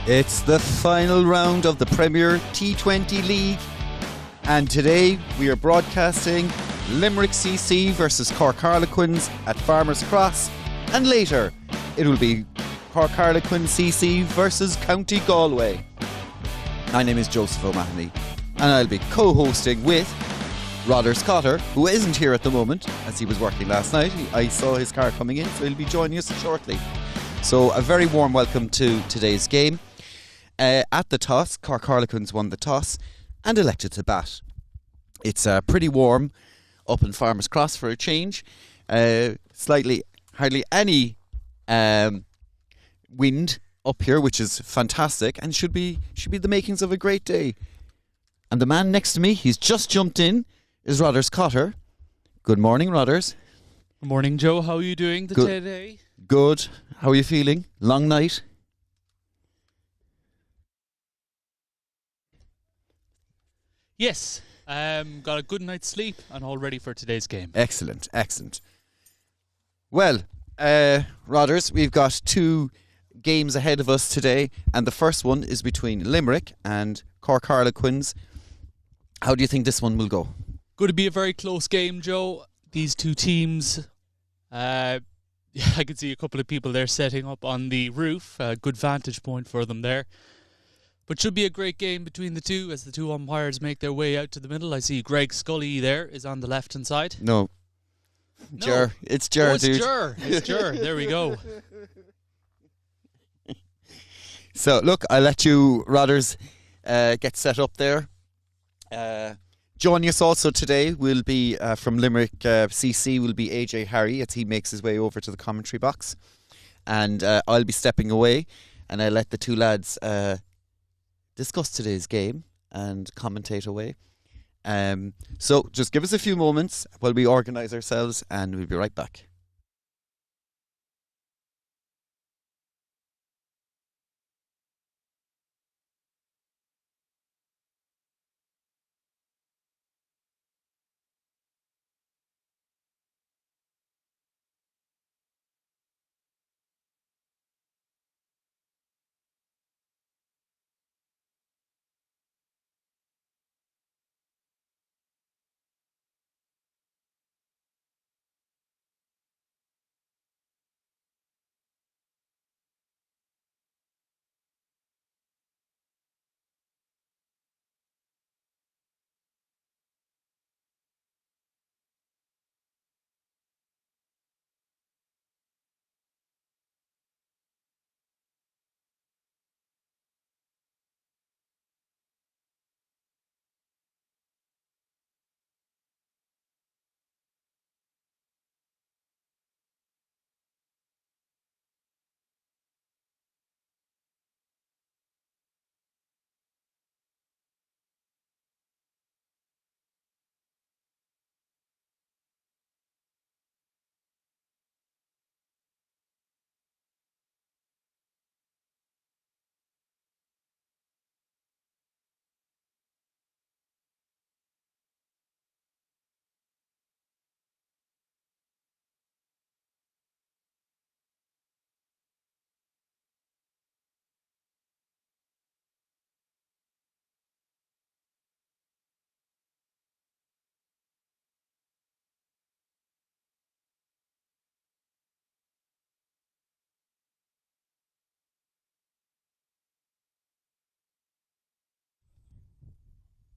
It's the final round of the Premier T20 League, and today we are broadcasting Limerick CC versus Cork Harlequins at Farmers Cross, and later it will be Cork Harlequins CC versus County Galway. My name is Joseph O'Mahony, and I'll be co-hosting with Rodders Cotter, who isn't here at the moment as he was working last night. I saw his car coming in, so he'll be joining us shortly. So a very warm welcome to today's game. At the toss, Cork Harlequins won the toss and elected to bat. It's pretty warm up in Farmers Cross for a change. Hardly any wind up here, which is fantastic and should be the makings of a great day. And the man next to me, he's just jumped in, is Rodders Cotter. Good morning, Rodders. Good morning, Joe. How are you doing today? Good. How are you feeling? Long night? Yes. Got a good night's sleep and all ready for today's game. Excellent. Well, Rodders, we've got two games ahead of us today, and the first one is between Limerick and Cork Harlequins. How do you think this one will go? Going to be a very close game, Joe. These two teams, I can see a couple of people there setting up on the roof. A good vantage point for them there. But should be a great game between the two as the two umpires make their way out to the middle. I see Greg Scully there is on the left-hand side. No. Ger. It's Ger, dude. It's Ger. There we go. So, look, I'll let you, Rodders, get set up there. Joining us also today will be, from Limerick CC, will be AJ Harry as he makes his way over to the commentary box. And I'll be stepping away, and I'll let the two lads discuss today's game and commentate away. So just give us a few moments while we organise ourselves, and we'll be right back.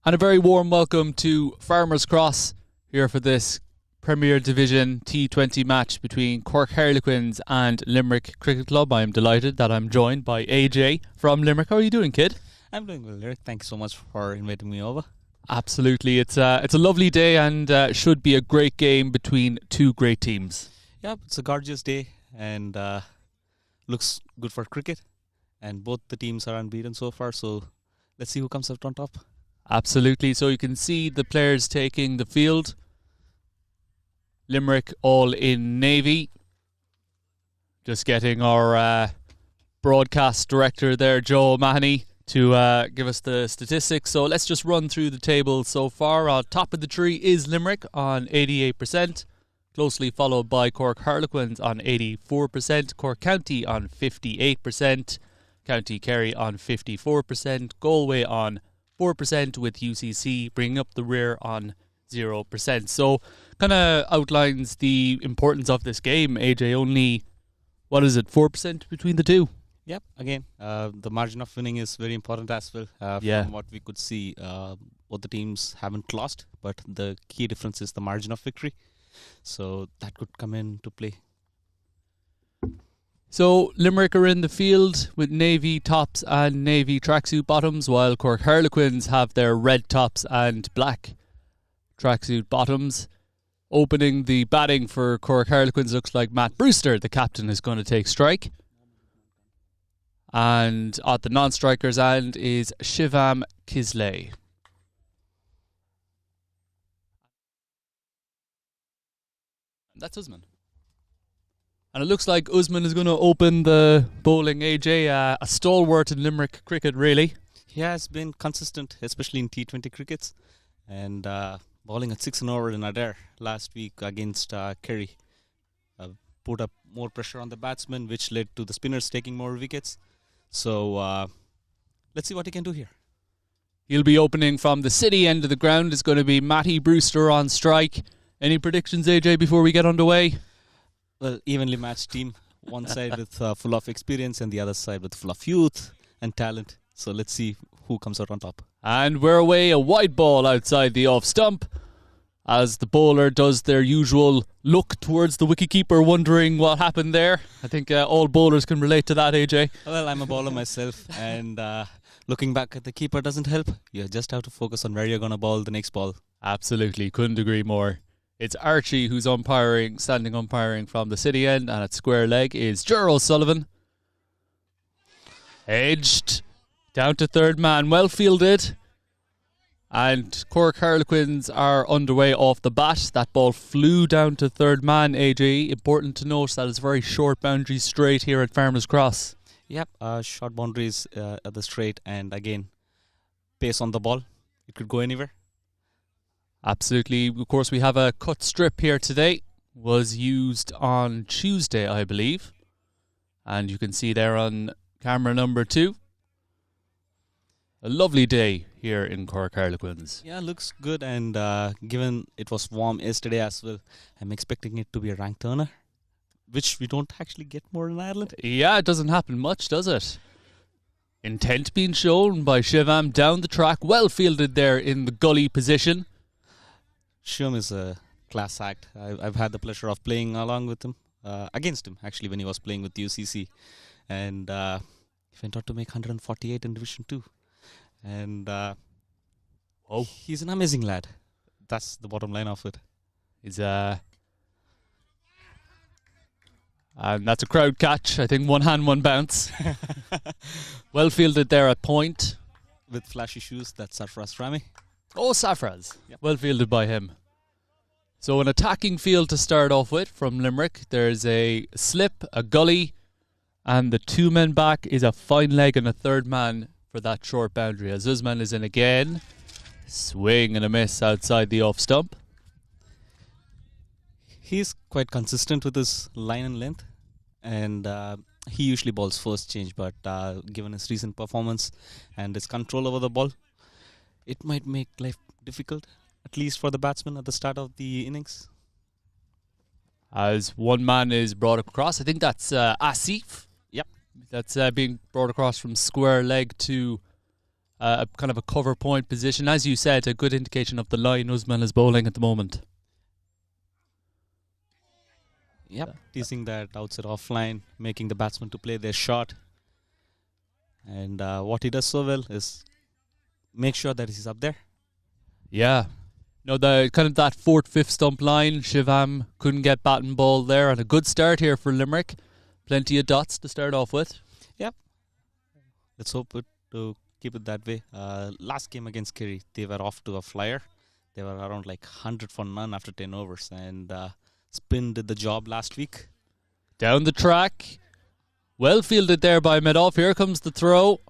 And a very warm welcome to Farmers Cross here for this Premier Division T20 match between Cork Harlequins and Limerick Cricket Club. I am delighted that I'm joined by AJ from Limerick. How are you doing, kid? I'm doing well, Limerick. Thank you so much for inviting me over. Absolutely. It's a lovely day and should be a great game between two great teams. Yeah, it's a gorgeous day and looks good for cricket. And both the teams are unbeaten so far, so let's see who comes out on top. Absolutely. So you can see the players taking the field. Limerick all in navy. Just getting our broadcast director there, Joe O'Mahony, to give us the statistics. So let's just run through the table so far. On top of the tree is Limerick on 88%, closely followed by Cork Harlequins on 84%, Cork County on 58%, County Kerry on 54%, Galway on 4%, with UCC bringing up the rear on 0%. So kind of outlines the importance of this game. AJ, only, 4% between the two? Yep, again, the margin of winning is very important as well. From what we could see, both the teams haven't lost, but the key difference is the margin of victory. So that could come into play. So Limerick are in the field with navy tops and navy tracksuit bottoms, while Cork Harlequins have their red tops and black tracksuit bottoms. Opening the batting for Cork Harlequins looks like Matt Brewster, the captain, is going to take strike. And at the non-strikers end is Shivam Kisley. That's Usman. And it looks like Usman is going to open the bowling. AJ, a stalwart in Limerick cricket, really. He has been consistent, especially in T20 crickets. And bowling at 6 over in Adair last week against Kerry put up more pressure on the batsmen, which led to the spinners taking more wickets. So let's see what he can do here. He'll be opening from the city end of the ground. It's going to be Matty Brewster on strike. Any predictions, AJ, before we get underway? Well, evenly matched team. One side with full of experience and the other side with full of youth and talent. So let's see who comes out on top. And we're away, a wide ball outside the off stump as the bowler does their usual look towards the wicketkeeper, wondering what happened there. I think all bowlers can relate to that, AJ. Well, I'm a bowler myself, and looking back at the keeper doesn't help. You just have to focus on where you're going to bowl the next ball. Absolutely, couldn't agree more. It's Archie who's standing umpiring from the city end, and at square leg is Gerald Sullivan. Edged down to third man, well fielded. And Cork Harlequins are underway off the bat. That ball flew down to third man, AJ. Important to note that it's very short boundary straight here at Farmers Cross. Yep, short boundaries at the straight, and again, pace on the ball. It could go anywhere. Absolutely. Of course, we have a cut strip here today. Was used on Tuesday, I believe. And you can see there on camera number 2. A lovely day here in Cork Harlequins. Yeah, looks good, and given it was warm yesterday as well, I'm expecting it to be a rank turner, which we don't actually get more in Ireland. Yeah, it doesn't happen much, does it? Intent being shown by Shivam down the track, well fielded there in the gully position. Shivam is a class act. I've had the pleasure of playing along with him, against him actually, when he was playing with UCC, and he went on to make 148 in Division 2. And he's an amazing lad. That's the bottom line of it. And that's a crowd catch. I think one hand, one bounce. Well fielded there at point. With flashy shoes, that's Sarfraz Rami. Oh, Safraz. Yep. Well fielded by him. So an attacking field to start off with from Limerick. There's a slip, a gully, and the 2 men back is a fine leg and a third man for that short boundary. As Usman is in again. Swing and a miss outside the off stump. He's quite consistent with his line and length, and he usually bowls first change, but given his recent performance and his control over the ball, it might make life difficult, at least for the batsman at the start of the innings. As one man is brought across, I think that's Asif. Yep. That's being brought across from square leg to a kind of a cover point position. As you said, a good indication of the line Usman is bowling at the moment. Yep, teasing that outside offline, making the batsman to play their shot. And what he does so well is make sure that he's up there. Yeah. No, the kind of that 4th, 5th stump line, Shivam couldn't get bat and ball there, and a good start here for Limerick. Plenty of dots to start off with. Yep. Let's hope to keep it that way. Last game against Kerry, they were off to a flyer. They were around like 100 for none after 10 overs, and Spin did the job last week. Down the track. Well fielded there by mid-off. Here comes the throw.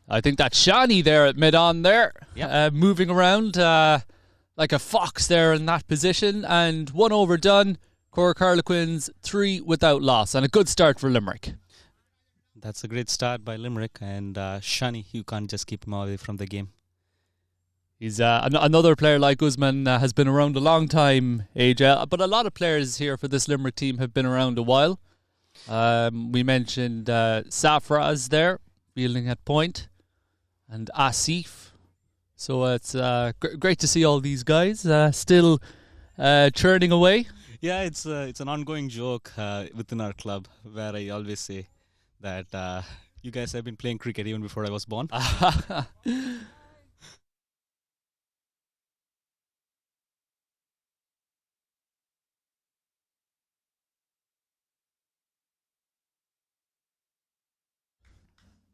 I think that's Shani there at mid-on there. Yep. Moving around like a fox there in that position. And 1 over done. Cork Harlequins 3 without loss. And a good start for Limerick. That's a great start by Limerick, and Shani, you can't just keep him away from the game. He's another player like Guzman has been around a long time, AJ. But a lot of players here for this Limerick team have been around a while. We mentioned Safraz there, fielding at point, and Asif. So it's great to see all these guys still churning away. Yeah, it's an ongoing joke within our club where I always say that you guys have been playing cricket even before I was born.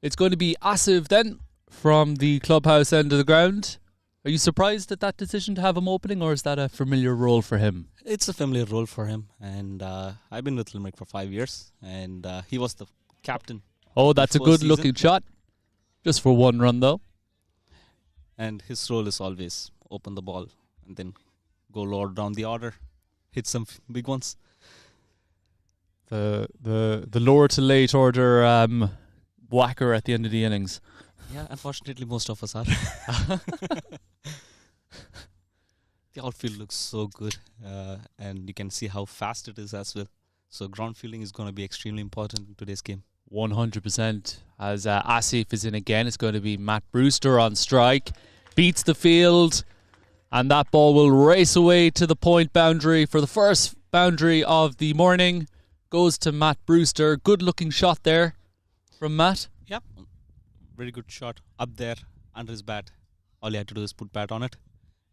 It's going to be Asif then from the clubhouse end of the ground. Are you surprised at that decision to have him opening, or is that a familiar role for him? It's a familiar role for him, and I've been with Limerick for 5 years, and he was the captain. Oh, that's a good-looking shot. Just for one run, though. And his role is always open the ball and then go lower down the order, hit some big ones. The lower to late order whacker at the end of the innings. Yeah, unfortunately, most of us are. The outfield looks so good, and you can see how fast it is as well. So ground fielding is going to be extremely important in today's game. 100%. As Asif is in again, it's going to be Matt Brewster on strike. Beats the field, and that ball will race away to the point boundary for the first boundary of the morning. Goes to Matt Brewster. Good looking shot there from Matt. Yep. Very good shot up there under his bat. All he had to do is put bat on it.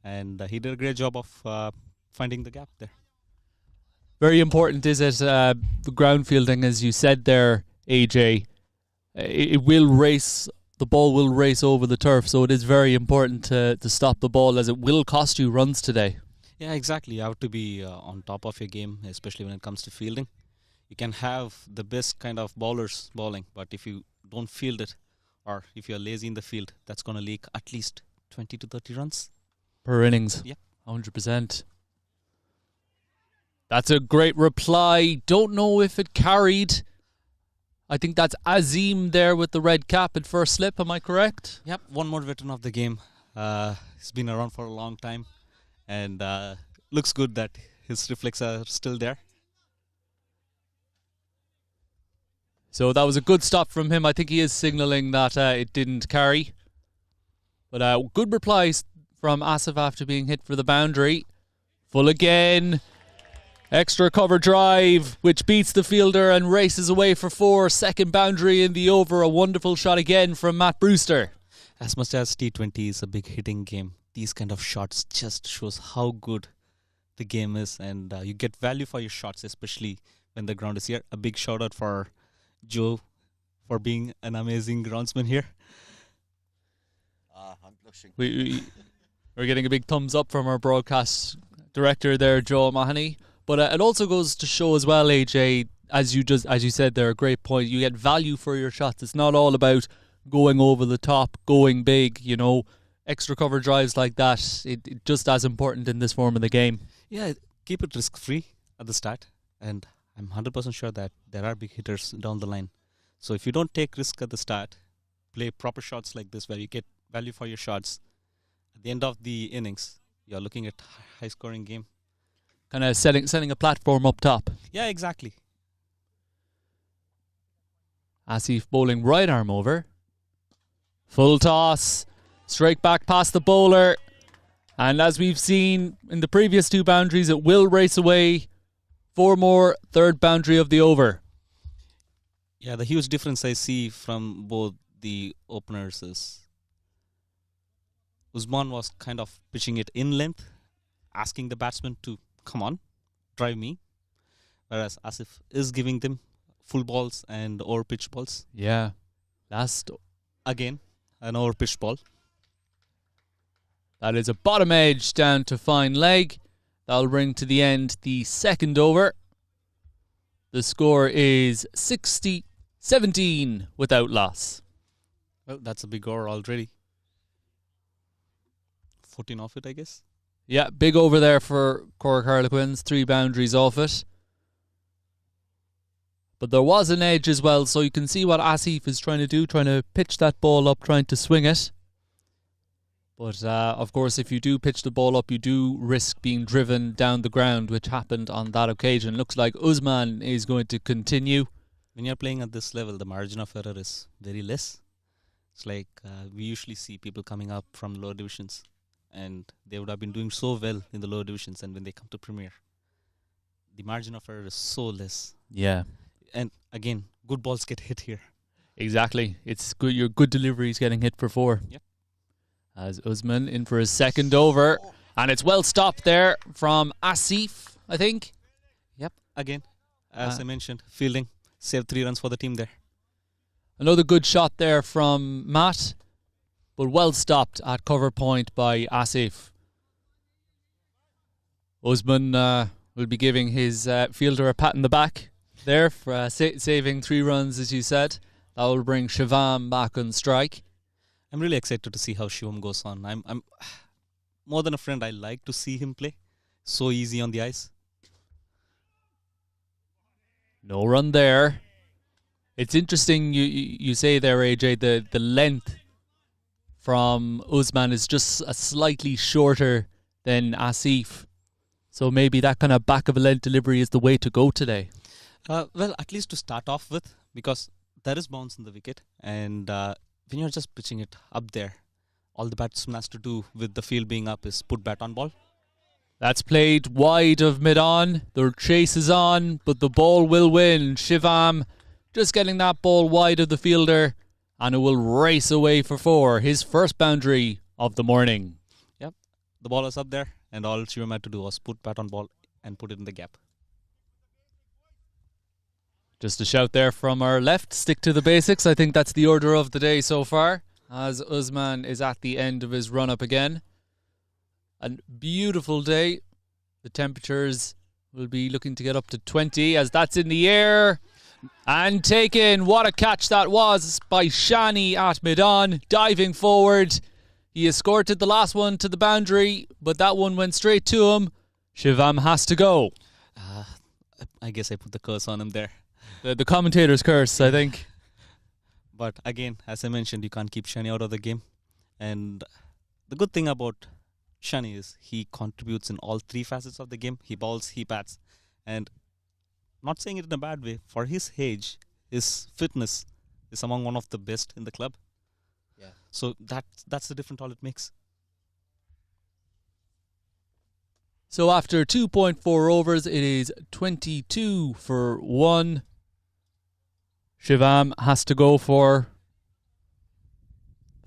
And he did a great job of finding the gap there. Very important, is it? The ground fielding, as you said there, AJ. It will race. The ball will race over the turf, so it is very important to stop the ball, as it will cost you runs today. Yeah, exactly. You have to be on top of your game, especially when it comes to fielding. You can have the best kind of bowlers bowling, but if you don't field it, or if you're lazy in the field, that's going to leak at least 20 to 30 runs. Per innings. Yep. 100%. That's a great reply. Don't know if it carried. I think that's Azim there with the red cap at first slip. Am I correct? Yep, one more veteran of the game. He's been around for a long time, and looks good that his reflexes are still there. So that was a good stop from him. I think he is signalling that it didn't carry. But good replies from Asif after being hit for the boundary. Full again. Extra cover drive, which beats the fielder and races away for 4. Second boundary in the over. A wonderful shot again from Matt Brewster. As much as T20 is a big hitting game, these kind of shots just shows how good the game is, and you get value for your shots, especially when the ground is here. A big shout out for Joe for being an amazing groundsman here. I'm blushing. We're getting a big thumbs up from our broadcast director there, Joe Mahoney. But it also goes to show as well, AJ, as you said there, a great point. You get value for your shots. It's not all about going over the top, going big, extra cover drives like that. It just as important in this form of the game. Yeah, keep it risk-free at the start, and I'm 100% sure that there are big hitters down the line. So if you don't take risk at the start, play proper shots like this where you get value for your shots, at the end of the innings, you're looking at high-scoring game. Kind of setting a platform up top. Yeah, exactly. Asif bowling right arm over. Full toss. Straight back past the bowler. And as we've seen in the previous 2 boundaries, it will race away. 4 more, third boundary of the over. Yeah, the huge difference I see from both the openers is Usman was kind of pitching it in length, asking the batsman to, come on, drive me. Whereas Asif is giving them full balls and over-pitch balls. Yeah. Last. Again, an over-pitch ball. That is a bottom edge down to fine leg. That'll bring to the end the second over. The score is 60-17 without loss. Well, that's a big over already. 14 off it, I guess. Yeah, big over there for Cork Harlequins. 3 boundaries off it. But there was an edge as well, so you can see what Asif is trying to do, trying to pitch that ball up, trying to swing it. But, of course, if you do pitch the ball up, you do risk being driven down the ground, which happened on that occasion. Looks like Usman is going to continue. When you're playing at this level, the margin of error is very less. It's like we usually see people coming up from lower divisions, and they would have been doing so well in the lower divisions, and when they come to Premier, the margin of error is so less. Yeah. And again, good balls get hit here. Exactly. It's good. Your good delivery is getting hit for 4. Yep. As Usman in for his second over. And it's well stopped there from Asif, I think. Yep. Again, as I mentioned, fielding. Saved 3 runs for the team there. Another good shot there from Matt. But well stopped at cover point by Asif. Usman will be giving his fielder a pat in the back there for saving 3 runs, as you said. That will bring Shivam back on strike. I'm really excited to see how Shivam goes on. I'm more than a friend. I like to see him play. So easy on the ice. No run there. It's interesting you say there, AJ, the length from Usman is just a slightly shorter than Asif. So maybe that kind of back of a length delivery is the way to go today. Well, at least to start off with, because there is bounce in the wicket, and when you're just pitching it up there, all the batsman has to do with the field being up is put bat on ball. That's played wide of mid-on. The chase is on, but the ball will win. Shivam just getting that ball wide of the fielder, and it will race away for 4. His first boundary of the morning. Yep, the ball is up there, and all Shivam had to do was put bat on ball and put it in the gap. Just a shout there from our left. Stick to the basics. I think that's the order of the day so far, as Usman is at the end of his run-up again. A beautiful day. The temperatures will be looking to get up to 20 as that's in the air. And taken. What a catch that was by Shani at mid-on. Diving forward. He escorted the last one to the boundary, but that one went straight to him. Shivam has to go. I guess I put the curse on him there. The commentator's curse, I think. But again, as I mentioned, you can't keep Shani out of the game. And the good thing about Shani is he contributes in all 3 facets of the game. He bowls, he bats. And not saying it in a bad way, for his age, his fitness is among one of the best in the club. Yeah. So that's the difference all it makes. So after 2.4 overs, it is 22 for 1. Shivam has to go for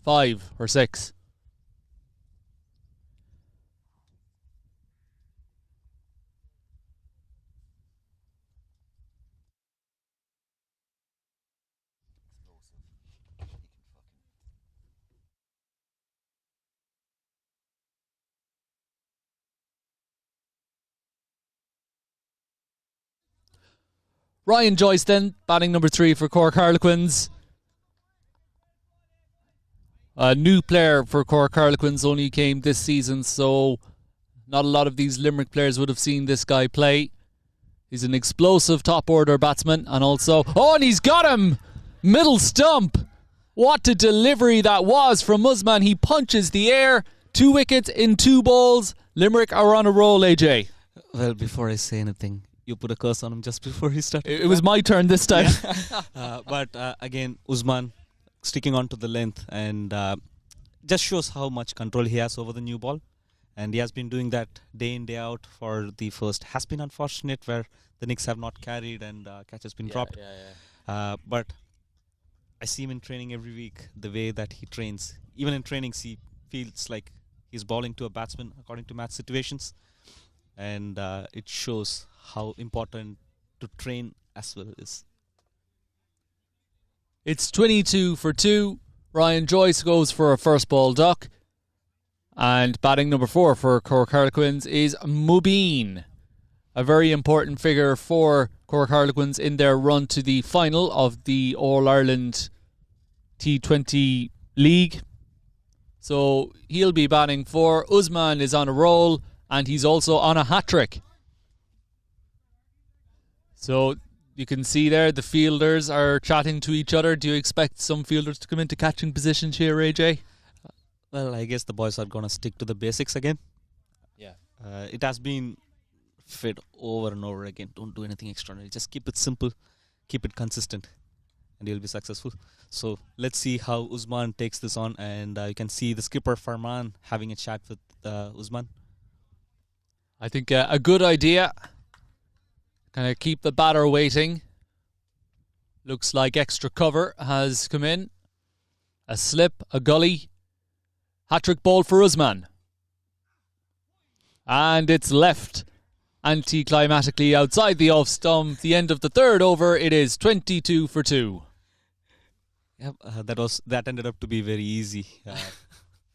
5 or 6. Ryan Joyce then, batting number 3 for Cork Harlequins. A new player for Cork Harlequins, only came this season, so not a lot of these Limerick players would have seen this guy play. He's an explosive top-order batsman, and also... Oh, and he's got him! Middle stump! What a delivery that was from Usman. He punches the air. 2 wickets in 2 balls. Limerick are on a roll, AJ. Well, before I say anything, you put a curse on him just before he started. It was my turn this time. But again, Usman sticking on to the length and just shows how much control he has over the new ball. And he has been doing that day in, day out for the first. Has been unfortunate where the Knicks have not carried and catch has been dropped. But I see him in training every week, the way that he trains. Even in trainings, he feels like he's bowling to a batsman according to match situations. And it shows how important to train as well is. It's 22 for 2. Ryan Joyce goes for a first ball duck. And batting number 4 for Cork Harlequins is Mubin. A very important figure for Cork Harlequins in their run to the final of the All-Ireland T20 League. So he'll be batting 4. Usman is on a roll and he's also on a hat-trick. So you can see there the fielders are chatting to each other. Do you expect some fielders to come into catching positions here, AJ? Well, I guess the boys are going to stick to the basics again. Yeah. It has been fed over and over again. Don't do anything extraordinary. Just keep it simple, keep it consistent, and you'll be successful. So let's see how Usman takes this on. And you can see the skipper Farman having a chat with Usman. I think a good idea. Kind of keep the batter waiting. Looks like extra cover has come in. A slip, a gully. Hat-trick ball for Usman. And it's left anticlimatically outside the off stump. The end of the third over, it is 22 for 2. Yep, that ended up to be very easy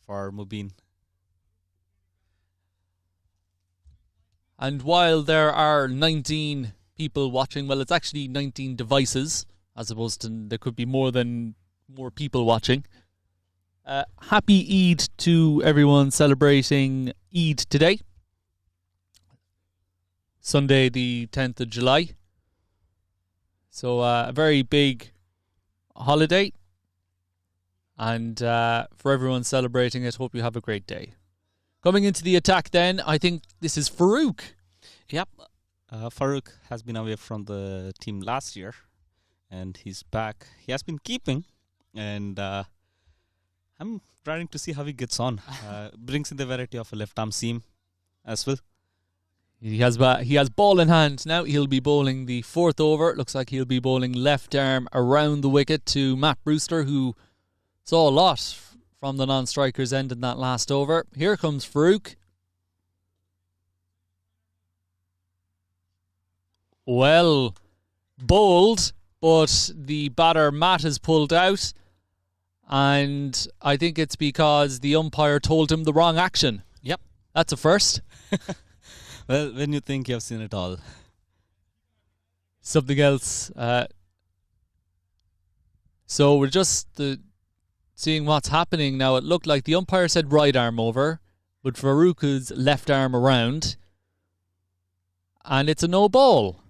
for Mubin. And while there are 19 people watching, well, it's actually 19 devices, as opposed to there could be more people watching. Happy Eid to everyone celebrating Eid today. Sunday, the 10th of July. So a very big holiday. And for everyone celebrating it, hope you have a great day. Coming into the attack then, I think this is Farouk. Yep. Farouk has been away from the team last year. And he's back. He has been keeping. And I'm trying to see how he gets on. Brings in the variety of a left-arm seam as well. He has ball in hand now. He'll be bowling the fourth over. Looks like he'll be bowling left arm around the wicket to Matt Brewster, who saw a lot from the non-striker's end in that last over. Here comes Farouk. Well bowled, but the batter Matt has pulled out, and I think it's because the umpire told him the wrong action. Yep. That's a first. Well, when you think you have seen it all. Something else. So we're just seeing what's happening now. It looked like the umpire said right arm over, but Farouk is left arm around. And it's a no ball.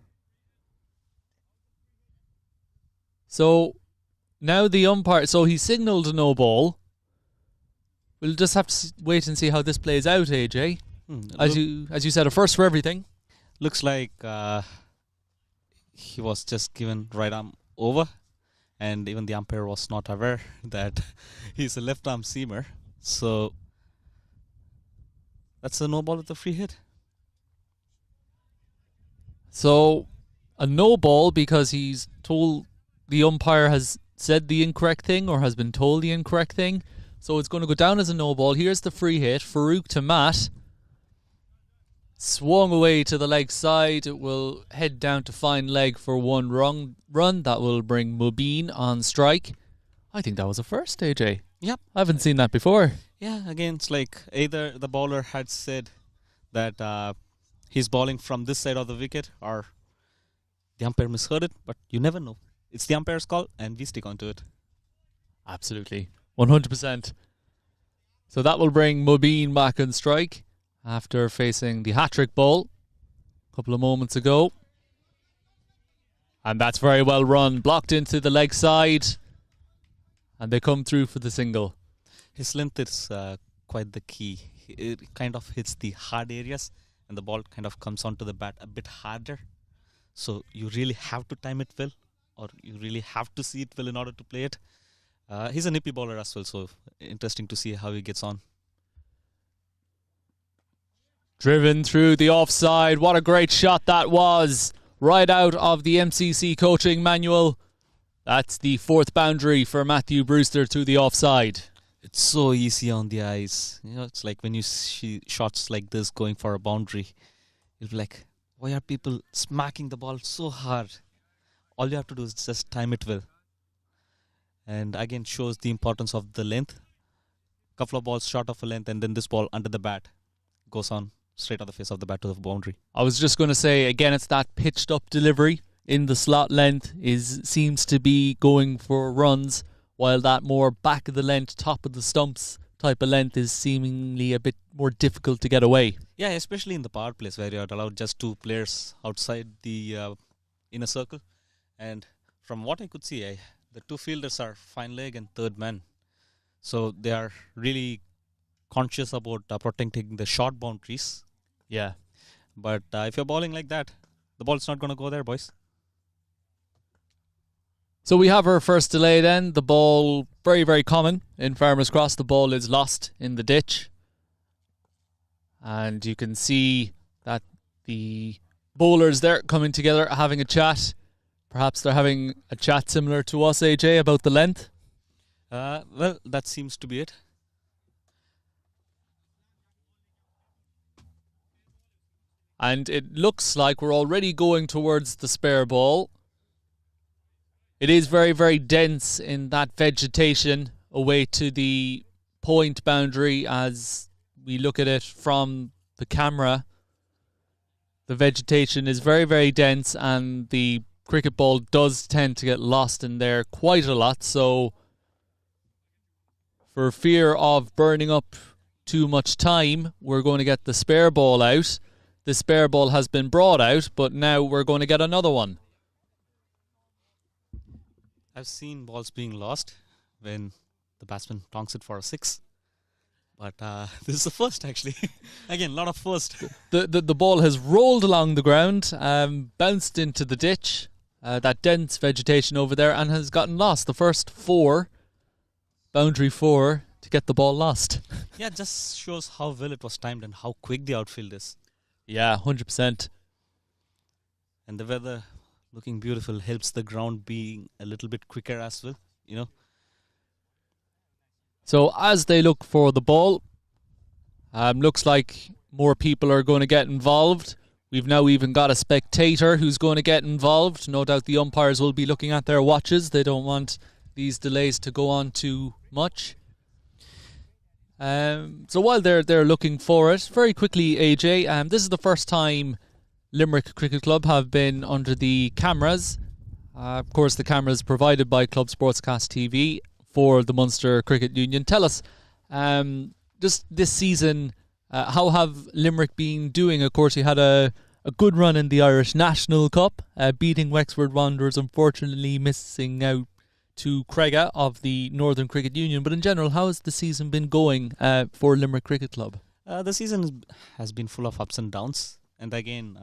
So now the umpire, so he signalled a no ball. We'll just have to wait and see how this plays out, AJ. As you said, a first for everything. Looks like he was just given right arm over, and even the umpire was not aware that he's a left arm seamer. So that's a no ball with a free hit. So a no ball because he's told the umpire has said the incorrect thing or has been told the incorrect thing. So it's going to go down as a no ball. Here's the free hit. Farouk to Matt. Swung away to the leg side. It will head down to fine leg for one run. That will bring Mubin on strike. I think that was a first, AJ. Yep. I haven't seen that before. Yeah, again, it's like either the bowler had said that he's bowling from this side of the wicket, or the umpire misheard it, but you never know. It's the umpire's call, and we stick on to it. Absolutely. 100%. So that will bring Mubin back on strike after facing the hat-trick ball a couple of moments ago. And that's very well run. Blocked into the leg side. And they come through for the single. His length is quite the key. It kind of hits the hard areas, and the ball kind of comes onto the bat a bit harder. So you really have to time it well, or you really have to see it well in order to play it. He's a nippy bowler as well, so interesting to see how he gets on. Driven through the offside. What a great shot that was. Right out of the MCC coaching manual. That's the fourth boundary for Matthew Brewster through the offside. It's so easy on the eyes. You know, it's like when you see shots like this going for a boundary, you'll be like, why are people smacking the ball so hard? All you have to do is just time it well. And again, shows the importance of the length. Couple of balls short of a length, and then this ball under the bat goes on straight on the face of the bat to the boundary. I was just going to say, again, it's that pitched up delivery in the slot length seems to be going for runs, while that more back of the length, top of the stumps type of length is seemingly a bit more difficult to get away. Yeah, especially in the power plays where you're allowed just two players outside the inner circle. And from what I could see, the two fielders are fine leg and third man. So they are really conscious about protecting the short boundaries. Yeah. But if you're bowling like that, the ball's not going to go there, boys. So we have our first delay then. The ball, very, very common in Farmers Cross. The ball is lost in the ditch. And you can see that the bowlers there coming together, having a chat. Perhaps they're having a chat similar to us, AJ, about the length. Well, that seems to be it. And it looks like we're already going towards the spare ball. It is very, very dense in that vegetation away to the point boundary as we look at it from the camera. The vegetation is very, very dense and the cricket ball does tend to get lost in there quite a lot. So for fear of burning up too much time, we're going to get the spare ball out. The spare ball has been brought out, but now we're going to get another one. I've seen balls being lost when the batsman tonks it for a 6. But this is the first, actually. Again, a lot of first. The ball has rolled along the ground, bounced into the ditch, that dense vegetation over there, and has gotten lost. The first 4, boundary 4, to get the ball lost. Yeah, it just shows how well it was timed and how quick the outfield is. Yeah, 100%. And the weather looking beautiful helps the ground being a little bit quicker as well, you know. So as they look for the ball, looks like more people are going to get involved. We've now even got a spectator who's going to get involved. No doubt the umpires will be looking at their watches. They don't want these delays to go on too much. So while they're looking for it, very quickly, AJ, this is the first time Limerick Cricket Club have been under the cameras. Of course, the cameras provided by Club Sportscast TV for the Munster Cricket Union. Tell us, just this season, how have Limerick been doing? Of course, you had a good run in the Irish National Cup, beating Wexford Wanderers, unfortunately missing out to Craiga of the Northern Cricket Union. But in general, how has the season been going for Limerick Cricket Club? The season has been full of ups and downs. And again,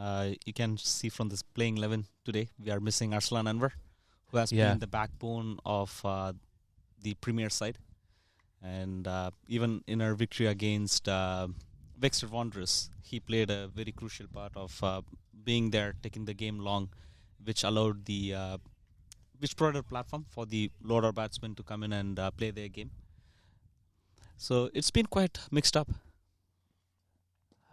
you can see from this playing 11 today, we are missing Arslan Anwar, who has been the backbone of the Premier side. And even in our victory against Wexford Wanderers, he played a very crucial part of being there, taking the game long, which allowed which provided a platform for the lower batsmen to come in and play their game. So it's been quite mixed up.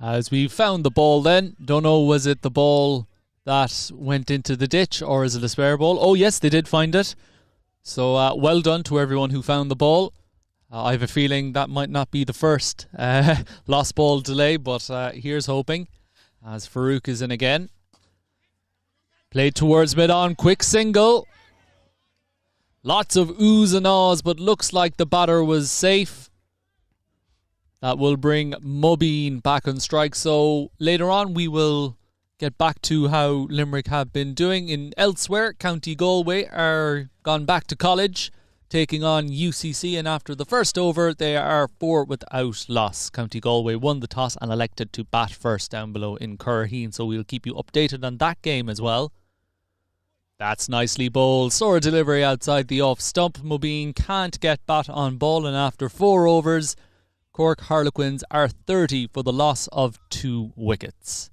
As we found the ball then, don't know, was it the ball that went into the ditch or is it a spare ball? Oh yes, they did find it. So well done to everyone who found the ball. I have a feeling that might not be the first lost ball delay, but here's hoping as Farouk is in again. Played towards mid-on, quick single. Lots of oohs and ahs, but looks like the batter was safe. That will bring Mobeen back on strike. So later on we will get back to how Limerick have been doing. In elsewhere, County Galway are gone back to college, taking on UCC, and after the first over they are 4 without loss. County Galway won the toss and elected to bat first down below in Curraheen, so we'll keep you updated on that game as well. That's nicely bowled. Sore delivery outside the off stump. Mobeen can't get bat on ball, and after 4 overs, Cork Harlequins are 30 for the loss of 2 wickets.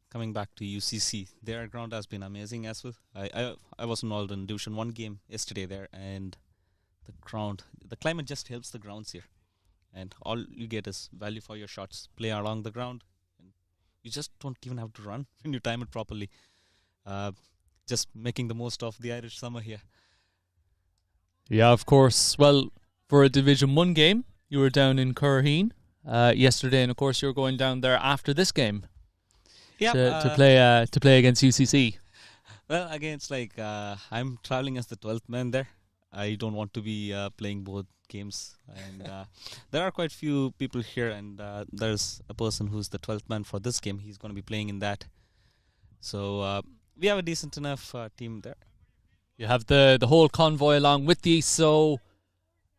Coming back to UCC, their ground has been amazing as well. I was involved in Division 1 game yesterday there, and the climate just helps the grounds here. And all you get is value for your shots. Play along the ground. And you just don't even have to run when you time it properly. Just making the most of the Irish summer here. Yeah, of course. Well, for a Division 1 game, you were down in Curraheen yesterday, and of course you're going down there after this game to play against UCC. Well, again, it's like I'm traveling as the 12th man there. I don't want to be playing both games. And there are quite few people here, and there's a person who's the 12th man for this game. He's going to be playing in that. So we have a decent enough team there. You have the whole convoy along with you. So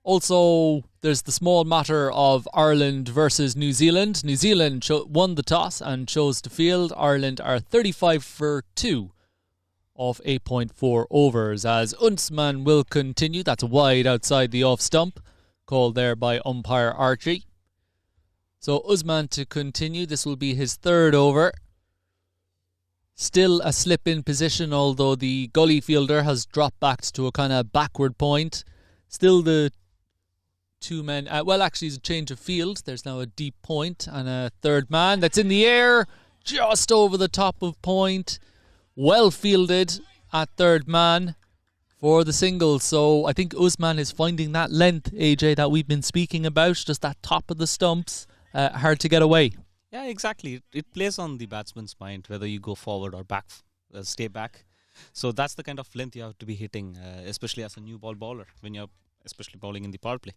also there's the small matter of Ireland versus New Zealand. New Zealand won the toss and chose to field. Ireland are 35 for 2 off 8.4 overs as Usman will continue. That's a wide outside the off stump, called there by umpire Archie. So Usman to continue. This will be his third over. Still a slip in position, although the gully fielder has dropped back to a kind of backward point. Still the two men, actually it's a change of field. There's now a deep point and a third man that's in the air just over the top of point. Well fielded at third man for the single. So I think Usman is finding that length, AJ, that we've been speaking about, just that top of the stumps, hard to get away. Yeah, exactly. It plays on the batsman's mind whether you go forward or back, stay back. So that's the kind of length you have to be hitting, especially as a new ball bowler, when you're especially bowling in the power play.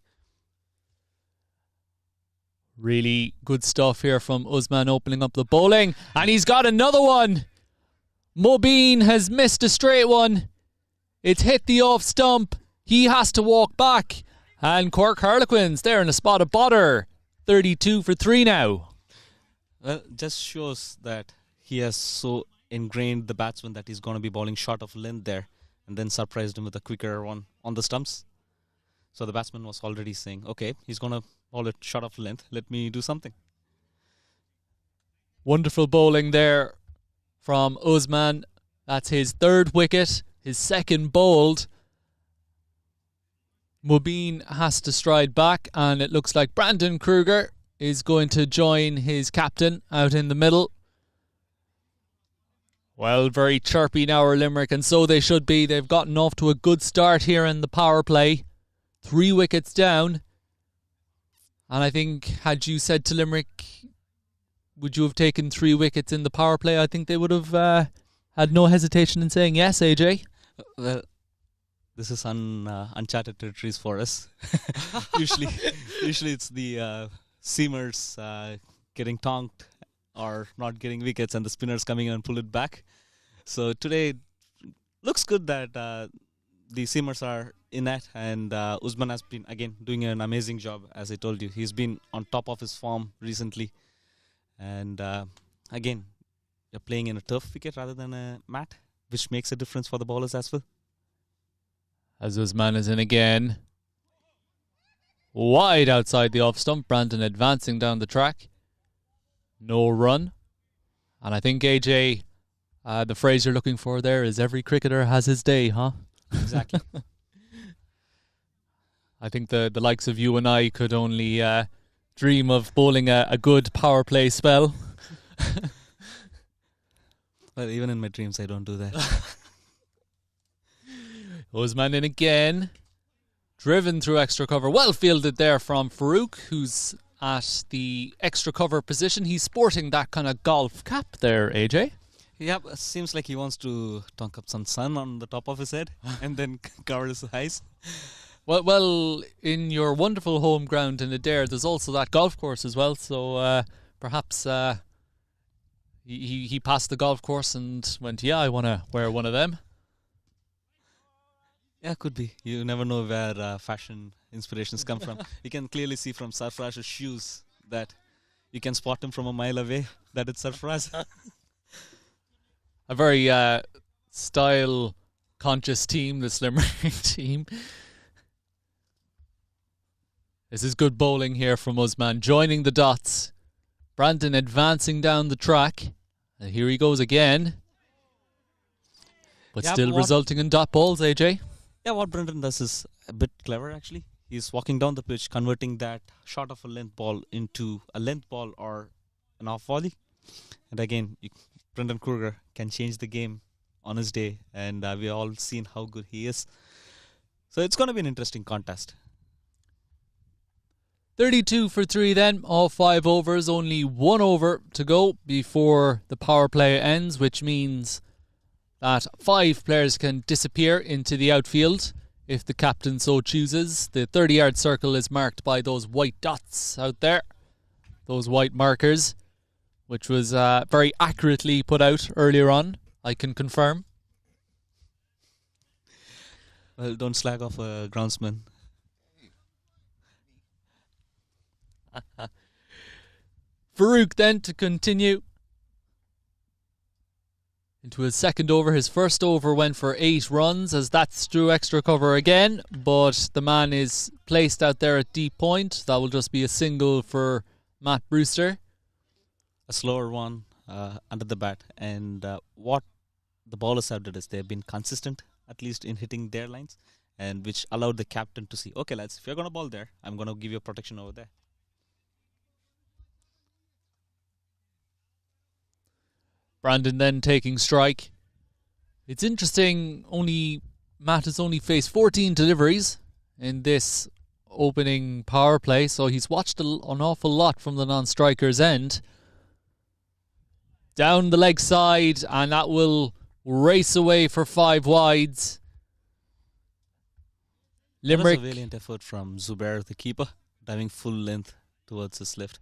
Really good stuff here from Usman opening up the bowling. And he's got another one. Mobeen has missed a straight one. It's hit the off stump. He has to walk back. And Cork Harlequins, they're in a spot of bother. 32 for 3 now. Well, just shows that he has so ingrained the batsman that he's going to be bowling short of length there, and then surprised him with a quicker one on the stumps. So the batsman was already saying, okay, he's going to bowl it short of length. Let me do something. Wonderful bowling there from Usman. That's his third wicket, his second bowled. Mobeen has to stride back, and it looks like Brandon Kruger is going to join his captain out in the middle. Well, very chirpy now are Limerick, and so they should be. They've gotten off to a good start here in the power play. 3 wickets down. And I think, had you said to Limerick, would you have taken 3 wickets in the power play? I think they would have had no hesitation in saying yes, AJ. Well, this is uncharted territories for us. usually it's the seamers getting tonked or not getting wickets, and the spinners coming in and pull it back. So today looks good that the seamers are in net, and Usman has been again doing an amazing job. As I told you, he's been on top of his form recently, and again, you're playing in a turf wicket rather than a mat, which makes a difference for the bowlers as well. As Usman is in again. Wide outside the off stump. Brandon advancing down the track. No run. And I think, AJ, the phrase you're looking for there is every cricketer has his day, huh? Exactly. I think the likes of you and I could only dream of bowling a good power play spell. Well, even in my dreams, I don't do that. Usman in again. Driven through extra cover. Well fielded there from Farouk, who's at the extra cover position. He's sporting that kind of golf cap there, AJ. Yeah, seems like he wants to tonk up some sun on the top of his head and then cover his eyes. Well, in your wonderful home ground in Adair, there's also that golf course as well. So perhaps he passed the golf course and went, yeah, I want to wear one of them. Yeah, could be. You never know where fashion inspirations come from. You can clearly see from Sarfaraz's shoes that you can spot him from a mile away that it's Sarfaraz. A very style-conscious team, this Limerick team. This is good bowling here from Usman, joining the dots. Brandon advancing down the track. And here he goes again. But still resulting in dot balls, AJ. Yeah, what Brendan does is a bit clever, actually. He's walking down the pitch, converting that short of a length ball into a length ball or an off volley. And again, Brendan Kruger can change the game on his day, and we've all seen how good he is. So it's going to be an interesting contest. 32 for 3 then, all 5 overs, only 1 over to go before the power play ends, which means that 5 players can disappear into the outfield if the captain so chooses. The 30-yard circle is marked by those white dots out there, those white markers, which was very accurately put out earlier on. I can confirm. Well, don't slag off a groundsman. Farouk then to continue into his second over. His first over went for 8 runs, as that's through extra cover again, but the man is placed out there at deep point. That will just be a single for Matt Brewster. A slower one under the bat, and what the bowlers have done is they've been consistent, at least in hitting their lines, and which allowed the captain to see, okay lads, if you're going to bowl there, I'm going to give you protection over there. Brandon then taking strike. It's interesting, Matt has only faced 14 deliveries in this opening power play, so he's watched an awful lot from the non-striker's end. Down the leg side, and that will race away for 5 wides. Limerick. That was a valiant effort from Zubair, the keeper, diving full length towards his left.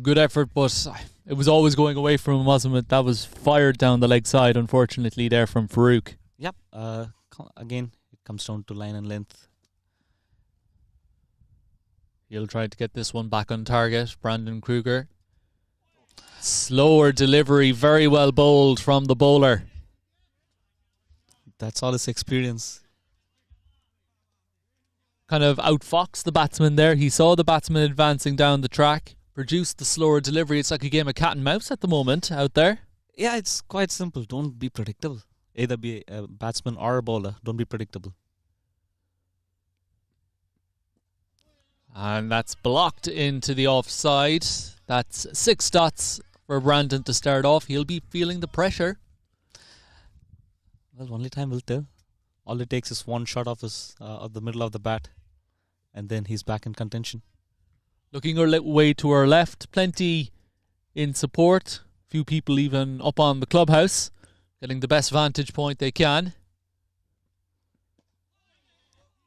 Good effort, but it was always going away from him, wasn't it? That was fired down the leg side, unfortunately, there from Farouk. Yep. Again, it comes down to line and length. He'll try to get this one back on target. Brandon Kruger. Slower delivery, very well bowled from the bowler. That's all his experience. Kind of outfoxed the batsman there. He saw the batsman advancing down the track, produced the slower delivery. It's like a game of cat and mouse at the moment out there. Yeah, it's quite simple. Don't be predictable. Either be a batsman or a bowler. Don't be predictable. And that's blocked into the offside. That's 6 dots for Brandon to start off. He'll be feeling the pressure. Well, only time will tell. All it takes is one shot of the middle of the bat, and then he's back in contention. Looking way to our left, plenty in support. Few people even up on the clubhouse, getting the best vantage point they can.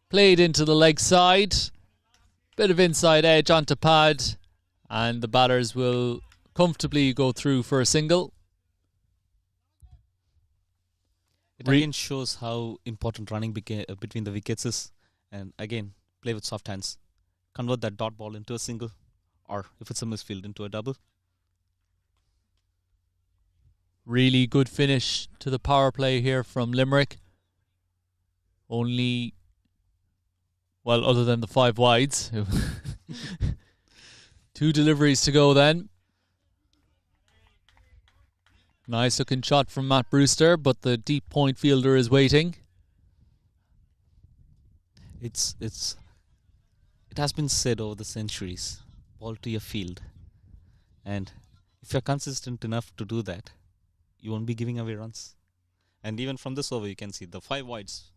Played into the leg side. Bit of inside edge onto pad, and the batters will comfortably go through for a single. It again shows how important running between the wickets is, and again, play with soft hands. Convert that dot ball into a single, or if it's a misfield, into a double. Really good finish to the power play here from Limerick. Only, well, other than the 5 wides. 2 deliveries to go then. Nice looking shot from Matt Brewster, but the deep point fielder is waiting. It has been said over the centuries, ball to your field. And if you're consistent enough to do that, you won't be giving away runs. And even from this over, you can see the 5 wides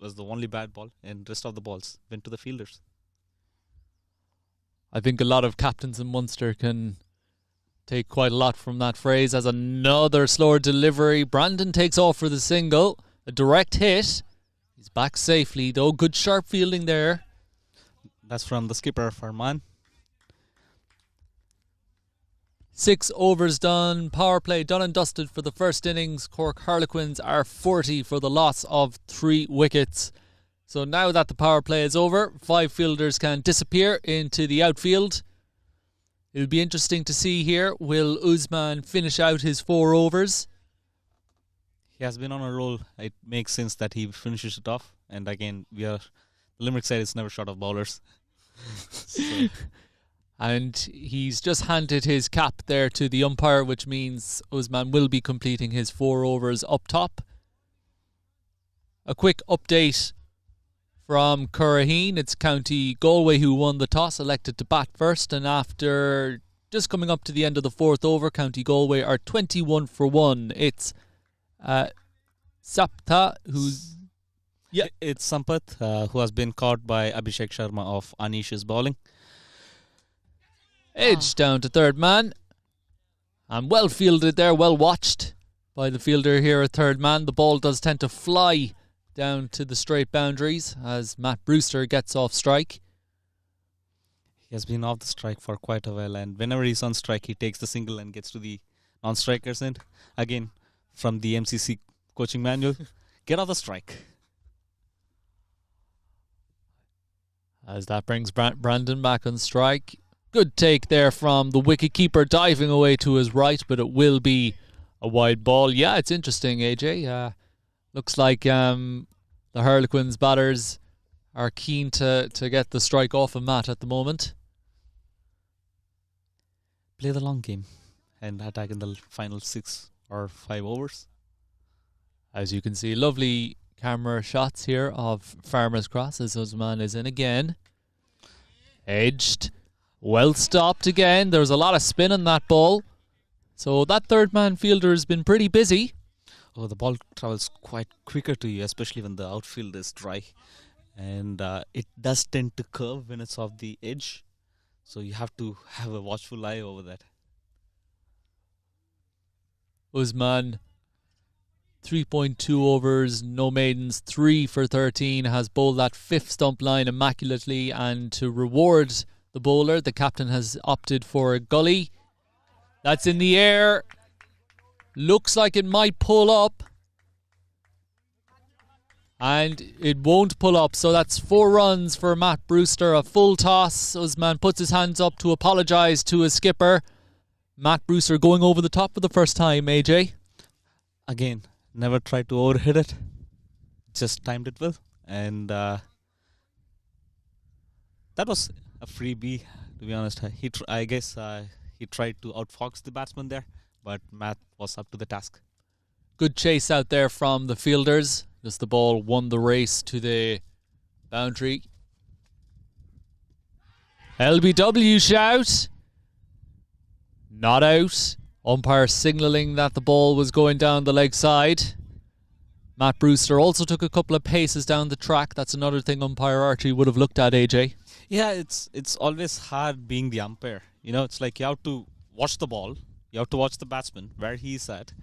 was the only bad ball, and the rest of the balls went to the fielders. I think a lot of captains in Munster can take quite a lot from that phrase. As another slower delivery, Brandon takes off for the single. A direct hit. He's back safely, though. Good sharp fielding there. That's from the skipper, Farman. 6 overs done. Power play done and dusted for the first innings. Cork Harlequins are 40 for the loss of 3 wickets. So now that the power play is over, 5 fielders can disappear into the outfield. It'll be interesting to see here. Will Usman finish out his 4 overs? He has been on a roll. It makes sense that he finishes it off. And again, the Limerick side is never short of bowlers. So. And he's just handed his cap there to the umpire, which means Usman will be completing his 4 overs up top. A quick update from Curraheen. It's County Galway who won the toss, elected to bat first, and after just coming up to the end of the 4th over, County Galway are 21 for 1. It's Sapta who's... Yeah, it's Sampath who has been caught by Abhishek Sharma of Anish's bowling. Edge down to third man. And well fielded there, well watched by the fielder here at third man. The ball does tend to fly down to the straight boundaries as Matt Brewster gets off strike. He has been off the strike for quite a while, and whenever he's on strike, he takes the single and gets to the non-strikers end. Again, from the MCC coaching manual, get off the strike. As that brings Brandon back on strike. Good take there from the wicket-keeper, diving away to his right, but it will be a wide ball. Yeah, it's interesting, AJ. Looks like the Harlequins batters are keen to get the strike off of Matt at the moment. Play the long game and attack in the final 6 or 5 overs. As you can see, lovely camera shots here of Farmers Cross as Usman is in again. Edged. Well stopped again. There's a lot of spin on that ball. So that third man fielder has been pretty busy. Oh, the ball travels quite quicker to you, especially when the outfield is dry. And it does tend to curve when it's off the edge. So you have to have a watchful eye over that. Usman, 3.2 overs, no maidens, 3 for 13, has bowled that 5th stump line immaculately, and to reward the bowler, the captain has opted for a gully. That's in the air. Looks like it might pull up. And it won't pull up, so that's 4 runs for Matt Brewster. A full toss. Usman puts his hands up to apologise to his skipper. Matt Brewster going over the top for the first time, AJ. Again, never tried to overhit it. Just timed it well. And that was a freebie, to be honest. I guess he tried to outfox the batsman there, but Matt was up to the task. Good chase out there from the fielders. Just the ball won the race to the boundary. LBW shout. Not out. Umpire signalling that the ball was going down the leg side. Matt Brewster also took a couple of paces down the track. That's another thing umpire Archie would have looked at, AJ. Yeah, it's always hard being the umpire. You know, it's like you have to watch the ball. You have to watch the batsman, where he's at.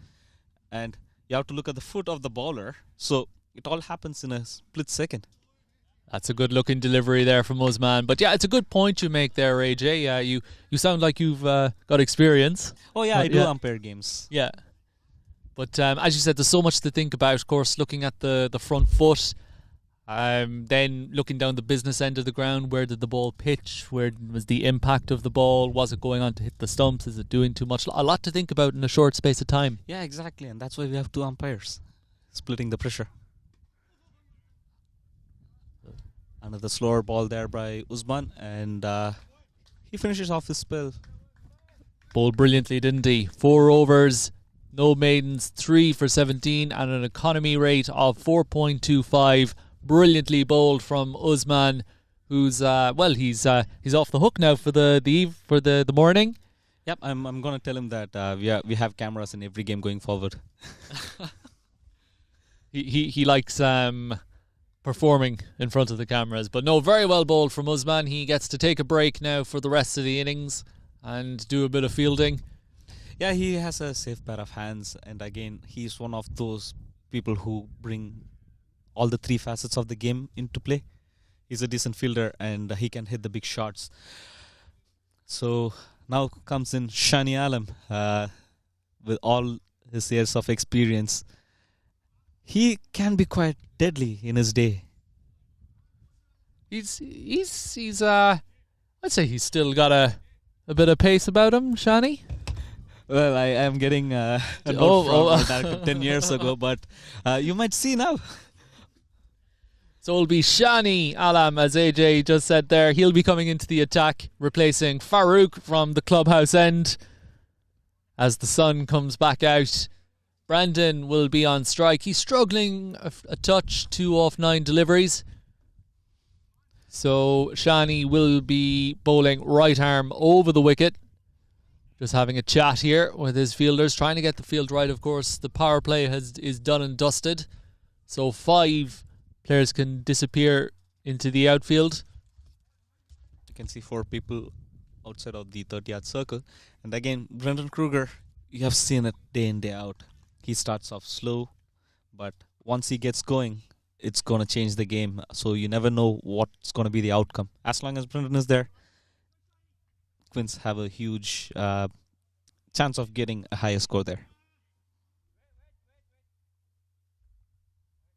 And you have to look at the foot of the bowler. So it all happens in a split second. That's a good looking delivery there from Usman. But yeah, it's a good point you make there, AJ. You sound like you've got experience. Oh yeah, I do umpire games. Yeah. But as you said, there's so much to think about. Of course, looking at the front foot, then looking down the business end of the ground. Where did the ball pitch? Where was the impact of the ball? Was it going on to hit the stumps? Is it doing too much? A lot to think about in a short space of time. Yeah, exactly. And that's why we have 2 umpires, splitting the pressure. Another slower ball there by Usman, and he finishes off his spell. Bowled brilliantly, didn't he? 4 overs, no maidens, 3 for 17, and an economy rate of 4.25. Brilliantly bowled from Usman, who's he's off the hook now for the morning. Yep, I'm gonna tell him that we have cameras in every game going forward. he likes performing in front of the cameras. But no, very well bowled from Usman. He gets to take a break now for the rest of the innings and do a bit of fielding. Yeah, he has a safe pair of hands, and again, he's one of those people who bring all the 3 facets of the game into play. He's a decent fielder, and he can hit the big shots. So now comes in Shani Alam with all his years of experience. He can be quite deadly in his day. He's I'd say he's still got a bit of pace about him, Shani. Well, I am getting a note from that 10 years ago, but you might see now. So it'll be Shani Alam, as AJ just said there. He'll be coming into the attack, replacing Farouk from the clubhouse end as the sun comes back out. Brandon will be on strike. He's struggling a touch, 2 off 9 deliveries. So Shani will be bowling right arm over the wicket. Just having a chat here with his fielders, trying to get the field right, of course. The power play is done and dusted. So 5 players can disappear into the outfield. You can see 4 people outside of the 30-yard circle. And again, Brendan Kruger, you have seen it day in, day out. He starts off slow, but once he gets going, it's going to change the game. So you never know what's going to be the outcome. As long as Brendan is there, Harlequins have a huge chance of getting a higher score there.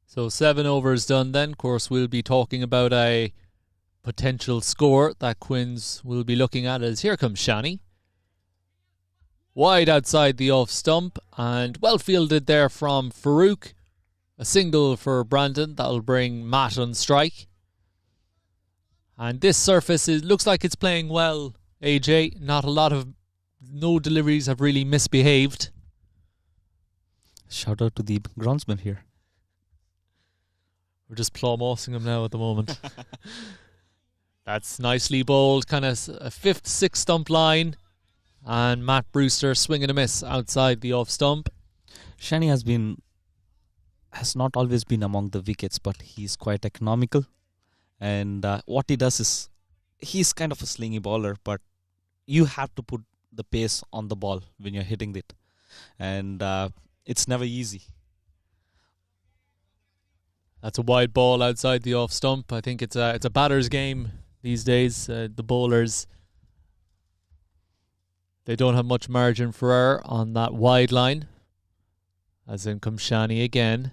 So 7 overs done then. Of course, we'll be talking about a potential score that Quins will be looking at as here comes Shani. Wide outside the off stump and well fielded there from Farouk. A single for Brandon. That'll bring Matt on strike. And this surface looks like it's playing well, AJ. No deliveries have really misbehaved. Shout out to the groundsman here. We're just plum-mossing him now at the moment. That's nicely bowled, kind of a 5th, 6th stump line. And Matt Brewster swinging a miss outside the off stump. Shani has not always been among the wickets, but he's quite economical. And what he does is, he's kind of a slingy bowler, but you have to put the pace on the ball when you're hitting it. And it's never easy. That's a wide ball outside the off stump. I think it's a batter's game these days. The bowlers, they don't have much margin for error on that wide line. As in comes Shani again.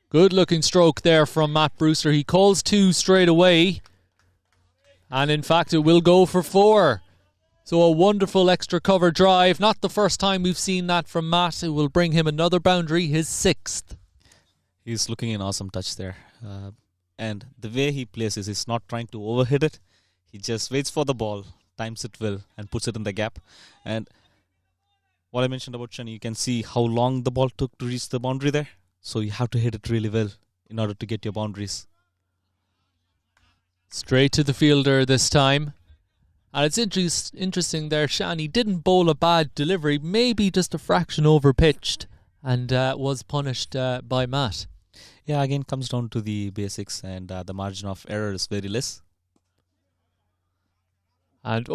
Good looking stroke there from Matt Brewster. He calls 2 straight away. And in fact it will go for 4. So a wonderful extra cover drive. Not the first time we've seen that from Matt. It will bring him another boundary, his 6th. He's looking an awesome touch there. And the way he plays is he's not trying to overhit it. He just waits for the ball, times it well, and puts it in the gap. And what I mentioned about Shani, you can see how long the ball took to reach the boundary there. So you have to hit it really well in order to get your boundaries. Straight to the fielder this time. And it's interesting there, Shani didn't bowl a bad delivery, maybe just a fraction over pitched, and was punished by Matt. Yeah, again, comes down to the basics, and the margin of error is very less. And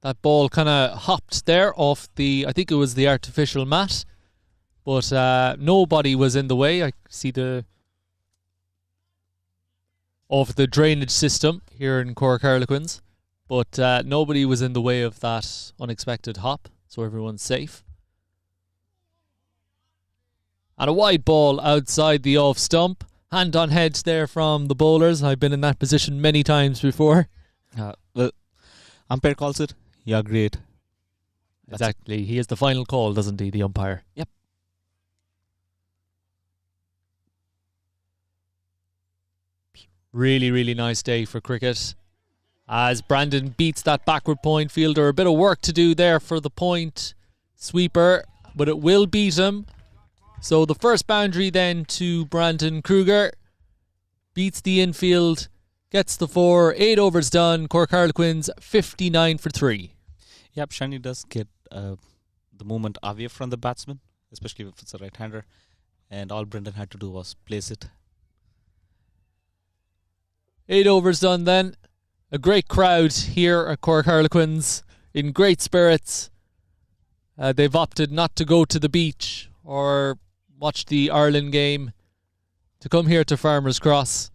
that ball kind of hopped there off I think it was the artificial mat, but nobody was in the way. I see of the drainage system here in Cork Harlequins, but nobody was in the way of that unexpected hop, so everyone's safe. And a wide ball outside the off stump. Hand on head there from the bowlers. I've been in that position many times before. Well, umpire calls it. Yeah, great. Exactly. He has the final call, doesn't he, the umpire? Yep. Really, really nice day for cricket. As Brandon beats that backward point fielder. A bit of work to do there for the point sweeper, but it will beat him. So the first boundary then to Brandon Kruger. Beats the infield, gets the 4, 8 overs done. Cork Harlequins 59 for 3. Yep, Shani does get the movement away from the batsman, especially if it's a right-hander. And all Brendan had to do was place it. 8 overs done then. A great crowd here at Cork Harlequins in great spirits. They've opted not to go to the beach or watch the Ireland game, to come here to Farmers Cross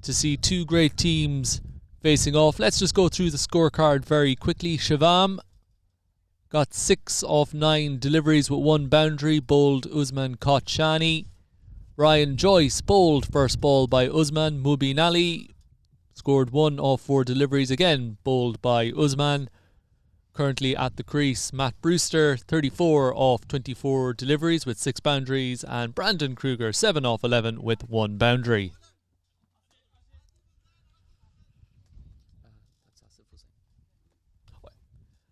to see 2 great teams facing off. Let's just go through the scorecard very quickly. Shivam got 6 of 9 deliveries with 1 boundary, bowled Usman Shani. Ryan Joyce bowled first ball by Usman. Mubin Ali scored 1 of 4 deliveries, again bowled by Usman. Currently at the crease, Matt Brewster, 34 of 24 deliveries with 6 boundaries, and Brandon Kruger, 7 of 11 with 1 boundary.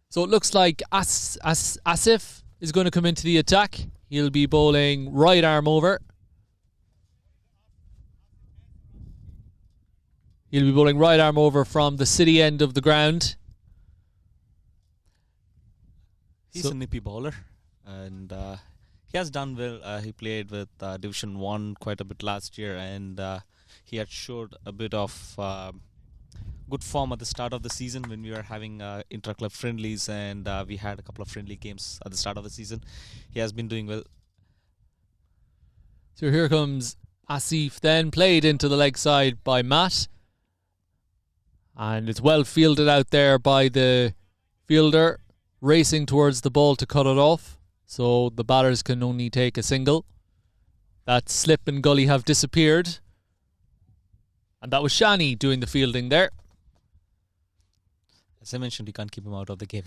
So it looks like Asif is going to come into the attack. He'll be bowling right arm over. He'll be bowling right arm over from the city end of the ground. He's a nippy bowler, and he has done well. He played with Division 1 quite a bit last year, and he had showed a bit of good form at the start of the season when we were having intra-club friendlies, and we had a couple of friendly games at the start of the season. He has been doing well. So here comes Asif, then played into the leg side by Matt. And it's well fielded out there by the fielder, racing towards the ball to cut it off. So the batters can only take a single. That slip and gully have disappeared. And that was Shani doing the fielding there. As I mentioned, you can't keep him out of the game.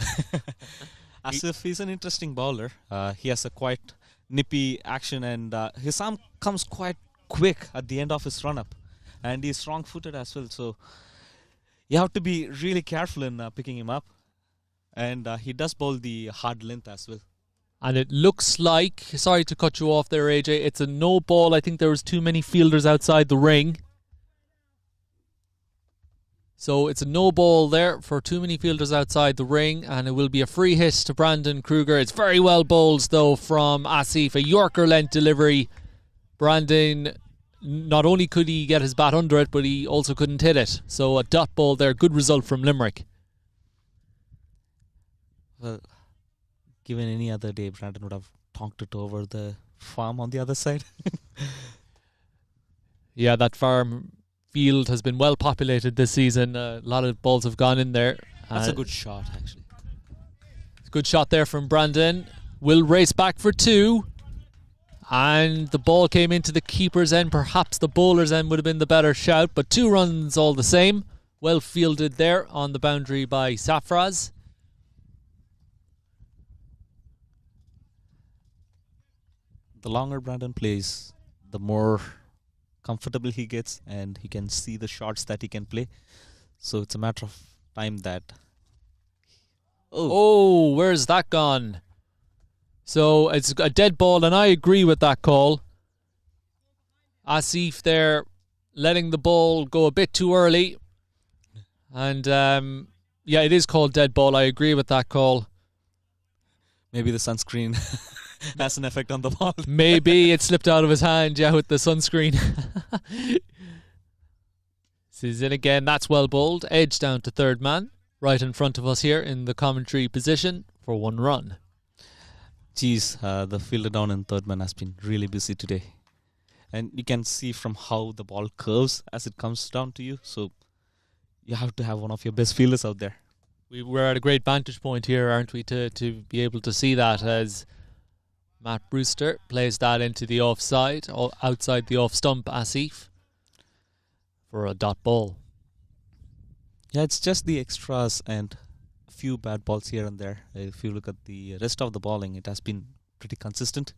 Asif, he's an interesting bowler. He has a quite nippy action, and his arm comes quite quick at the end of his run-up. And he's strong-footed as well, so you have to be really careful in picking him up. And he does bowl the hard length as well. And it looks like, sorry to cut you off there, AJ, it's a no ball. I think there was too many fielders outside the ring. So it's a no ball there for too many fielders outside the ring, and it will be a free hit to Brandon Kruger. It's very well bowled though from Asif, a Yorker length delivery. Brandon, not only could he get his bat under it, but he also couldn't hit it. So a dot ball there, good result from Limerick. Well, given any other day, Brandon would have tonked it over the farm on the other side. Yeah, that farm field has been well populated this season. A lot of balls have gone in there. That's a good shot, actually. Good shot there from Brandon. Will race back for two. And the ball came into the keeper's end. Perhaps the bowler's end would have been the better shout, but 2 runs all the same. Well fielded there on the boundary by Safraz. The longer Brandon plays, the more comfortable he gets, and he can see the shots that he can play. So it's a matter of time that... Oh, where's that gone? So it's a dead ball, and I agree with that call. Asif there letting the ball go a bit too early. And yeah, it is called dead ball. I agree with that call. Maybe the sunscreen has an effect on the ball. Maybe it slipped out of his hand, yeah, with the sunscreen. This is in again. That's well bowled. Edge down to third man. Right in front of us here in the commentary position for 1 run. Geez, the fielder down in third man has been really busy today. And you can see from how the ball curves as it comes down to you. So you have to have one of your best fielders out there. We're at a great vantage point here, aren't we, to be able to see that, as Matt Brewster plays that into the offside, outside the off stump, Asif, for a dot ball. Yeah, it's just the extras and a few bad balls here and there. If you look at the rest of the bowling, it has been pretty consistent.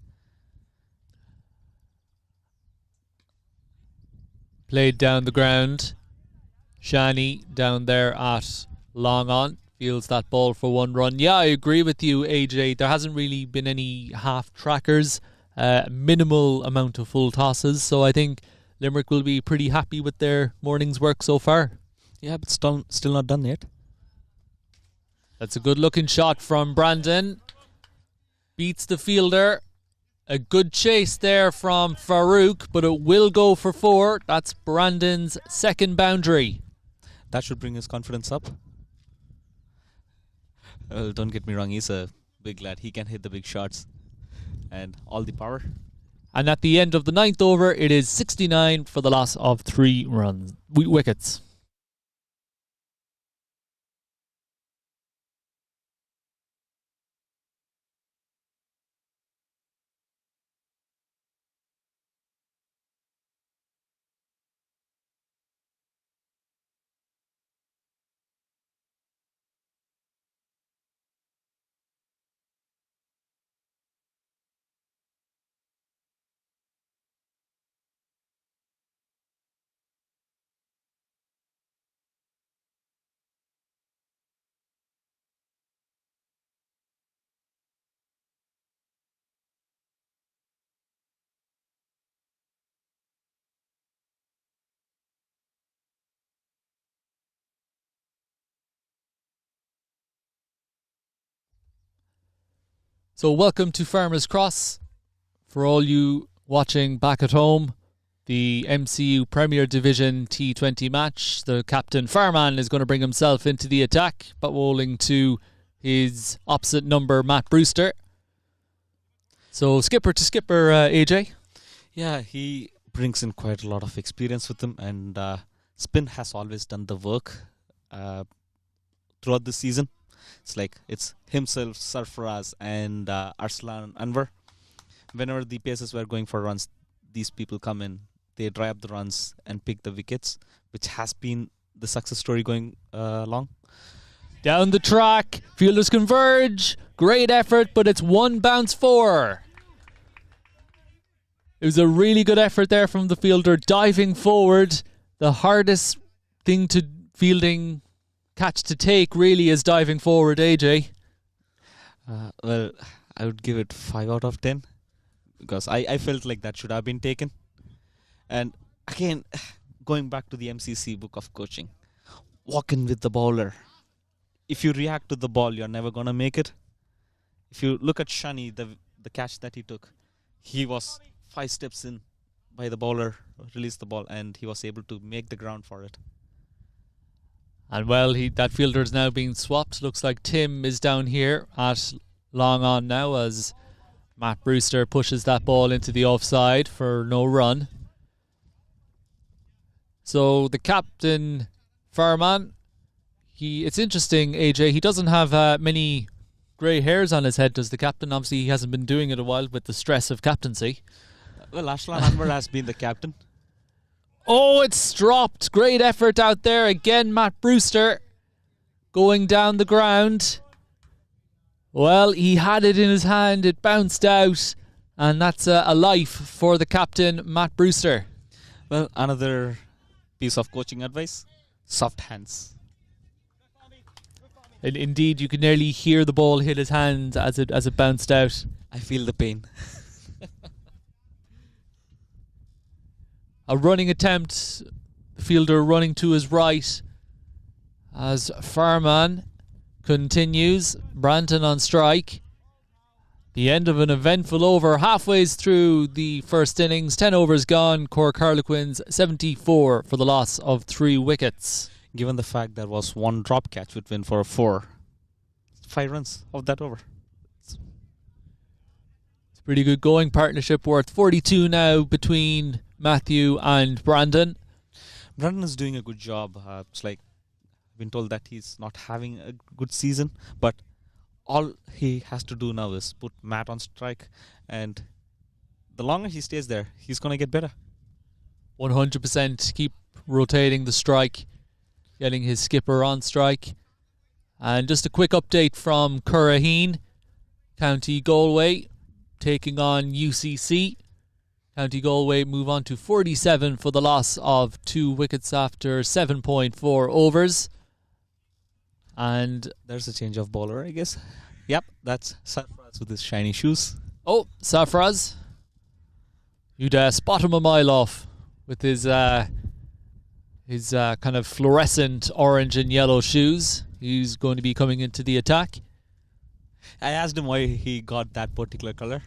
Played down the ground. Shani down there at long on. Fields that ball for 1 run. Yeah, I agree with you, AJ. There hasn't really been any half trackers. Minimal amount of full tosses. So I think Limerick will be pretty happy with their morning's work so far. Yeah, but still not done yet. That's a good looking shot from Brandon. Beats the fielder. A good chase there from Farouk, but it will go for 4. That's Brandon's second boundary. That should bring his confidence up. Well, don't get me wrong, he's a big lad. He can hit the big shots and all the power. And at the end of the 9th over, it is 69 for the loss of 3 wickets. So welcome to Farmers Cross. For all you watching back at home, the MCU Premier Division T20 match. The captain Farman is going to bring himself into the attack, but bowling to his opposite number, Matt Brewster. So skipper to skipper, AJ. Yeah, he brings in quite a lot of experience with him, and spin has always done the work throughout the season. It's like it's himself, Sarfaraz, and Arslan Anwar. Whenever the paces were going for runs, these people come in, they dry up the runs and pick the wickets, which has been the success story going along. Down the track, fielders converge. Great effort, but it's one bounce four. It was a really good effort there from the fielder, diving forward. The hardest thing to fielding catch to take really is diving forward, AJ. Well, I would give it 5 out of 10 because I felt like that should have been taken. And again, going back to the MCC book of coaching, walk in with the bowler. If you react to the ball, you're never going to make it. If you look at Shani, the catch that he took, he was 5 steps in by the bowler, released the ball, and he was able to make the ground for it. And well, that fielder is now being swapped. Looks like Tim is down here at long on now as Matt Brewster pushes that ball into the offside for no run. So the captain, Farman, it's interesting, AJ, he doesn't have many grey hairs on his head, does the captain? Obviously, he hasn't been doing it a while with the stress of captaincy. Well, Arslan Anwar has been the captain. Oh, it's dropped. Great effort out there. Again, Matt Brewster going down the ground. Well, he had it in his hand. It bounced out. And that's a life for the captain, Matt Brewster. Well, another piece of coaching advice, soft hands. And indeed, you could nearly hear the ball hit his hand as it bounced out. I feel the pain. A running attempt, the fielder running to his right as Farman continues. Branton on strike. The end of an eventful over, halfway through the first innings. 10 overs gone. Cork Harlequins 74 for the loss of 3 wickets. Given the fact there was 1 drop catch between for 4, 5 runs of that over. It's pretty good going. Partnership worth 42 now between Matthew and Brandon. Brandon is doing a good job. It's like I've been told that he's not having a good season, but all he has to do now is put Matt on strike, and the longer he stays there, he's going to get better. 100% keep rotating the strike, getting his skipper on strike. And just a quick update from Curraheen, County Galway taking on UCC. County Galway move on to 47 for the loss of 2 wickets after 7.4 overs. And there's a change of bowler, I guess. Yep, that's Sarfaraz with his shiny shoes. Oh, Sarfaraz. You'd spot him a mile off with his kind of fluorescent orange and yellow shoes. He's going to be coming into the attack. I asked him why he got that particular color.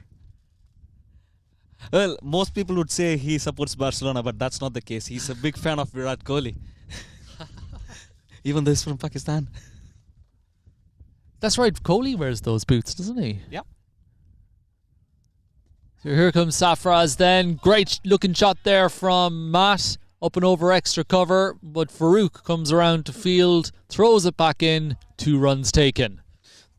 Well, most people would say he supports Barcelona, but that's not the case. He's a big fan of Virat Kohli. Even though he's from Pakistan. That's right, Kohli wears those boots, doesn't he? Yep. So here comes Sarfaraz then. Great looking shot there from Matt. Up and over extra cover, but Farouk comes around to field, throws it back in, 2 runs taken.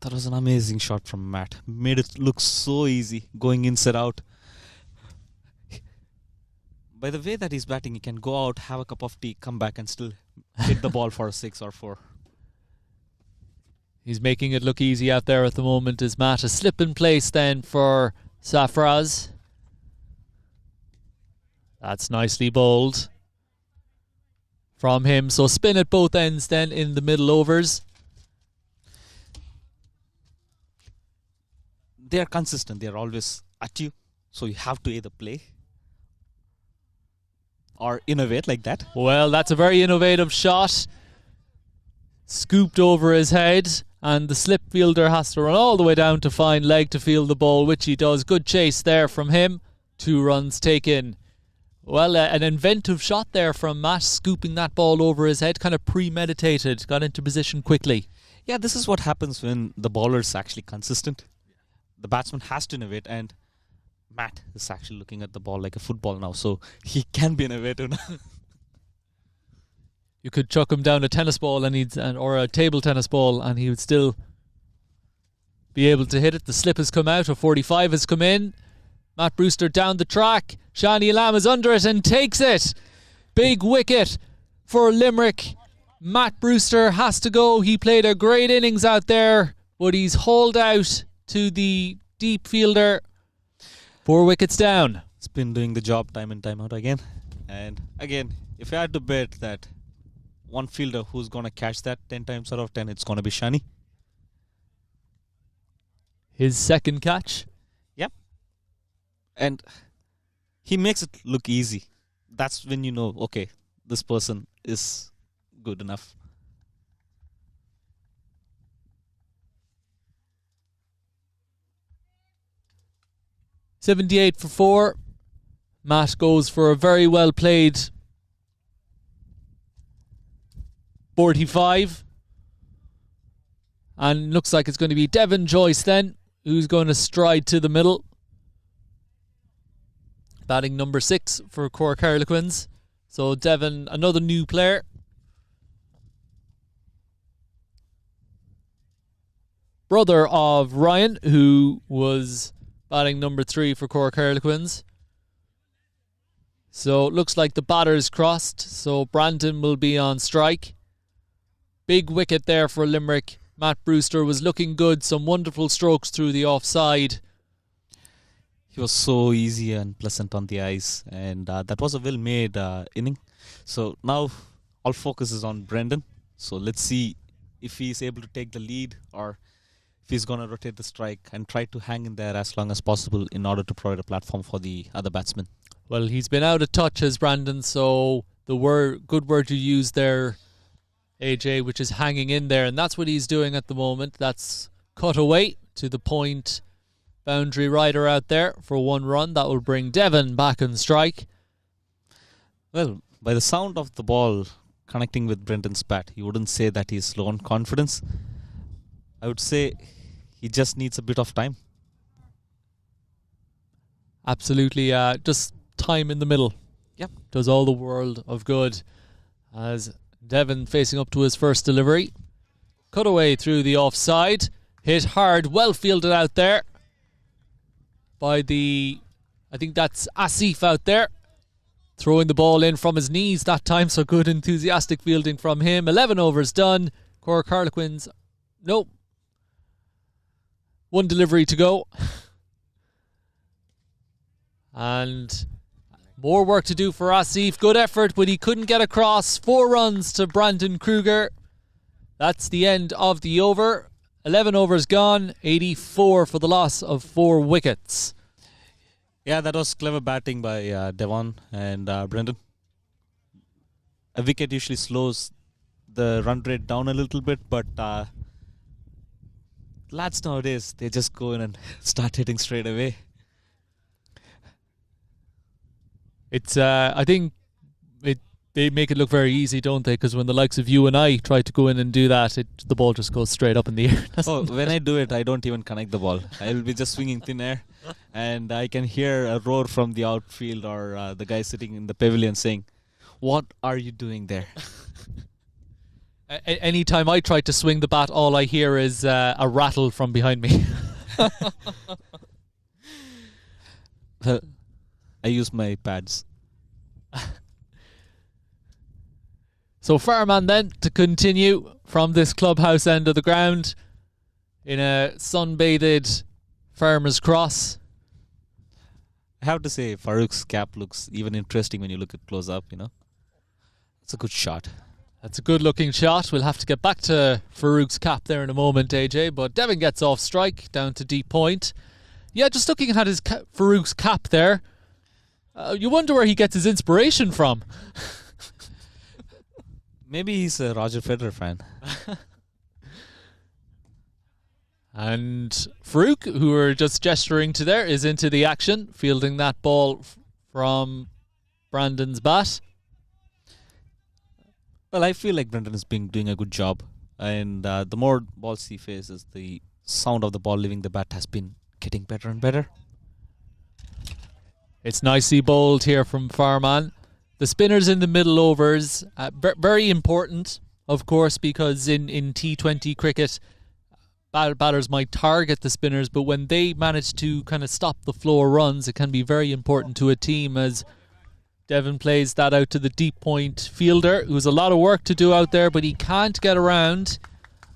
That was an amazing shot from Matt. Made it look so easy, going inside out. By the way that he's batting, he can go out, have a cup of tea, come back and still hit the ball for a 6 or 4. He's making it look easy out there at the moment, is Matt. A slip in place then for Sarfaraz. That's nicely bowled from him. So spin at both ends then in the middle overs. They are consistent. They are always at you. So you have to either play or innovate like that. Well, that's a very innovative shot. Scooped over his head, and the slip fielder has to run all the way down to find leg to field the ball, which he does. Good chase there from him. 2 runs taken. Well, an inventive shot there from Matt, scooping that ball over his head, kind of premeditated, got into position quickly. Yeah, this is what happens when the bowler is actually consistent. The batsman has to innovate, and Matt is actually looking at the ball like a football now, so he can be innovative now. You could chuck him down a tennis ball or a table tennis ball and he would still be able to hit it. The slip has come out. A 45 has come in. Matt Brewster down the track. Shani Lam is under it and takes it. Big wicket for Limerick. Matt Brewster has to go. He played a great innings out there, but he's hauled out to the deep fielder. 4 wickets down. It's been doing the job time and time out again. And again, if I had to bet that one fielder who's going to catch that 10 times out of 10, it's going to be Shani. His second catch. Yep. And he makes it look easy. That's when you know, okay, this person is good enough. $78 for 4. Matt goes for a very well played 45. And looks like it's going to be Devon Joyce then, who's going to stride to the middle. Batting number 6 for Cork Harlequins. So Devon, another new player. Brother of Ryan, who was batting number 3 for Cork Harlequins. So it looks like the batter's crossed. So Brandon will be on strike. Big wicket there for Limerick. Matt Brewster was looking good. Some wonderful strokes through the offside. He was so easy and pleasant on the ice. And that was a well-made inning. So now all focus is on Brendan. So let's see if he is able to take the lead or if he's going to rotate the strike and try to hang in there as long as possible in order to provide a platform for the other batsmen. Well, he's been out of touch as Brandon, so the good word you used there, AJ, which is hanging in there, and that's what he's doing at the moment. That's cut away to the point. Boundary rider out there for 1 run. That will bring Devon back on strike. Well, by the sound of the ball connecting with Brendan's bat, you wouldn't say that he's low on confidence. I would say he just needs a bit of time. Absolutely. Just time in the middle. Yep. Does all the world of good. As Devon facing up to his first delivery. Cut away through the offside. Hit hard. Well fielded out there. By I think that's Asif out there. Throwing the ball in from his knees that time. So good enthusiastic fielding from him. 11 overs done. Cork Harlequins. Nope. 1 delivery to go. And more work to do for Asif. Good effort, but he couldn't get across. 4 runs to Brandon Kruger. That's the end of the over. 11 overs gone. 84 for the loss of 4 wickets. Yeah, that was clever batting by Devon and Brendan. A wicket usually slows the run rate down a little bit, but lads nowadays, they just go in and start hitting straight away. It's, I think they make it look very easy, don't they? Because when the likes of you and I try to go in and do that, the ball just goes straight up in the air. When I do it, I don't even connect the ball. I will be just swinging thin air, and I can hear a roar from the outfield or the guy sitting in the pavilion saying, "What are you doing there?" Anytime I try to swing the bat, all I hear is a rattle from behind me. I use my pads. So Fireman then to continue from this clubhouse end of the ground in a sunbathed Farmer's Cross. I have to say, Farouk's cap looks even interesting when you look at close up, you know. It's a good shot. That's a good looking shot. We'll have to get back to Farouk's cap there in a moment, AJ. But Devon gets off strike down to deep point. Yeah, just looking at his Farouk's cap there. You wonder where he gets his inspiration from. Maybe he's a Roger Federer fan. And Farouk, who we're just gesturing to there, is into the action, fielding that ball from Brandon's bat. Well, I feel like Brendan has been doing a good job. And the more balls he faces, the sound of the ball leaving the bat has been getting better and better. It's nicely bowled here from Farman. The spinners in the middle overs, very important, of course, because in T20 cricket, batters might target the spinners, but when they manage to kind of stop the flow of runs, it can be very important to a team, as Devon plays that out to the deep point fielder, who's a lot of work to do out there, but he can't get around,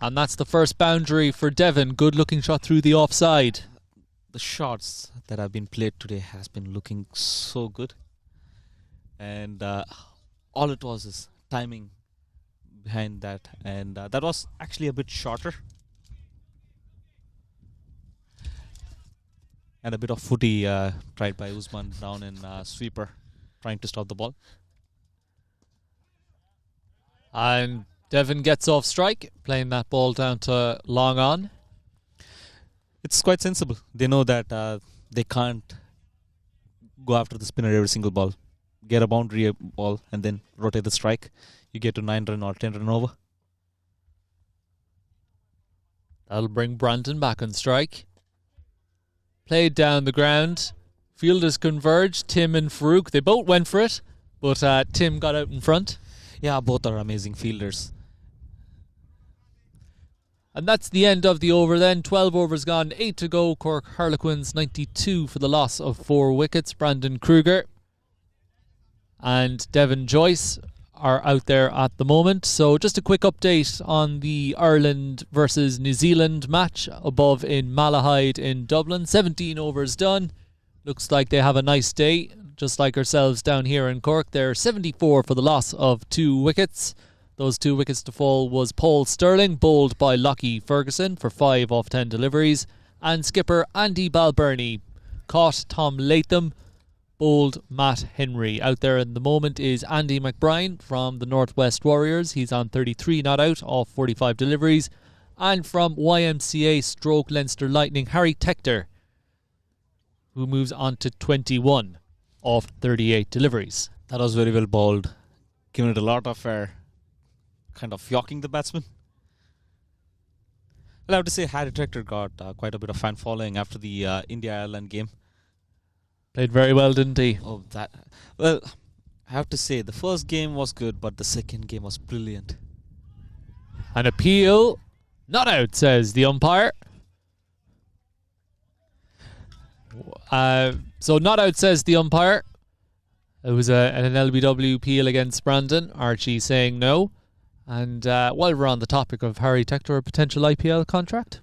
and that's the first boundary for Devon. Good looking shot through the offside. The shots that have been played today has been looking so good. And all it was is timing behind that, and that was actually a bit shorter, and a bit of footy tried by Usman down in sweeper, trying to stop the ball. And Devon gets off strike, playing that ball down to long on. It's quite sensible. They know that they can't go after the spinner every single ball. Get a boundary ball and then rotate the strike. You get to 9 run or 10 run over. That'll bring Brandon back on strike. Played down the ground. Fielders converged. Tim and Farouk, they both went for it, but Tim got out in front. Yeah, both are amazing fielders. And that's the end of the over then. 12 overs gone, 8 to go. Cork Harlequins 92 for the loss of 4 wickets. Brandon Kruger and Devon Joyce are out there at the moment. So just a quick update on the Ireland versus New Zealand match above in Malahide in Dublin. 17 overs done. Looks like they have a nice day, just like ourselves down here in Cork. They're 74 for the loss of 2 wickets. Those 2 wickets to fall was Paul Stirling, bowled by Lockie Ferguson for 5 off 10 deliveries, and skipper Andy Balbirnie caught Tom Latham, bowled Matt Henry. Out there in the moment is Andy McBride from the Northwest Warriors. He's on 33 not out off 45 deliveries. And from YMCA stroke Leinster Lightning, Harry Tector, who moves on to 21 off 38 deliveries. That was very well bowled, giving it a lot of air, kind of yawking the batsman. I'll have to say Harry Tector got quite a bit of fan following after the India-Ireland game. Played very well, didn't he? Oh, that. Well, I have to say, the first game was good, but the second game was brilliant. An appeal, not out, says the umpire. So not out, says the umpire. It was an LBW appeal against Brandon. Archie saying no. And while we're on the topic of Harry Tector, a potential IPL contract?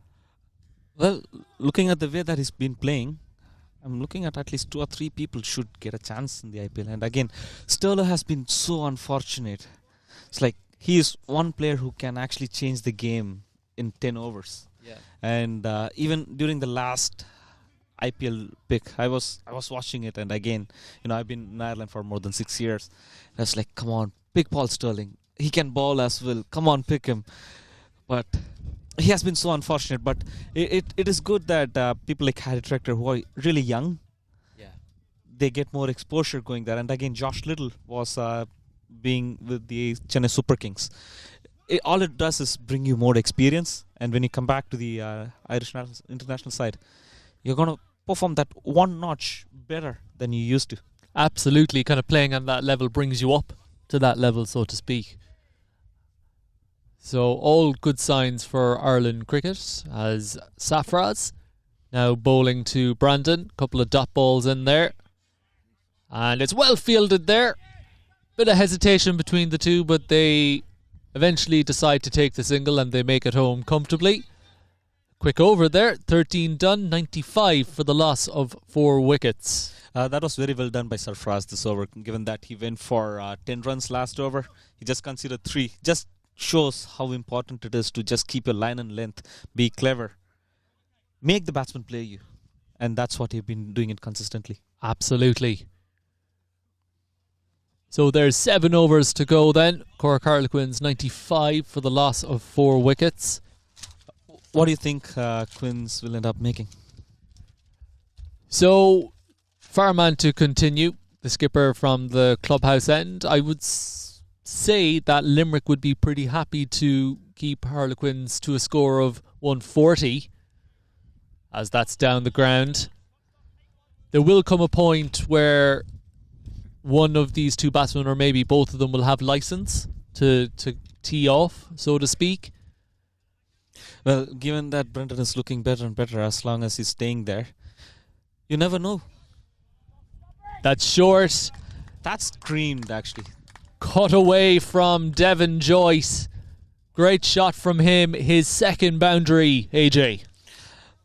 Well, looking at the way that he's been playing, I'm looking at least 2 or 3 people should get a chance in the IPL. And again, Sterler has been so unfortunate. It's like he is one player who can actually change the game in 10 overs. Yeah. And even during the last IPL pick, I was watching it, and again, I've been in Ireland for more than 6 years. And I was like, come on, pick Paul Stirling. He can bowl as well. Come on, pick him. But he has been so unfortunate. But it is good that people like Harry Tector, who are really young, they get more exposure going there. And again, Josh Little was being with the Chennai Super Kings. All it does is bring you more experience. And when you come back to the Irish international side, you're going to perform that one notch better than you used to. Absolutely. Kind of playing on that level brings you up to that level, so to speak. So all good signs for Ireland cricket, as Safraz now bowling to Brandon. Couple of dot balls in there. And it's well fielded there. Bit of hesitation between the two, but they eventually decide to take the single and they make it home comfortably. Quick over there, 13 done, 95 for the loss of 4 wickets. That was very well done by Sarfraz this over, given that he went for 10 runs last over. He just considered 3. Just shows how important it is to just keep your line and length, be clever, make the batsman play you. And that's what you've been doing it consistently. Absolutely. So there's 7 overs to go then. Cork Harlequins 95 for the loss of 4 wickets. What do you think Quins will end up making? So, Farman to continue, the skipper from the clubhouse end. I would say that Limerick would be pretty happy to keep Harlequins to a score of 140, as that's down the ground. There will come a point where one of these two batsmen, or maybe both of them, will have license to tee off, so to speak. Well, given that Brendan is looking better and better as long as he's staying there, you never know. That's short. That's screamed, actually. Cut away from Devon Joyce. Great shot from him. His second boundary, AJ.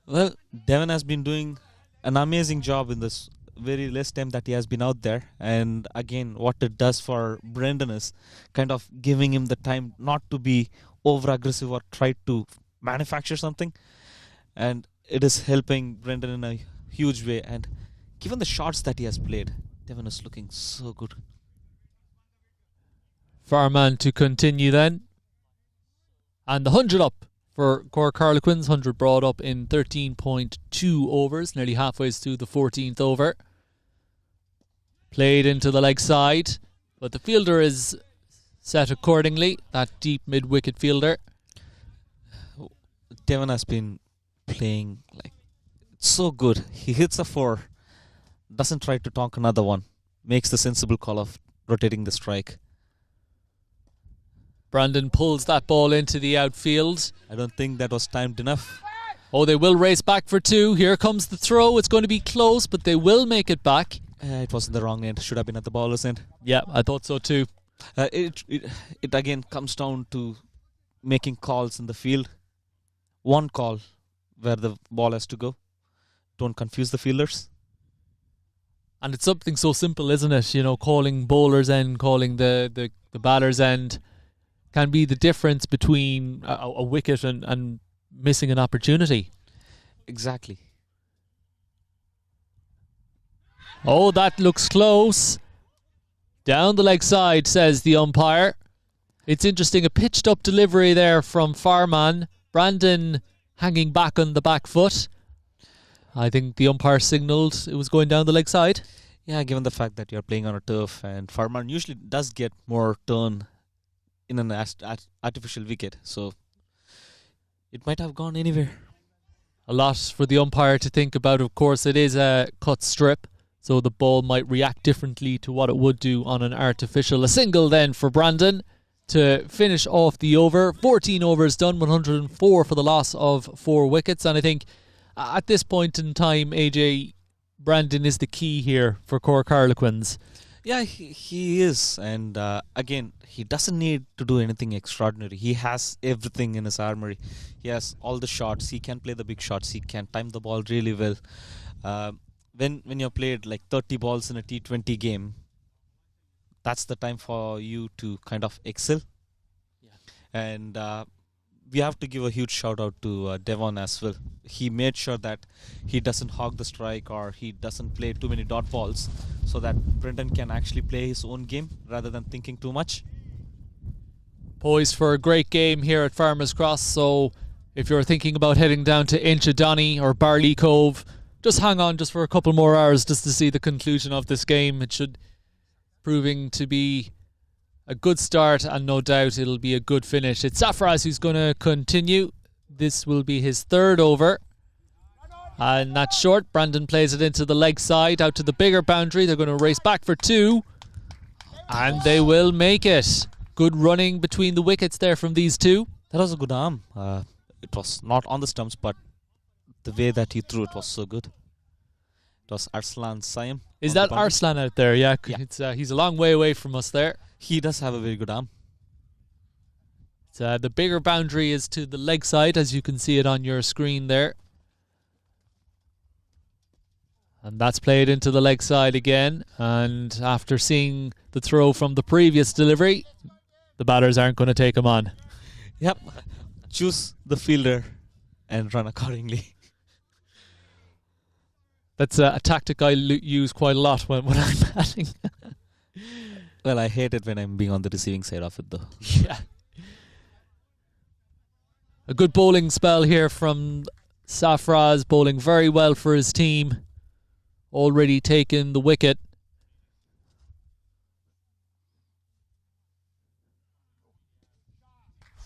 Well, Devon has been doing an amazing job in this very less time that he has been out there. And again, what it does for Brendan is kind of giving him the time not to be over-aggressive or try to manufacture something. And it is helping Brendan in a huge way. And given the shots that he has played, Devon is looking so good. Farman to continue then. And the 100 up for Cork Harlequins. 100 brought up in 13.2 overs, nearly halfway through the 14th over. Played into the leg side, but the fielder is set accordingly, that deep mid-wicket fielder. Devon has been playing like so good. He hits a 4, doesn't try to tonk another one, makes the sensible call of rotating the strike. Brandon pulls that ball into the outfield. I don't think that was timed enough. Oh, they will race back for 2. Here comes the throw. It's going to be close, but they will make it back. It was in the wrong end. Should have been at the bowler's end. Yeah, I thought so too. It again comes down to making calls in the field. One call where the ball has to go. Don't confuse the fielders. And it's something so simple, isn't it? You know, calling bowler's end, calling the batter's end can be the difference between a wicket and missing an opportunity. Exactly. Oh, that looks close. Down the leg side, says the umpire. It's interesting, a pitched up delivery there from Farman. Brandon hanging back on the back foot. I think the umpire signalled it was going down the leg side. Yeah, given the fact that you're playing on a turf, and Farman usually does get more turn in an artificial wicket, so it might have gone anywhere. A lot for the umpire to think about. Of course, it is a cut strip, so the ball might react differently to what it would do on an artificial. A single then for Brandon to finish off the over. 14 overs done, 104 for the loss of 4 wickets. And I think at this point in time, AJ, Brandon is the key here for Cork Harlequins. Yeah, he is. And again, he doesn't need to do anything extraordinary. He has everything in his armory. He has all the shots. He can play the big shots. He can time the ball really well. When you played like 30 balls in a T20 game, that's the time for you to kind of excel. Yeah. And we have to give a huge shout out to Devon as well. He made sure that he doesn't hog the strike or he doesn't play too many dot balls so that Brendan can actually play his own game rather than thinking too much. Poised for a great game here at Farmers Cross, so if you're thinking about heading down to Inchydoney or Barley Cove, just hang on just for a couple more hours just to see the conclusion of this game. It should proving to be a good start, and no doubt it'll be a good finish. It's Safraz who's going to continue. This will be his 3rd over. And that's short. Brandon plays it into the leg side, out to the bigger boundary. They're going to race back for 2. And they will make it. Good running between the wickets there from these two. That was a good arm. It was not on the stumps, but the way that he threw it was so good. It was Arslan Sayem. Is that Arslan out there? Yeah, yeah. It's, he's a long way away from us there. He does have a very good arm. The bigger boundary is to the leg side, as you can see it on your screen there. And that's played into the leg side again. And after seeing the throw from the previous delivery, the batters aren't going to take him on. Yep. Choose the fielder and run accordingly. That's a tactic I use quite a lot when I'm batting. Well, I hate it when I'm being on the receiving side of it, though. Yeah. A good bowling spell here from Safraz, bowling very well for his team. Already taken the wicket.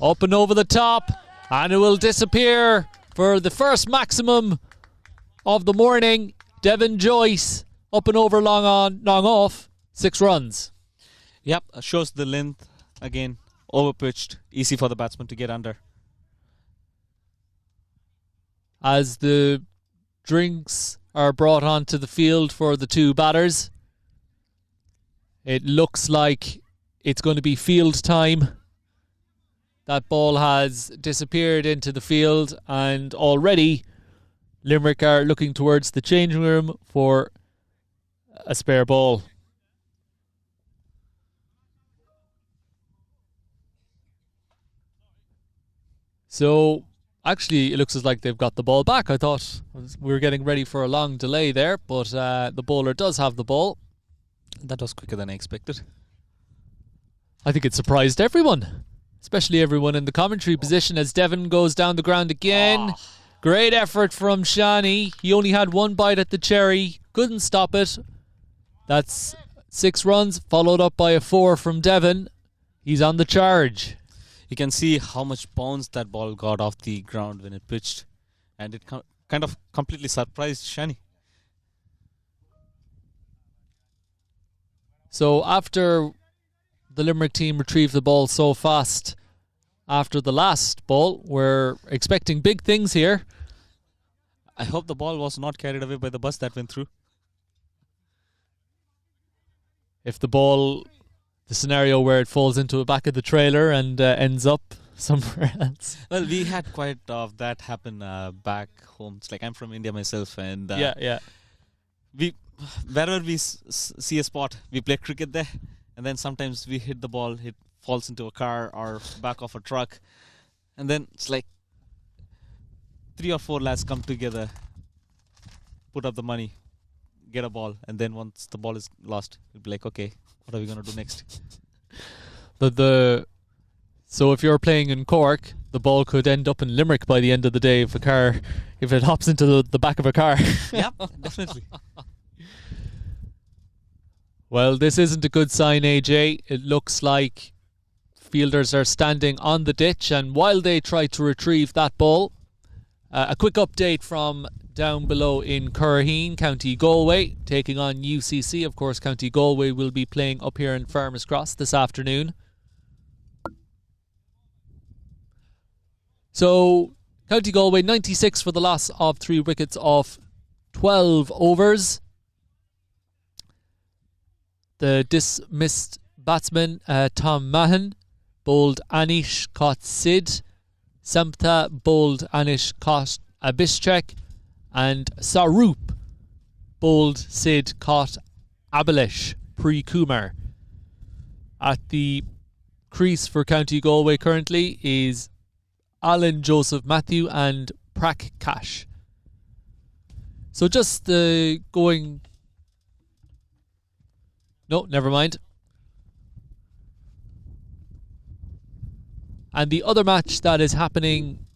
Up and over the top, and it will disappear for the first maximum of the morning. Devon Joyce up and over long on, long off. 6 runs. Yep, shows the length again. Overpitched, easy for the batsman to get under. As the drinks are brought onto the field for the 2 batters, it looks like it's going to be field time. That ball has disappeared into the field, and already Limerick are looking towards the changing room for a spare ball. So, actually, it looks as like they've got the ball back. I thought we were getting ready for a long delay there, but the bowler does have the ball. That was quicker than I expected. I think it surprised everyone, especially everyone in the commentary position, as Devon goes down the ground again. Great effort from Shani. He only had 1 bite at the cherry. Couldn't stop it. That's 6 runs, followed up by a 4 from Devon. He's on the charge. You can see how much bounce that ball got off the ground when it pitched. And it kind of completely surprised Shani. So after the Limerick team retrieved the ball so fast after the last ball, we're expecting big things here. I hope the ball was not carried away by the bus that went through. If the scenario where it falls into the back of the trailer and ends up somewhere else. Well, we had quite of that happen back home. It's like I'm from India myself, and wherever we see a spot, we play cricket there, and then sometimes we hit the ball, it falls into a car or back of a truck, and then it's like 3 or 4 lads come together, put up the money, get a ball, and then once the ball is lost, we'll be like, okay, what are we going to do next? So if you're playing in Cork, the ball could end up in Limerick by the end of the day if it hops into the back of a car. Yep, definitely. Well, this isn't a good sign, AJ. It looks like fielders are standing on the ditch, and while they try to retrieve that ball, a quick update from down below in Curraheen, County Galway, taking on UCC. Of course, County Galway will be playing up here in Farmers Cross this afternoon. So, County Galway 96 for the loss of 3 wickets off 12 overs. The dismissed batsman, Tom Mahan, bowled Anish, caught Sid. Samta bowled Anish, caught Abhishek. And Sarup bowled Sid, caught Abhilash Pre-Kumar. At the crease for County Galway currently is Alan Joseph Matthew and Prak Cash. So just going... No, never mind. And the other match that is happening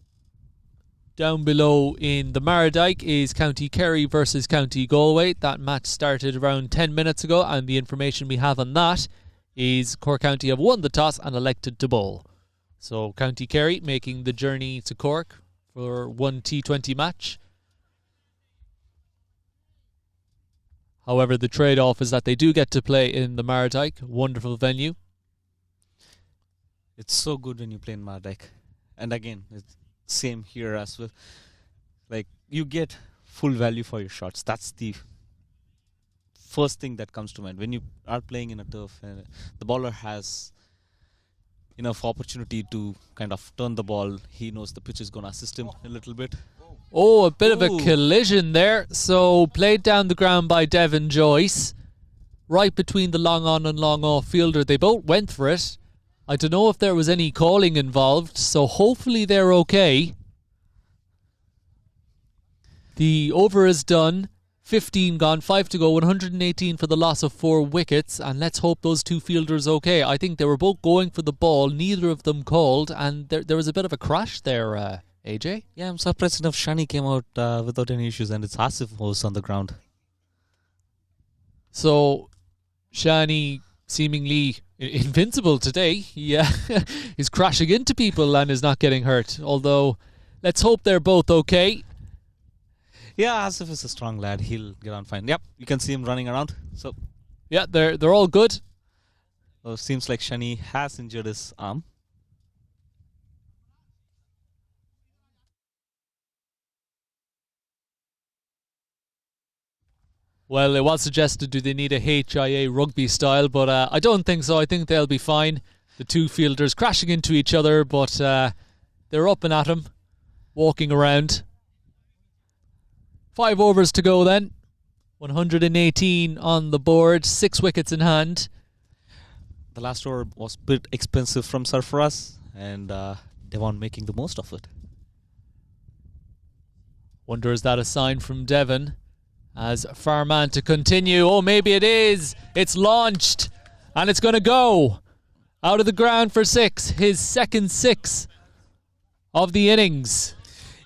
down below in the Mardyke is County Kerry versus County Galway. That match started around 10 minutes ago, and the information we have on that is Cork County have won the toss and elected to bowl. So County Kerry making the journey to Cork for one T20 match. However, the trade-off is that they do get to play in the Mardyke, wonderful venue. It's so good when you play in Mardyke. And again, it's same here as well. Like, you get full value for your shots. That's the first thing that comes to mind. When you are playing in a turf, the bowler has enough opportunity to kind of turn the ball. He knows the pitch is going to assist him a little bit. Oh, a bit of a collision there. So played down the ground by Devon Joyce. Right between the long on and long off fielder. They both went for it. I don't know if there was any calling involved, so hopefully they're okay. The over is done. 15 gone, 5 to go, 118 for the loss of 4 wickets, and let's hope those 2 fielders okay. I think they were both going for the ball, neither of them called, and there was a bit of a crash there, AJ. Yeah, I'm surprised enough Shani came out without any issues, and it's Asif was on the ground. So, Shani seemingly invincible today. Yeah, he's crashing into people and is not getting hurt, although let's hope they're both okay. Yeah, Asif is a strong lad. He'll get on fine. Yep, you can see him running around. So Yeah, they're all good. Oh, seems like Shani has injured his arm. Well, it was suggested, do they need a HIA rugby style? But I don't think so. I think they'll be fine. The two fielders crashing into each other, but they're up and at him, walking around. 5 overs to go then. 118 on the board, 6 wickets in hand. The last over was a bit expensive from Sarfaraz, and Devon making the most of it. Wonder, is that a sign from Devon? As Farman to continue. Oh, maybe it is. It's launched, and it's going to go out of the ground for 6. His second 6 of the innings.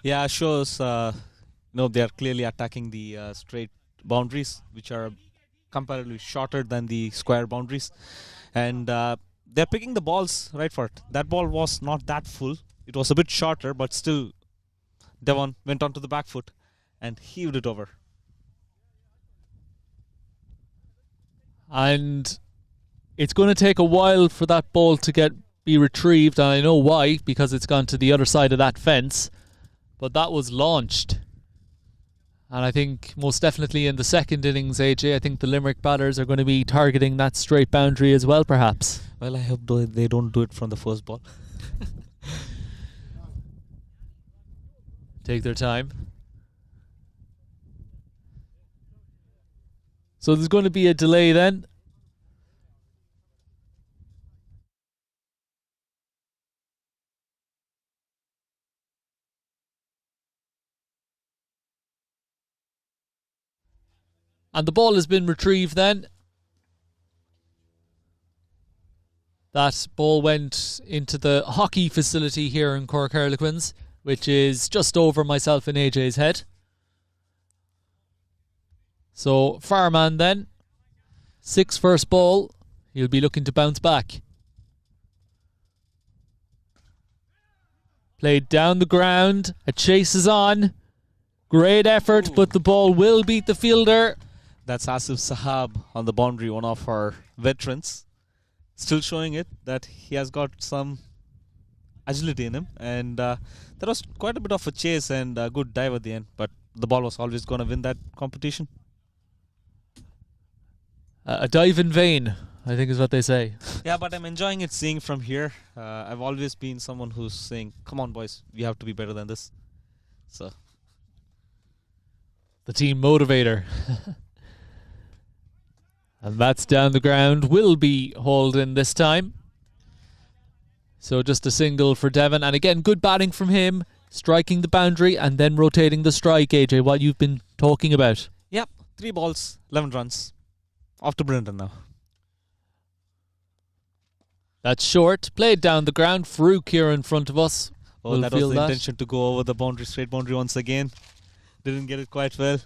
Yeah, shows they are clearly attacking the straight boundaries, which are comparatively shorter than the square boundaries. And they're picking the balls right for it. That ball was not that full. It was a bit shorter, but still Devon went onto the back foot and heaved it over. And it's going to take a while for that ball to be retrieved, and I know why, because it's gone to the other side of that fence. But that was launched. And I think most definitely in the second innings, AJ, I think the Limerick batters are going to be targeting that straight boundary as well, perhaps. Well, I hope they don't do it from the first ball. Take their time. So there's going to be a delay then. And the ball has been retrieved then. That ball went into the hockey facility here in Cork Harlequins, which is just over myself and AJ's head. So Farman then, 6 first ball. He'll be looking to bounce back. Played down the ground. A chase is on. Great effort, but the ball will beat the fielder. That's Asif Sahab on the boundary, one of our veterans. Still showing it that he has got some agility in him. And there was quite a bit of a chase and a good dive at the end. But the ball was always going to win that competition. A dive in vain, I think is what they say. Yeah, but I'm enjoying it seeing from here. I've always been someone who's saying, come on, boys, we have to be better than this. So, the team motivator. And that's down the ground. Will be hauled in this time. So just a single for Devon. And again, good batting from him. Striking the boundary and then rotating the strike, AJ, what you've been talking about. Yep, 3 balls, 11 runs. Off to Brendan now. That's short. Played down the ground. Farouk here in front of us. Oh, that was the intention to go over the boundary, straight boundary once again. Didn't get it quite well.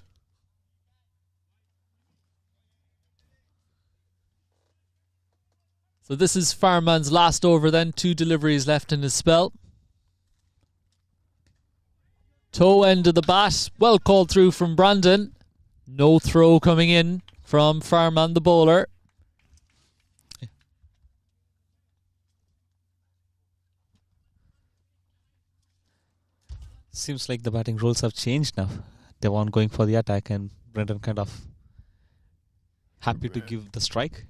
So this is Farman's last over then. 2 deliveries left in his spell. Toe end of the bat. Well called through from Brandon. No throw coming in from Farman, the bowler. Seems like the batting roles have changed now. Devon going for the attack and Brendan kind of happy to give the strike.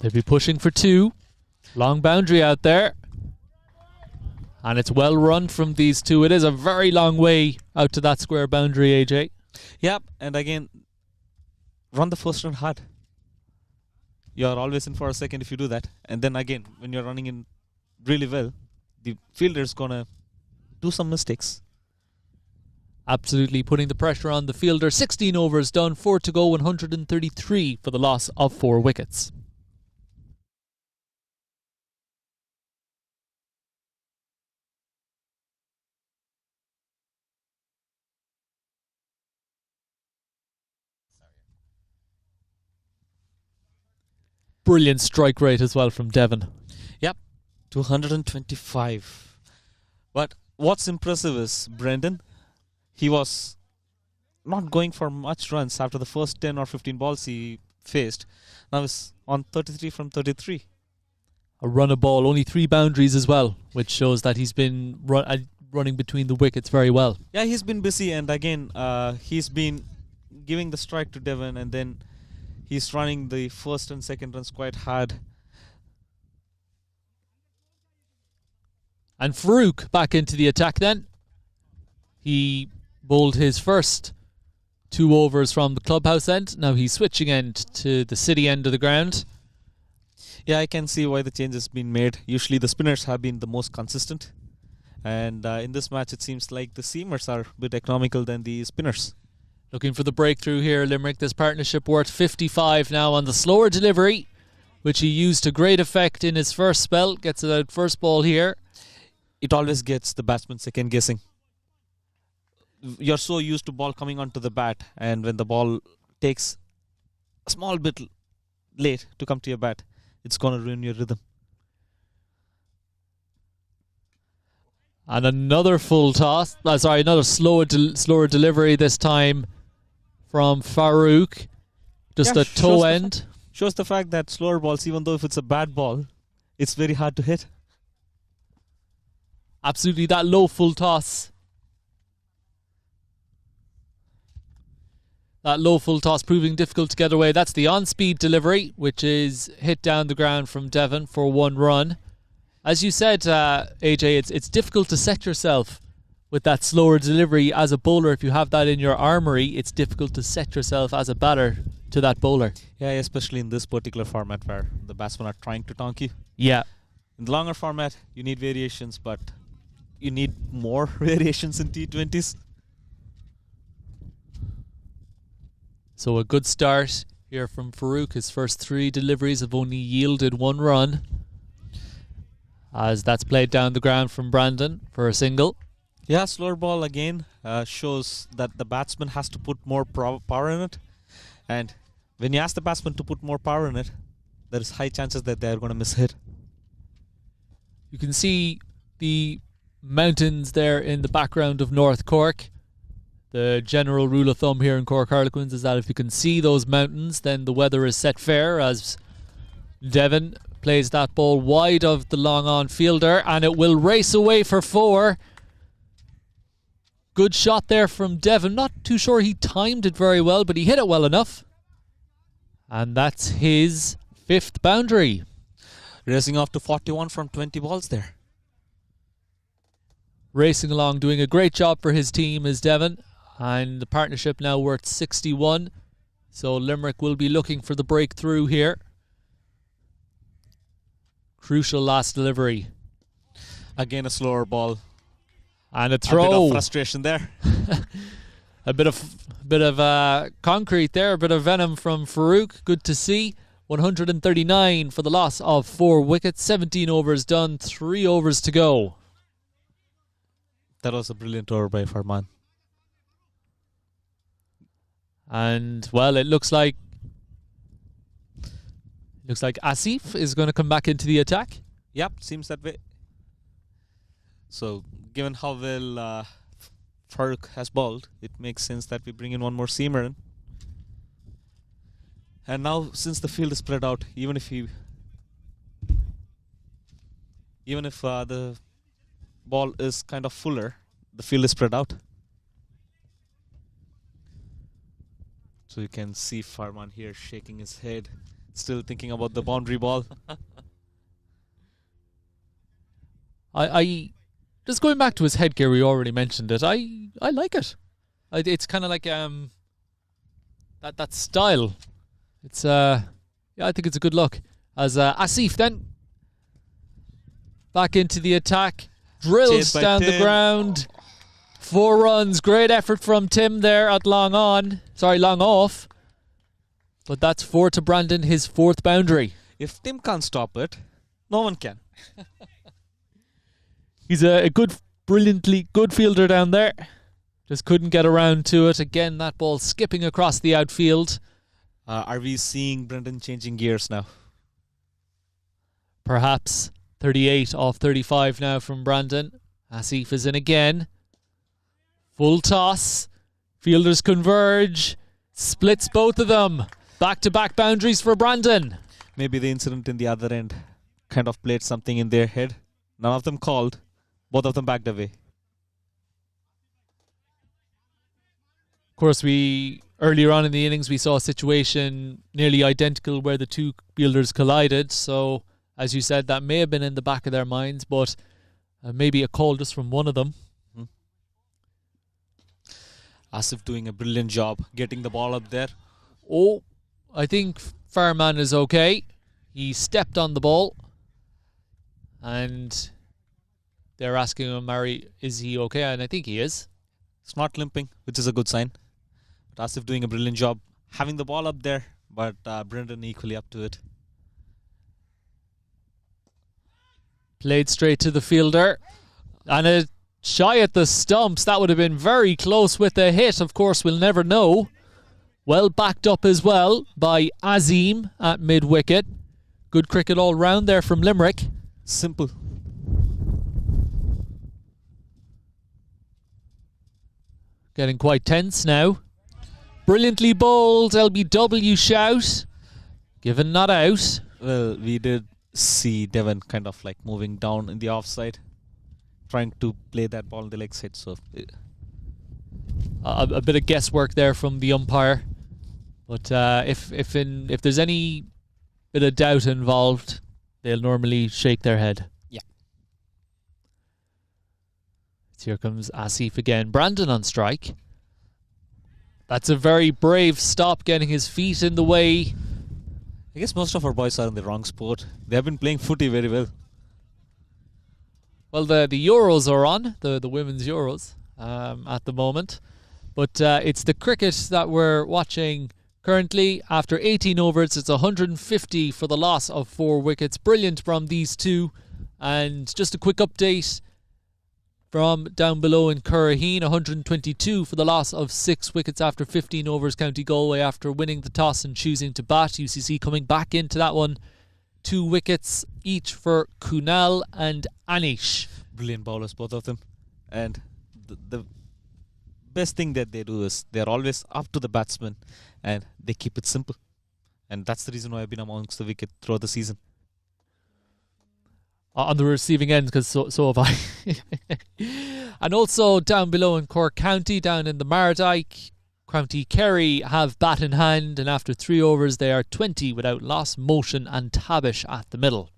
They'll be pushing for 2. Long boundary out there. And it's well run from these two. It is a very long way out to that square boundary, AJ. Yep, and again, run the first run hard. You're always in for a second if you do that. And then again, when you're running in really well, the fielder's going to do some mistakes. Absolutely putting the pressure on the fielder. 16 overs done, 4 to go, 133 for the loss of 4 wickets. Brilliant strike rate as well from Devon. Yep, 225. But what's impressive is Brendan. He was not going for much runs after the first 10 or 15 balls he faced. Now he's on 33 from 33. A run a ball, only 3 boundaries as well, which shows that he's been running between the wickets very well. Yeah, he's been busy, and again, he's been giving the strike to Devon, and then he's running the first and second runs quite hard. And Farouk back into the attack then. He bowled his first 2 overs from the clubhouse end. Now he's switching end to the city end of the ground. Yeah, I can see why the change has been made. Usually the spinners have been the most consistent. And in this match, it seems like the seamers are a bit economical than the spinners. Looking for the breakthrough here, Limerick. This partnership worth 55 now on the slower delivery, which he used to great effect in his first spell. Gets it out first ball here. It always gets the batsman second guessing. You're so used to ball coming onto the bat, and when the ball takes a small bit late to come to your bat, it's going to ruin your rhythm. And another full toss. Another slower delivery this time from Farouk. Just a toe end. Shows the fact that slower balls, even though if it's a bad ball, it's very hard to hit. Absolutely, that low full toss. That low full toss proving difficult to get away. That's the on-speed delivery, which is hit down the ground from Devon for 1 run. As you said, AJ, it's difficult to set yourself with that slower delivery as a bowler. If you have that in your armoury, it's difficult to set yourself as a batter to that bowler. Yeah, especially in this particular format where the batsmen are trying to tonk you. Yeah. In the longer format, you need variations, but you need more variations in T20s. So a good start here from Farouk. His first 3 deliveries have only yielded 1 run. As that's played down the ground from Brandon for a single. Yeah, slower ball again shows that the batsman has to put more power in it. And when you ask the batsman to put more power in it, there is high chances that they are going to miss hit. You can see the mountains there in the background of North Cork. The general rule of thumb here in Cork Harlequins is that if you can see those mountains, then the weather is set fair, as Devon plays that ball wide of the long on fielder, and it will race away for 4. Good shot there from Devon. Not too sure he timed it very well, but he hit it well enough. And that's his 5th boundary. Racing off to 41 from 20 balls there. Racing along, doing a great job for his team is Devon. And the partnership now worth 61. So Limerick will be looking for the breakthrough here. Crucial last delivery. Again, a slower ball. And a throw. A bit of frustration there. a bit of concrete there, a bit of venom from Farouk. Good to see. 139 for the loss of 4 wickets. 17 overs done, 3 overs to go. That was a brilliant over by Farman. And, well, it looks like Asif is going to come back into the attack. Yep, seems that way. So, given how well Farouk has bowled, it makes sense that we bring in one more seamer in. And now, since the field is spread out, even if the ball is kind of fuller, the field is spread out. So you can see Farman here shaking his head, still thinking about the boundary ball. I just going back to his headgear, we already mentioned it. I like it. It's kind of like that style. It's I think it's a good look. As Asif then back into the attack, drills down the ground. 4 runs, great effort from Tim there at long off. But that's 4 to Brandon, his 4th boundary. If Tim can't stop it, no one can. He's a brilliantly good fielder down there. Just couldn't get around to it. Again, that ball skipping across the outfield. Are we seeing Brendan changing gears now? Perhaps. 38 off 35 now from Brandon. Asif is in again. Full toss. Fielders converge. Splits both of them. Back-to-back boundaries for Brandon. Maybe the incident in the other end kind of played something in their head. None of them called. Both of them backed away. Of course, earlier on in the innings, we saw a situation nearly identical where the two fielders collided. So, as you said, that may have been in the back of their minds, but maybe a call just from one of them. Asif doing a brilliant job getting the ball up there. Oh, I think Fairman is okay. He stepped on the ball. And they're asking him, Mary, is he okay? And I think he is. It's not limping, which is a good sign. But Asif doing a brilliant job having the ball up there. But Brendan equally up to it. Played straight to the fielder. And a shy at the stumps. That would have been very close with a hit. Of course, we'll never know. Well backed up as well by Azim at mid-wicket. Good cricket all round there from Limerick. Simple. Getting quite tense now. Brilliantly bowled. LBW shout. Given not out. Well, we did see Devon kind of like moving down in the offside, trying to play that ball in the leg side. So a bit of guesswork there from the umpire. But if there's any bit of doubt involved, they'll normally shake their head. Yeah. Here comes Asif again. Brandon on strike. That's a very brave stop, getting his feet in the way. I guess most of our boys are in the wrong sport. They have been playing footy very well. Well, the Euros are on, the women's Euros at the moment. But it's the cricket that we're watching currently. After 18 overs, it's 150 for the loss of 4 wickets. Brilliant from these two. And just a quick update from down below in Curraheen, 122 for the loss of 6 wickets after 15 overs. County Galway after winning the toss and choosing to bat. UCC coming back into that one. 2 wickets each for Kunal and Anish. Brilliant bowlers, both of them. And the best thing that they do is they're always up to the batsman and they keep it simple. And that's the reason why I've been amongst the wicket throughout the season. On the receiving end, because so have I. And also down below in Cork County, down in the Mardyke, County Kerry have bat in hand, and after 3 overs they are 20 without loss. Motion and Tabish at the middle.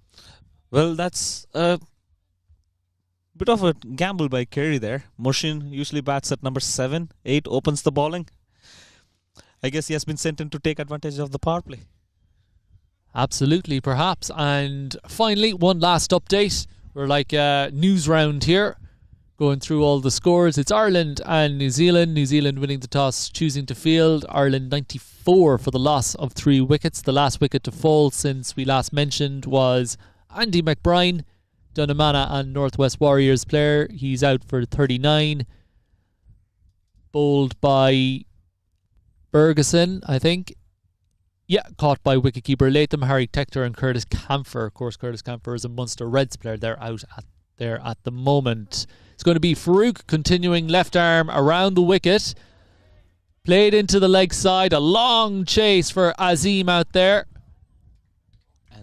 Well, that's a bit of a gamble by Kerry there. Motion usually bats at number 7. 8 opens the bowling. I guess he has been sent in to take advantage of the power play. Absolutely, perhaps. And finally, one last update. We're like a news round here, going through all the scores. It's Ireland and New Zealand. New Zealand winning the toss, choosing to field. Ireland 94 for the loss of 3 wickets. The last wicket to fall since we last mentioned was Andy McBride, Dunnamana and Northwest Warriors player. He's out for 39. Bowled by Ferguson, I think. Yeah, caught by wicketkeeper Latham, Harry Tector and Curtis Camphor. Of course, Curtis Camphor is a Munster Reds player. They're out there at the moment. It's going to be Farouk continuing left arm around the wicket. Played into the leg side. A long chase for Azim out there.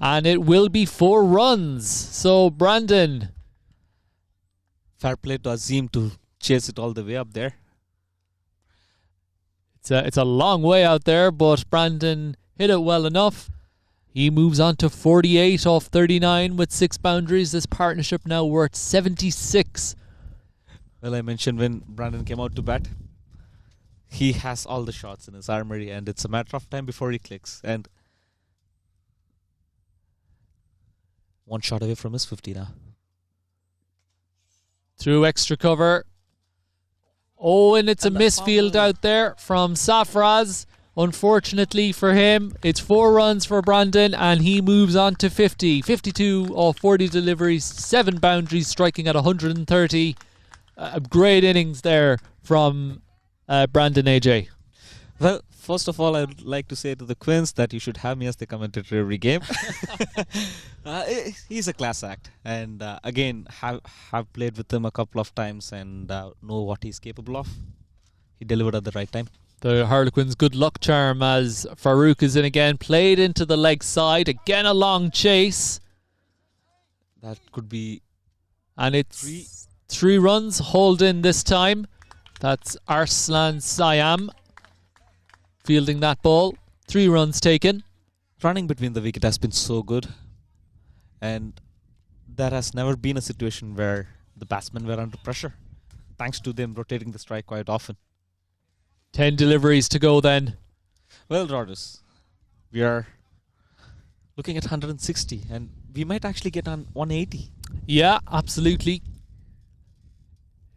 And it will be 4 runs. So, Brandon. Fair play to Azim to chase it all the way up there. It's a long way out there, but Brandon hit it well enough. He moves on to 48 off 39 with 6 boundaries. This partnership now worth 76. Well, I mentioned when Brandon came out to bat, he has all the shots in his armory and it's a matter of time before he clicks. And 1 shot away from his 50 now. Through extra cover. Oh, and it's a misfield out there from Safraz. Unfortunately for him, it's 4 runs for Brandon and he moves on to 50. 52 off 40 deliveries, 7 boundaries, striking at 130. A great innings there from Brandon AJ. Well, first of all, I'd like to say to the Quins that you should have me as the commentator every game. He's a class act. And again, have played with him a couple of times and know what he's capable of. he delivered at the right time. The Harlequins' good luck charm as Farouk is in again. Played into the leg side. Again a long chase. That could be... And it's three runs. Hold in this time. That's Arslan Siam fielding that ball. 3 runs taken. Running between the wicket has been so good. And there has never been a situation where the batsmen were under pressure, thanks to them rotating the strike quite often. 10 deliveries to go then. Well, Rodgers, we are looking at 160 and we might actually get on 180. Yeah, absolutely.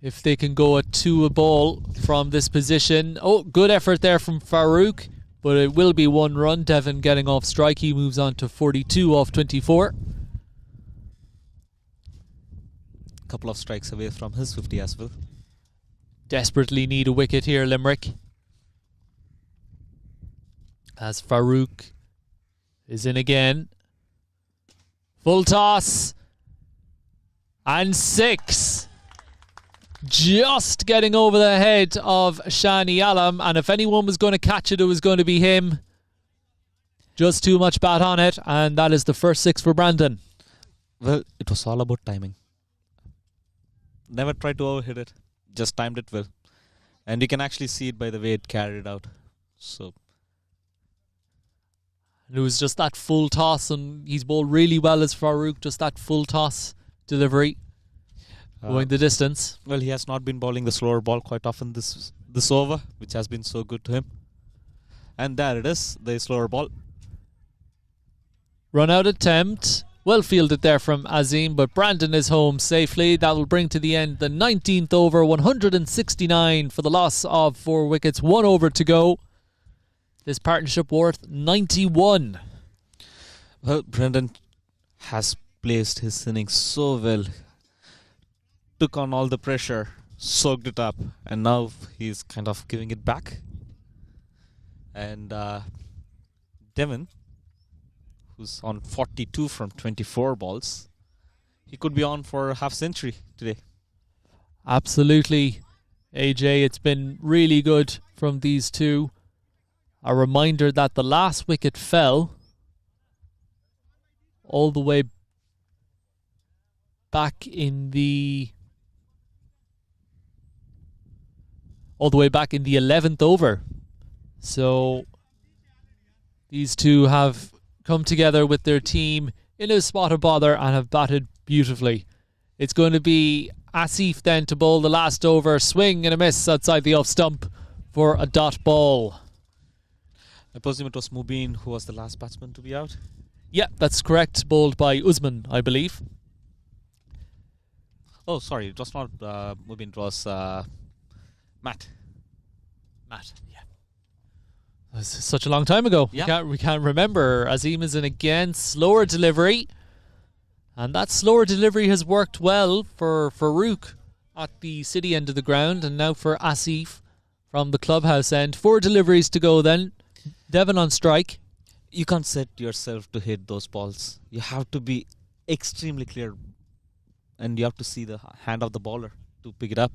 If they can go at 2 a ball from this position. Oh, good effort there from Farouk, but it will be 1 run. Devon getting off strike. He moves on to 42 off 24. Couple of strikes away from his 50 as well. Desperately need a wicket here, Limerick. As Farouk is in again. Full toss. And 6. Just getting over the head of Shani Alam. And if anyone was going to catch it, it was going to be him. Just too much bat on it. And that is the first 6 for Brandon. Well, it was all about timing. Never tried to overhit it. Just timed it well. And you can actually see it by the way it carried out. So it was just that full toss, and he's bowled really well as Farouk. Just that full toss delivery, going the distance. Well, he has not been bowling the slower ball quite often this over, which has been so good to him. And there it is, the slower ball. Run out attempt. Well fielded there from Azim, but Brandon is home safely. That will bring to the end the 19th over, 169 for the loss of 4 wickets. 1 over to go. This partnership worth 91. Well, Brendan has placed his innings so well. Took on all the pressure, soaked it up, and now he's kind of giving it back. And Devon, who's on 42 from 24 balls, he could be on for a half century today. Absolutely, AJ. It's been really good from these two. A reminder that the last wicket fell all the way back in the 11th over. So these two have come together with their team in a spot of bother and have batted beautifully. It's going to be Asif then to bowl the last over. Swing and a miss outside the off stump for a dot ball. I presume it was Mubin who was the last batsman to be out. Yeah, that's correct. Bowled by Usman, I believe. Oh, sorry. It was not Mubin. It was Matt. Matt, yeah. That was such a long time ago. Yeah. We can't remember. Azim is in again. Slower delivery. And that slower delivery has worked well for Farouk at the city end of the ground. And now for Asif from the clubhouse end. 4 deliveries to go then. Devon on strike. You can't set yourself to hit those balls. You have to be extremely clear. And you have to see the hand of the bowler to pick it up.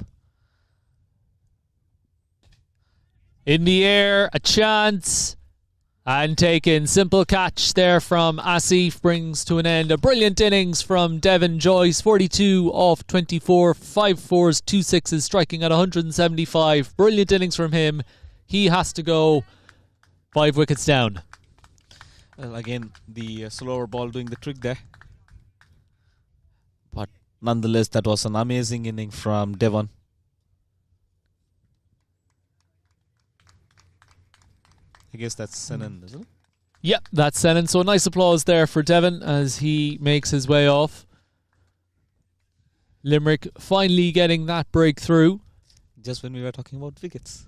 In the air, a chance. And taken. Simple catch there from Asif brings to an end a brilliant innings from Devon Joyce. 42 off 24. 5 fours, 2 sixes, striking at 175. Brilliant innings from him. He has to go 5 wickets down. Well, again, the slower ball doing the trick there. But nonetheless, that was an amazing inning from Devon. I guess that's Senan, isn't it? Yep, that's Senan. So a nice applause there for Devon as he makes his way off. Limerick finally getting that breakthrough. Just when we were talking about wickets.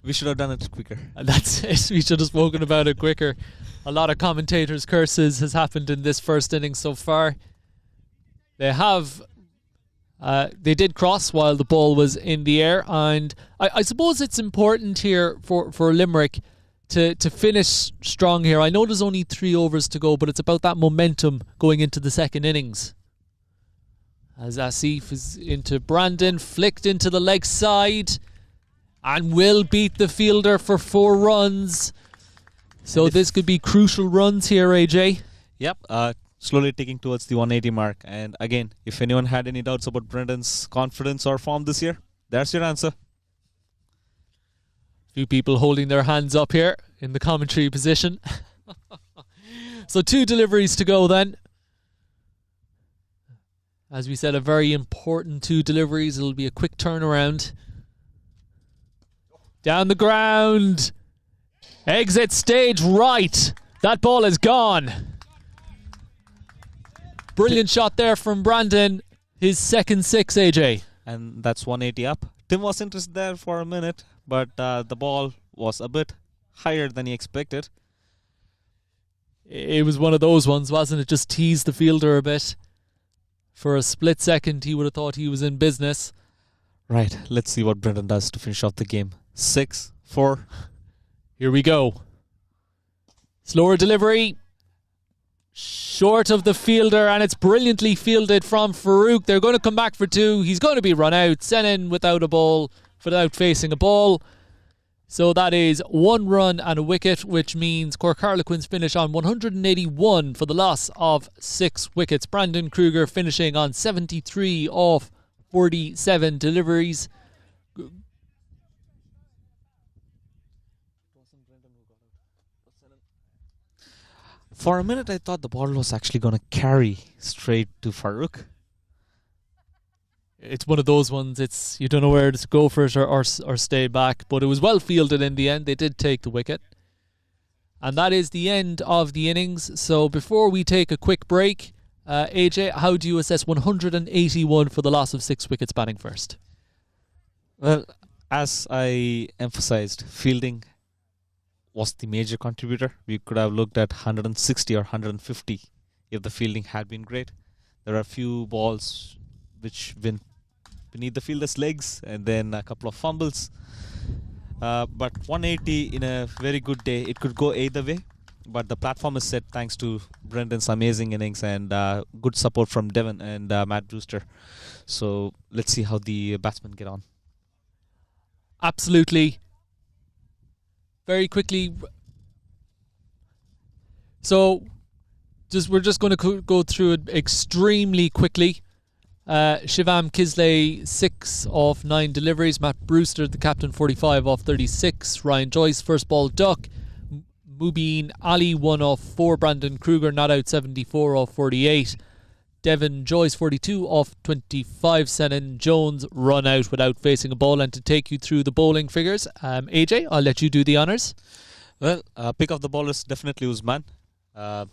We should have done it quicker. And that's it. We should have spoken about it quicker. A lot of commentators' curses has happened in this first inning so far. They did cross while the ball was in the air, and I suppose it's important here for Limerick to finish strong here. I know there's only 3 overs to go, but it's about that momentum going into the second innings. As Asif is into Brandon, flicked into the leg side. and will beat the fielder for 4 runs. So this could be crucial runs here, AJ. Yep, slowly ticking towards the 180 mark. And again, if anyone had any doubts about Brendan's confidence or form this year, there's your answer. Few people holding their hands up here in the commentary position. So 2 deliveries to go then. As we said, a very important 2 deliveries. It'll be a quick turnaround. Down the ground. Exit stage right. That ball is gone. Brilliant shot there from Brandon. His second 6, AJ. And that's 180 up. Tim was interested there for a minute, but the ball was a bit higher than he expected. It was one of those ones, wasn't it? Just teased the fielder a bit. For a split second, he would have thought he was in business. Right, let's see what Brendan does to finish off the game. 6-4. Here we go. Slower delivery. Short of the fielder, and it's brilliantly fielded from Farouk. They're going to come back for 2. He's going to be run out. Sent in without a ball, without facing a ball. So that is 1 run and a wicket, which means Cork Harlequins finish on 181 for the loss of 6 wickets. Brandon Kruger finishing on 73 of 47 deliveries. For a minute, I thought the ball was actually going to carry straight to Farouk. It's one of those ones, you don't know where to go for it or stay back. But it was well fielded in the end. They did take the wicket. And that is the end of the innings. So before we take a quick break, AJ, how do you assess 181 for the loss of 6 wickets batting first? Well, as I emphasized, fielding was the major contributor. We could have looked at 160 or 150 if the fielding had been great. There are a few balls which went beneath the fielder's legs and then a couple of fumbles. But 180 in a very good day, it could go either way. But the platform is set thanks to Brendan's amazing innings and good support from Devon and Matt Brewster. So let's see how the batsmen get on. Absolutely. Very quickly. So we're just going to go through it extremely quickly. Shivam Kisley, 6 of 9 deliveries. Matt Brewster, the captain, 45 of 36. Ryan Joyce, first ball duck. Mubin Ali, 1 of 4. Brandon Kruger, not out, 74 of 48. Devon Joyce, 42 of 25. Senan Jones, run out without facing a ball. And to take you through the bowling figures, AJ, I'll let you do the honours. Well, pick of the bowlers, definitely Usman. 4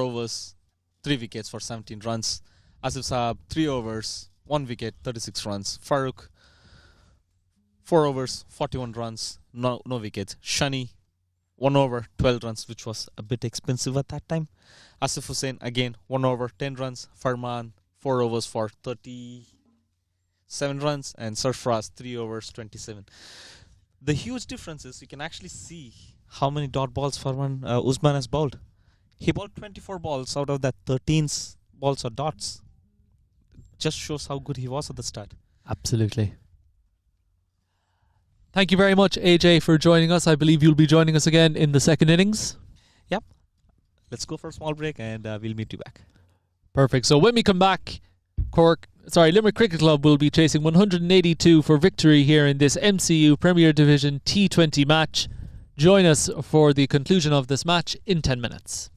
overs, 3 wickets for 17 runs. Asif Saab, 3 overs, 1 wicket, 36 runs. Farouk, 4 overs, 41 runs, no wickets. Shani, 1 over, 12 runs, which was a bit expensive at that time. Asif Hussain, again, 1 over, 10 runs. Farman, 4 overs for 37 runs. And Sarfraz, 3 overs, 27. The huge difference is you can actually see how many dot balls Farman Usman has bowled. He bowled 24 balls out of that 13 balls or dots. Just shows how good he was at the start. Absolutely. Thank you very much, AJ, for joining us. I believe you'll be joining us again in the second innings. Yep. Let's go for a small break and we'll meet you back. Perfect. So when we come back, Limerick Cricket Club will be chasing 182 for victory here in this MCU Premier Division T20 match. Join us for the conclusion of this match in 10 minutes.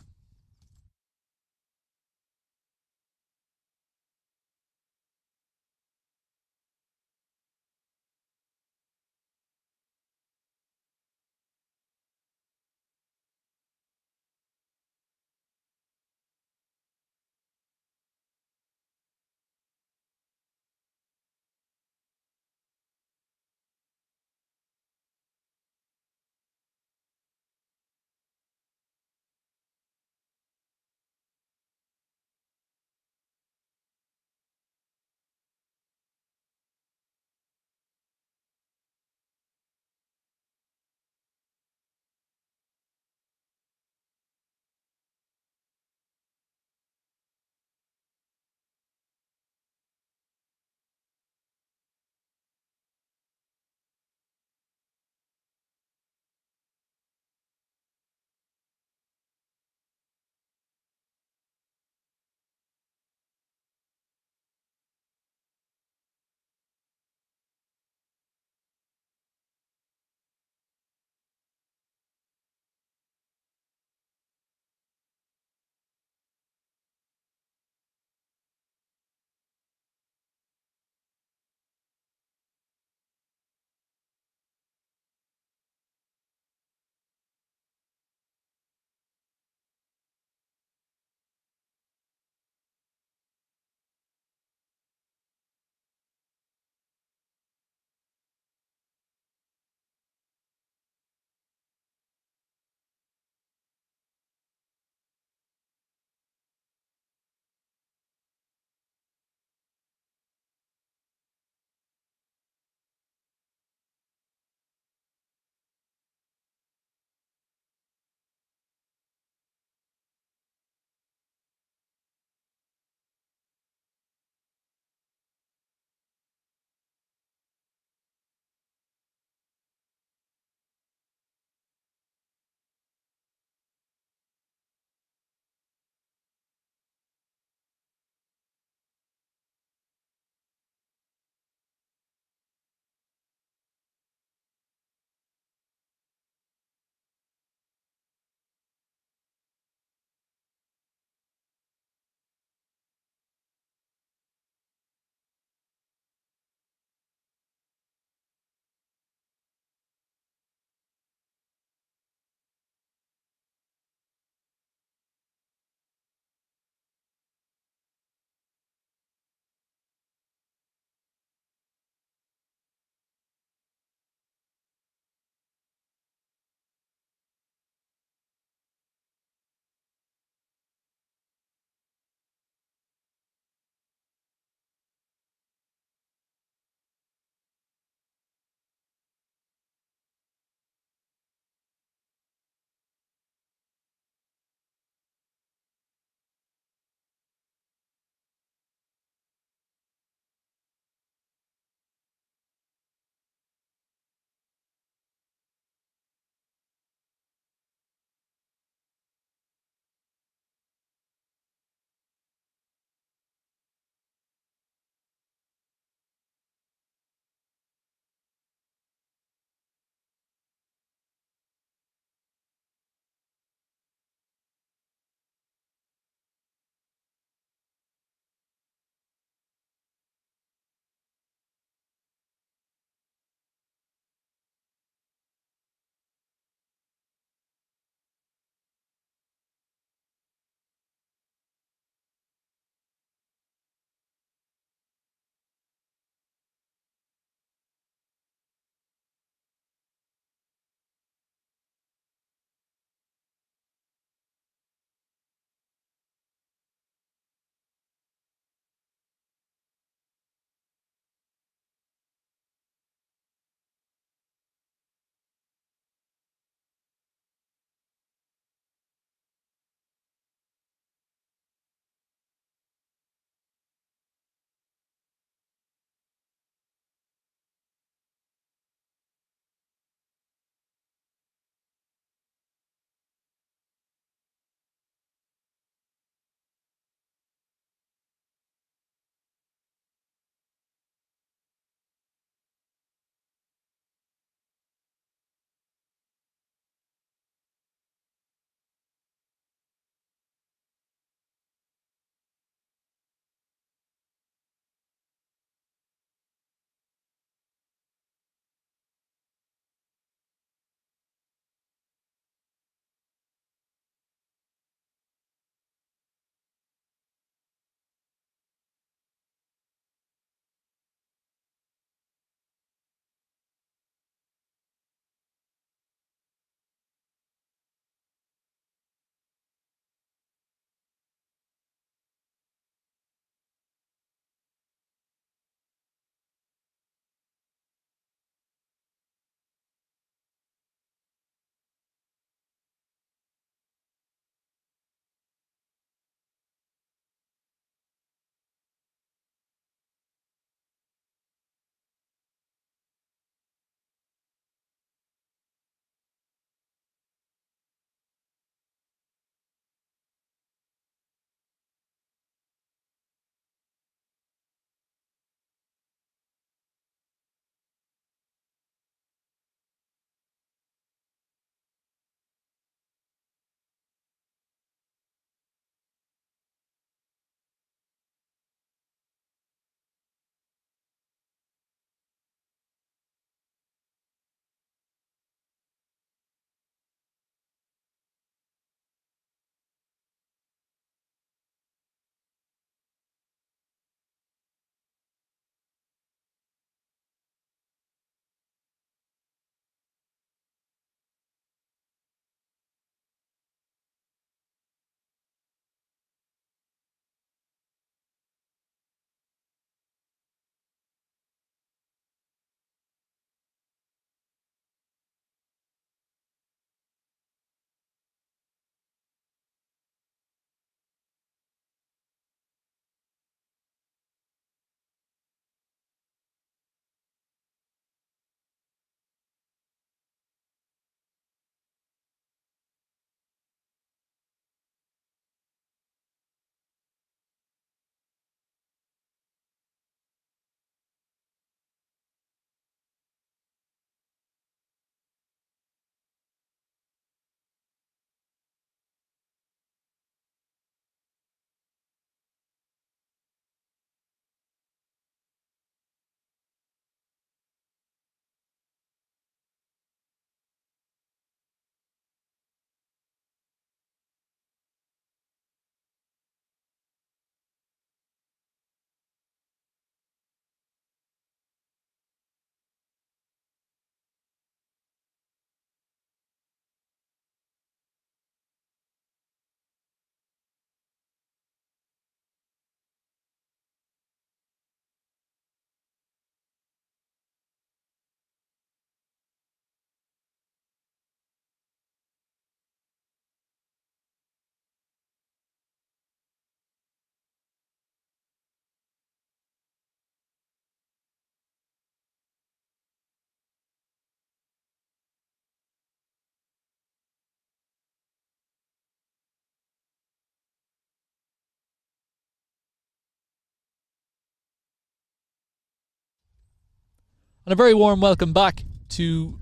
And a very warm welcome back to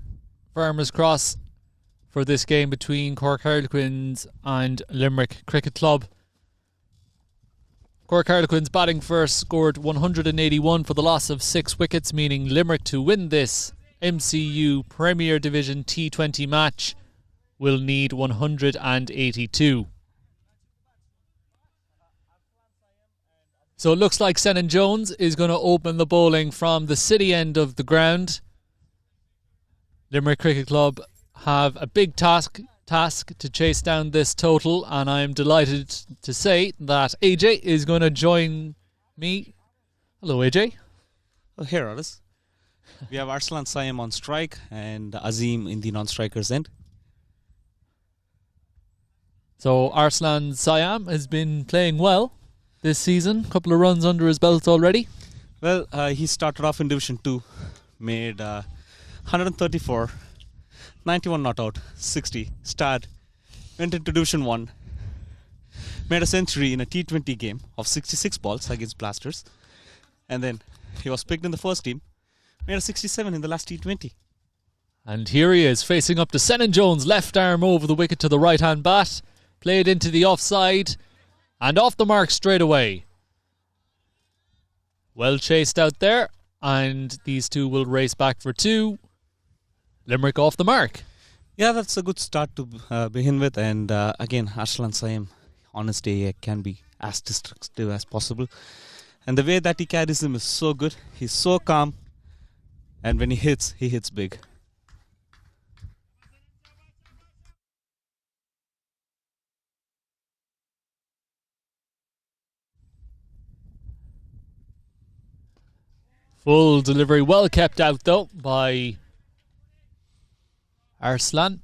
Farmers Cross for this game between Cork Harlequins and Limerick Cricket Club. Cork Harlequins batting first scored 181 for the loss of 6 wickets, meaning Limerick to win this MCU Premier Division T20 match will need 182. So it looks like Senan Jones is going to open the bowling from the city end of the ground. Limerick Cricket Club have a big task to chase down this total, and I'm delighted to say that AJ is going to join me. Hello, AJ. Oh, here it is. We have Arslan Sayem on strike and Azim in the non-strikers end. So Arslan Sayem has been playing well this season. Couple of runs under his belt already. Well, he started off in Division 2, made 134, 91 not out, 60, starred, went into Division 1, made a century in a T20 game of 66 balls against Blasters, and then he was picked in the first team, made a 67 in the last T20. And here he is, facing up to Senan Jones, left arm over the wicket to the right-hand bat, played into the offside, and off the mark straight away. Well chased out there, and these two will race back for 2. Limerick off the mark. Yeah, that's a good start to begin with, and again, Arslan Sayem on his day can be as destructive as possible. And the way that he carries him is so good. He's so calm, and when he hits big. Full delivery, well kept out though by Arslan.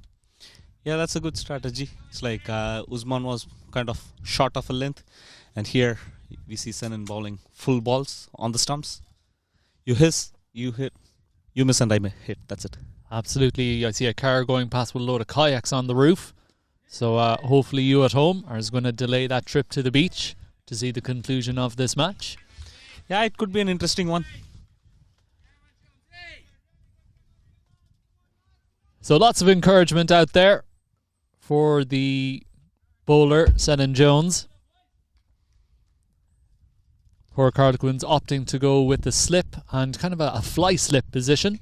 Yeah, that's a good strategy. It's like Usman was kind of short of a length, and here we see Senan bowling full balls on the stumps. You hiss, you hit, you miss, and I hit. That's it. Absolutely. I see a car going past with a load of kayaks on the roof. So hopefully you at home are going to delay that trip to the beach to see the conclusion of this match. Yeah, it could be an interesting one. So lots of encouragement out there for the bowler, Senan Jones. Cork Harlequins opting to go with the slip and kind of a fly slip position,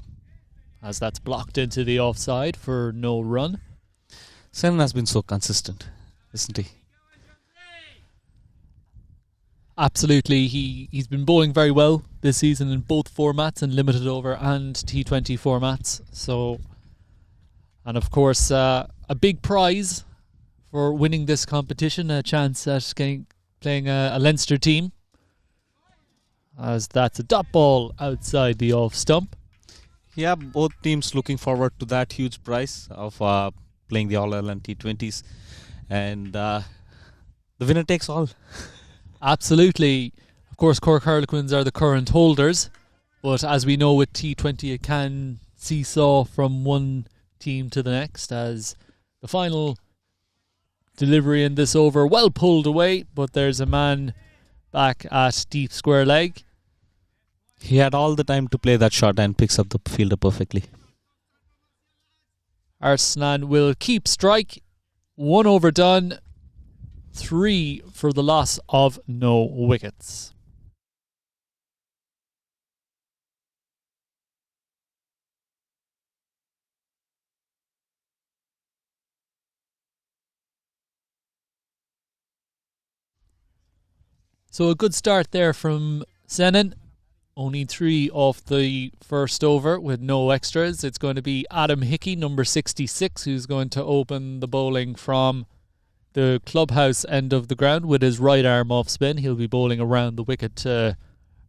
as that's blocked into the offside for no run. Senan has been so consistent, isn't he? Absolutely. He's been bowling very well this season in both formats, in limited over and T20 formats. So... And of course, a big prize for winning this competition, a chance at playing a Leinster team, as that's a dot ball outside the off stump. Yeah, both teams looking forward to that huge prize of playing the All-Ireland T20s. And the winner takes all. Absolutely. Of course, Cork Harlequins are the current holders, but as we know with T20, it can seesaw from one team to the next, as the final delivery in this over well pulled away, but there's a man back at deep square leg. He had all the time to play that shot and picks up the fielder perfectly. Arslan will keep strike. 1 over done. 3 for the loss of no wickets. So a good start there from Senan. Only 3 off the first over with no extras. It's going to be Adam Hickey, number 66, who's going to open the bowling from the clubhouse end of the ground with his right arm off spin. He'll be bowling around the wicket to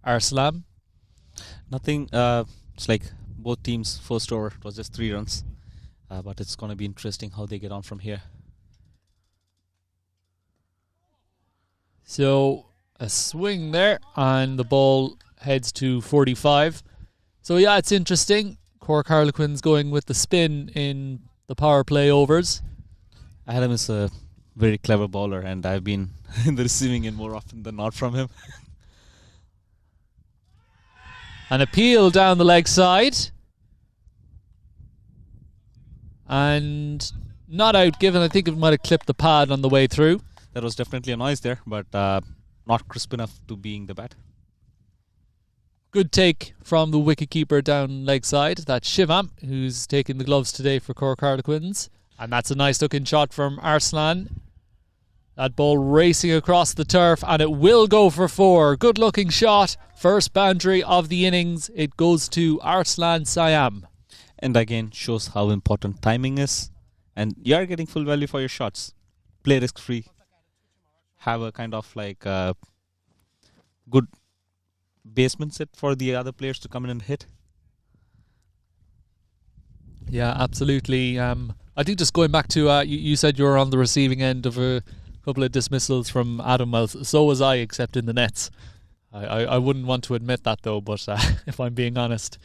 Arslan. Nothing, it's like both teams' first over, it was just 3 runs. But it's going to be interesting how they get on from here. So a swing there, and the ball heads to 45. So yeah, it's interesting. Cork Harlequins going with the spin in the power play overs. Adam is a very clever bowler, and I've been in the receiving end more often than not from him. An appeal down the leg side. And not out given. I think it might have clipped the pad on the way through. There was definitely a noise there, but not crisp enough to being the bat. Good take from the wicketkeeper down leg side. That's Shivam, who's taking the gloves today for Cork Harlequins. And that's a nice looking shot from Arslan. That ball racing across the turf, and it will go for 4. Good looking shot. First boundary of the innings. It goes to Arslan Siam. And again, shows how important timing is. And you are getting full value for your shots. Play risk free. Have a kind of like good basement set for the other players to come in and hit. Yeah, absolutely. I think just going back to, you said you were on the receiving end of a couple of dismissals from Adam. Well, so was I, except in the nets. I wouldn't want to admit that though, but if I'm being honest.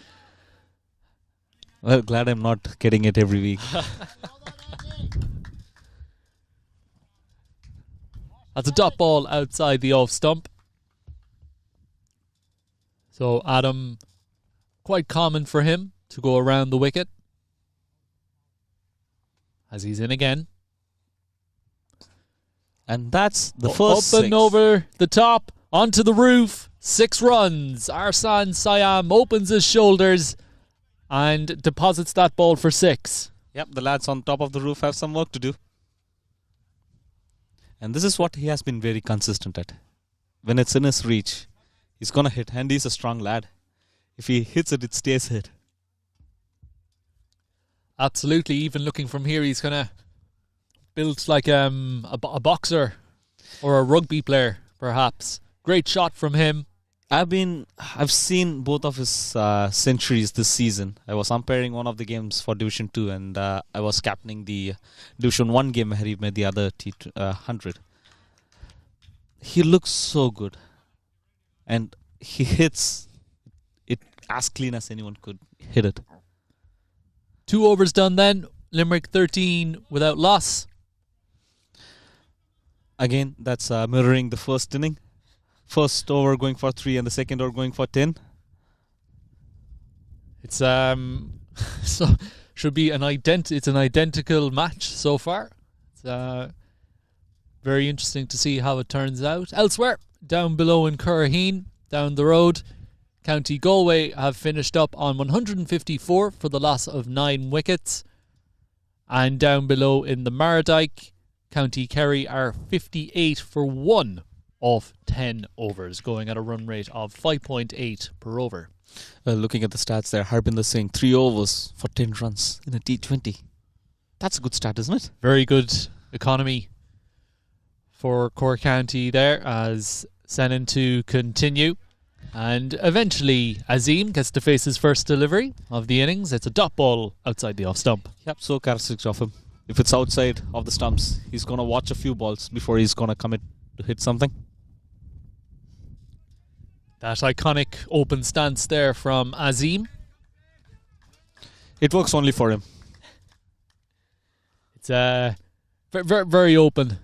Well, glad I'm not getting it every week. That's a dot ball outside the off stump. So Adam, quite common for him to go around the wicket. As he's in again. And that's the first Up 6. and over the top, onto the roof. 6 runs. Arslan Siam opens his shoulders and deposits that ball for 6. Yep, the lads on top of the roof have some work to do. And this is what he has been very consistent at. When it's in his reach, he's going to hit. And he's a strong lad. If he hits it, it stays hit. Absolutely. Even looking from here, he's kind of built like a boxer or a rugby player, perhaps. Great shot from him. I've seen both of his centuries this season. I was umpiring one of the games for Division 2 and I was captaining the Division 1 game where he made the other T100. He looks so good. And he hits it as clean as anyone could hit it. 2 overs done then. Limerick 13 without loss. Again, that's mirroring the first inning. First over going for 3 and the second over going for 10. It's so should be it's an identical match so far. It's very interesting to see how it turns out. Elsewhere, down below in Curraheen, down the road, County Galway have finished up on 154 for the loss of 9 wickets. And down below in the Mardyke, County Kerry are 58 for 1 of 10 overs, going at a run rate of 5.8 per over. Looking at the stats there, Harbinder saying 3 overs for 10 runs in a T20. That's a good stat, isn't it? Very good economy for Cork County there as Senan to continue. And eventually Azim gets to face his first delivery of the innings. It's a dot ball outside the off stump. Yep, so characteristic of him. If it's outside of the stumps, he's going to watch a few balls before he's going to commit to hit something. That iconic open stance there from Azim. It works only for him. It's very, very open.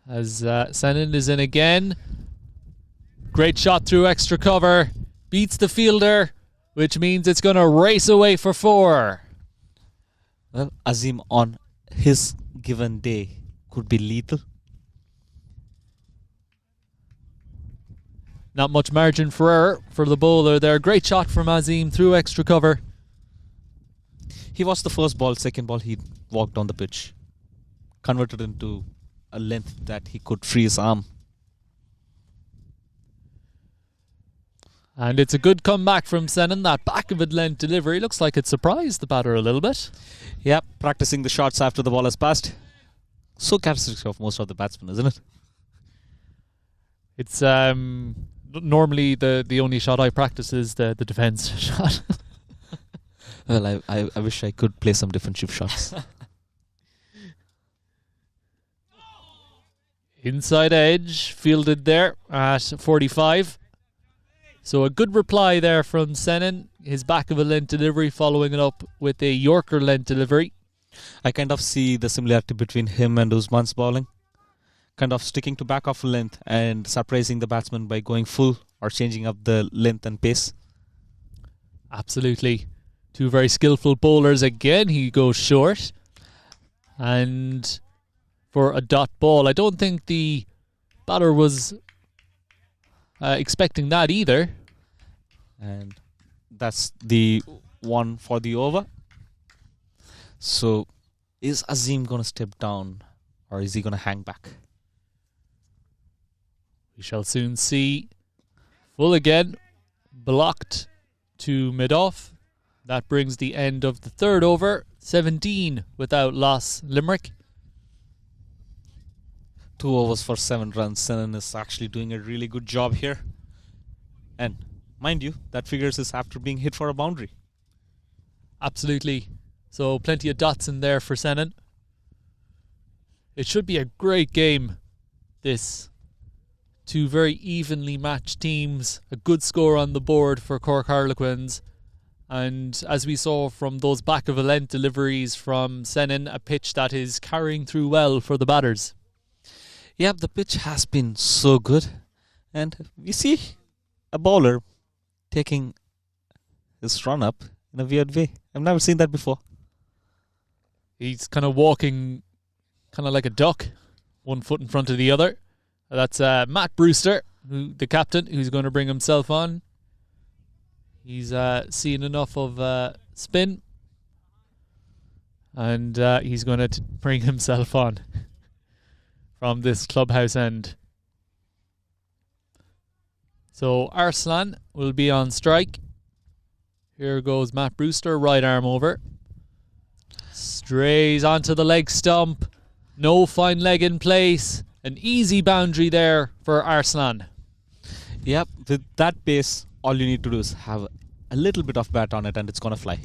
As Senan is in again. Great shot through extra cover. Beats the fielder, which means it's going to race away for 4. Well, Azim on his given day could be lethal. Not much margin for error for the bowler there. Great shot from Azim through extra cover. He was the first ball, second ball he walked on the pitch. Converted into a length that he could free his arm. And it's a good comeback from Senan. That back of it length delivery looks like it surprised the batter a little bit. Yep, practicing the shots after the ball has passed. So characteristic of most of the batsmen, isn't it? It's normally the only shot I practice is the defence shot. Well, I wish I could play some defensive shots. Inside edge, fielded there at 45. So a good reply there from Senan. His back of a length delivery, following it up with a Yorker length delivery. I kind of see the similarity between him and Usman's bowling. Kind of sticking to back of length and surprising the batsman by going full or changing up the length and pace. Absolutely. Two very skillful bowlers again. He goes short. And for a dot ball, I don't think the batter was expecting that either. And that's the one for the over. So, is Azim going to step down or is he going to hang back? We shall soon see. Full again. Blocked to mid-off. That brings the end of the third over. 17 without loss, Limerick. 2 overs for 7 runs. Senan is actually doing a really good job here. And mind you, that figures is after being hit for a boundary. Absolutely. So plenty of dots in there for Senan. It should be a great game, this. Two very evenly matched teams. A good score on the board for Cork Harlequins. And as we saw from those back of a length deliveries from Senan, a pitch that is carrying through well for the batters. Yeah, the pitch has been so good. And we see a bowler taking his run up in a weird way. I've never seen that before. He's kind of walking kind of like a duck, one foot in front of the other. That's Matt Brewster, the captain, who's going to bring himself on. He's seen enough of spin, and he's going to bring himself on from this clubhouse end. So Arslan will be on strike. Here goes Matt Brewster, right arm over. Strays onto the leg stump. No fine leg in place. An easy boundary there for Arslan. Yep, with that pace, all you need to do is have a little bit of bat on it and it's going to fly.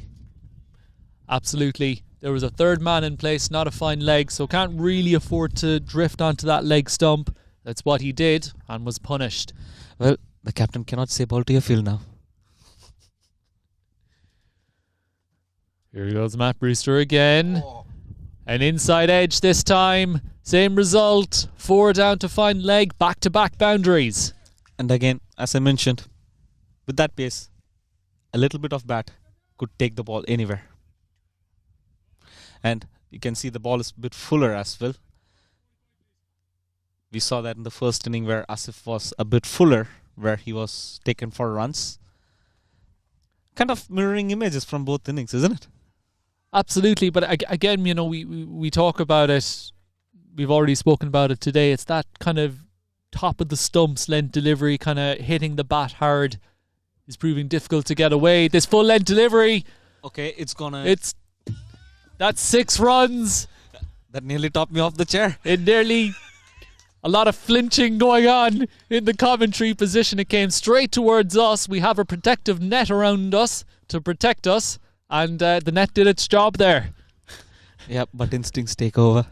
Absolutely. There was a third man in place, not a fine leg, so can't really afford to drift onto that leg stump. That's what he did and was punished. Well, the captain cannot say ball to your field now. Here goes Matt Brewster again. An inside edge this time. Same result. 4 down to fine leg. Back-to-back boundaries. And again, as I mentioned, with that pace, a little bit of bat could take the ball anywhere. And you can see the ball is a bit fuller as well. We saw that in the first inning where Asif was a bit fuller, where he was taken for runs. Kind of mirroring images from both innings, isn't it? Absolutely, but again, you know, we talk about it. We've already spoken about it today. It's that kind of top of the stumps length delivery, kind of hitting the bat hard, is proving difficult to get away. This full length delivery. Okay, That's 6 runs. That nearly topped me off the chair. It nearly. A lot of flinching going on in the commentary position. It came straight towards us. We have a protective net around us to protect us. And the net did its job there. Yep, but instincts take over.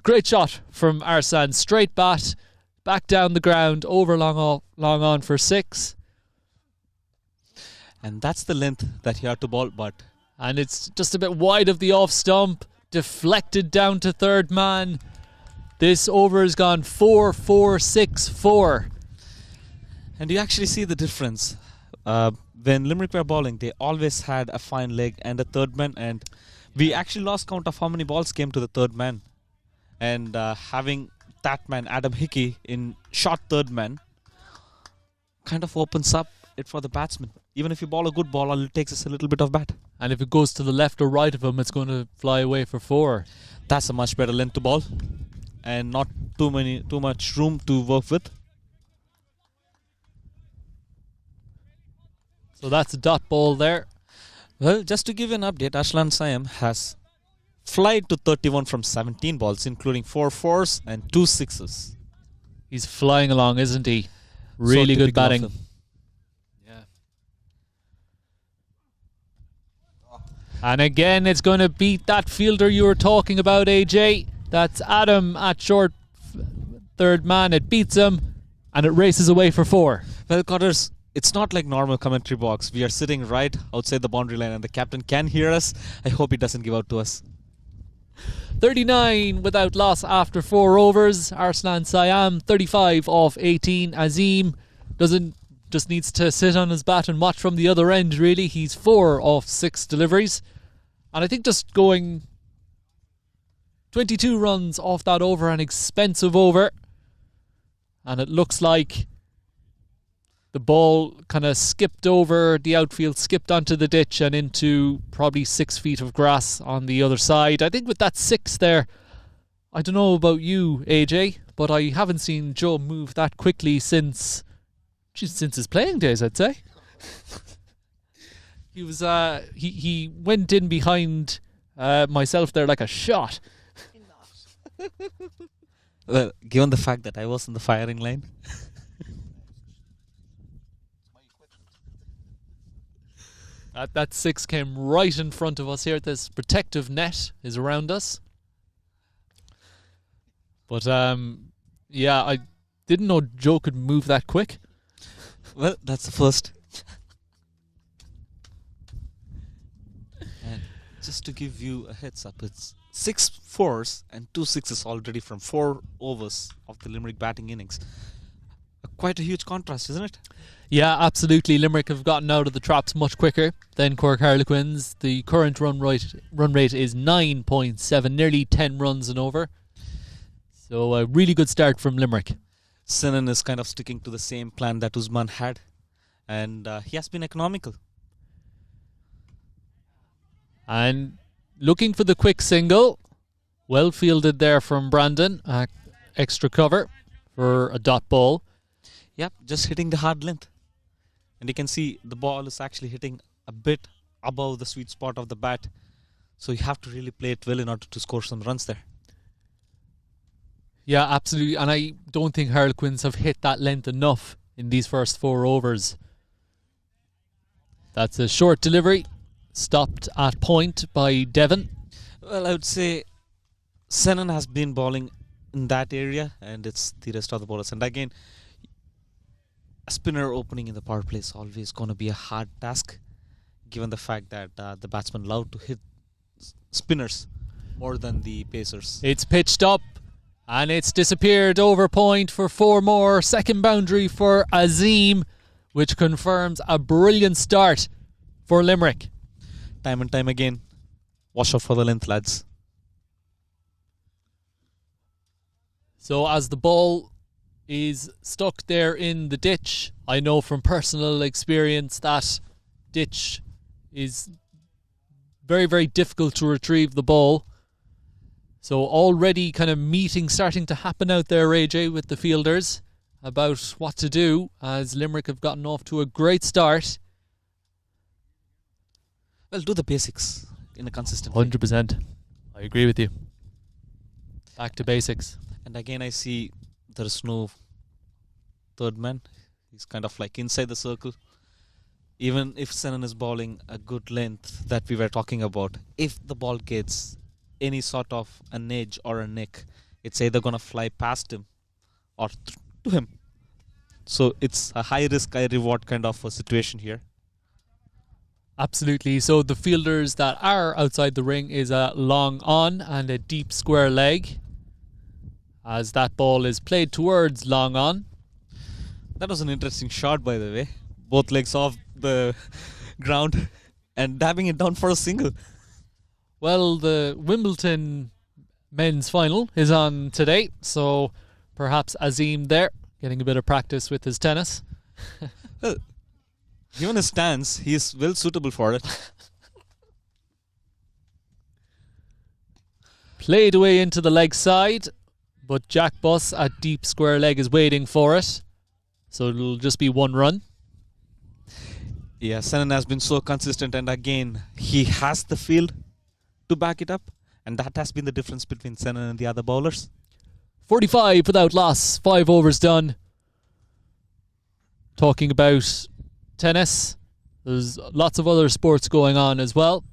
Great shot from Arslan. Straight bat. Back down the ground. Over long on for 6. And that's the length that he had to bowl, but... And it's just a bit wide of the off stump. Deflected down to third man. This over has gone 4-4-6-4. And you actually see the difference. When Limerick were bowling, they always had a fine leg and a third man. And we actually lost count of how many balls came to the third man. And having that man, Adam Hickey, in short third man, kind of opens up it for the batsman. Even if you bowl a good ball, all it takes is a little bit of bat. And if it goes to the left or right of him, it's going to fly away for 4. That's a much better length to bowl. And not too much room to work with. So that's a dot ball there. Well, just to give you an update, Ashlan Siam has flied to 31 from 17 balls, including 4 fours and 2 sixes. He's flying along, isn't he? Really good batting. Yeah. And again, it's going to beat that fielder you were talking about, AJ. That's Adam at short third man. It beats him and it races away for 4. Well, Cotters, it's not like normal commentary box. We are sitting right outside the boundary line and the captain can hear us. I hope he doesn't give out to us. 39 without loss after 4 overs. Arslan Siam, 35 off 18. Azim doesn't just needs to sit on his bat and watch from the other end, really. He's 4 off 6 deliveries. And I think just going 22 runs off that over, an expensive over. And it looks like the ball kind of skipped over the outfield, skipped onto the ditch and into probably 6 feet of grass on the other side. I think with that 6 there, I don't know about you, AJ, but I haven't seen Joe move that quickly since his playing days, I'd say. He was he went in behind myself there like a shot. Well, given the fact that I was in the firing line. That 6 came right in front of us here. This protective net is around us. But, yeah, I didn't know Joe could move that quick. Well, that's the first. And just to give you a heads up, it's 6 fours and 2 sixes already from 4 overs of the Limerick batting innings. Quite a huge contrast, isn't it? Yeah, absolutely. Limerick have gotten out of the traps much quicker than Cork Harlequins. The current run rate is 9.7, nearly 10 runs and over. So a really good start from Limerick. Sinan is kind of sticking to the same plan that Usman had, and he has been economical. And looking for the quick single. Well fielded there from Brandon. Extra cover for a dot ball. Yep, just hitting the hard length. And you can see the ball is actually hitting a bit above the sweet spot of the bat. So you have to really play it well in order to score some runs there. Yeah, absolutely. And I don't think Harlequins have hit that length enough in these first 4 overs. That's a short delivery. Stopped at point by Devon. Well, I would say Sinan has been bowling in that area, and it's the rest of the bowlers. And again, a spinner opening in the power play is always going to be a hard task, given the fact that the batsmen love to hit spinners more than the pacers. It's pitched up. And it's disappeared over point for 4 more. Second boundary for Azim, which confirms a brilliant start for Limerick. Time and time again, wash out for the length, lads. So as the ball is stuck there in the ditch, I know from personal experience that ditch is very, very difficult to retrieve the ball. So already kind of meeting starting to happen out there, AJ, with the fielders about what to do, as Limerick have gotten off to a great start. Well, do the basics in a consistent way. 100%. I agree with you. Back to basics. And again, I see there's no third man. He's kind of like inside the circle. Even if Sinan is bowling a good length that we were talking about, if the ball gets any sort of an edge or a nick, it's either going to fly past him or to him. So it's a high risk, high reward kind of a situation here. Absolutely. So the fielders that are outside the ring is a long on and a deep square leg, as that ball is played towards long on. That was an interesting shot, by the way. Both legs off the ground and dabbing it down for a single. Well, the Wimbledon men's final is on today, so perhaps Azim there, getting a bit of practice with his tennis. Well, given his stance, he is well suitable for it. Played away into the leg side, but Jack Buss at deep square leg is waiting for it, so it'll just be 1 run. Yeah, Sinan has been so consistent, and again, he has the field to back it up, and that has been the difference between Sinan and the other bowlers. 45 without loss, 5 overs done. Talking about tennis, there's lots of other sports going on as well,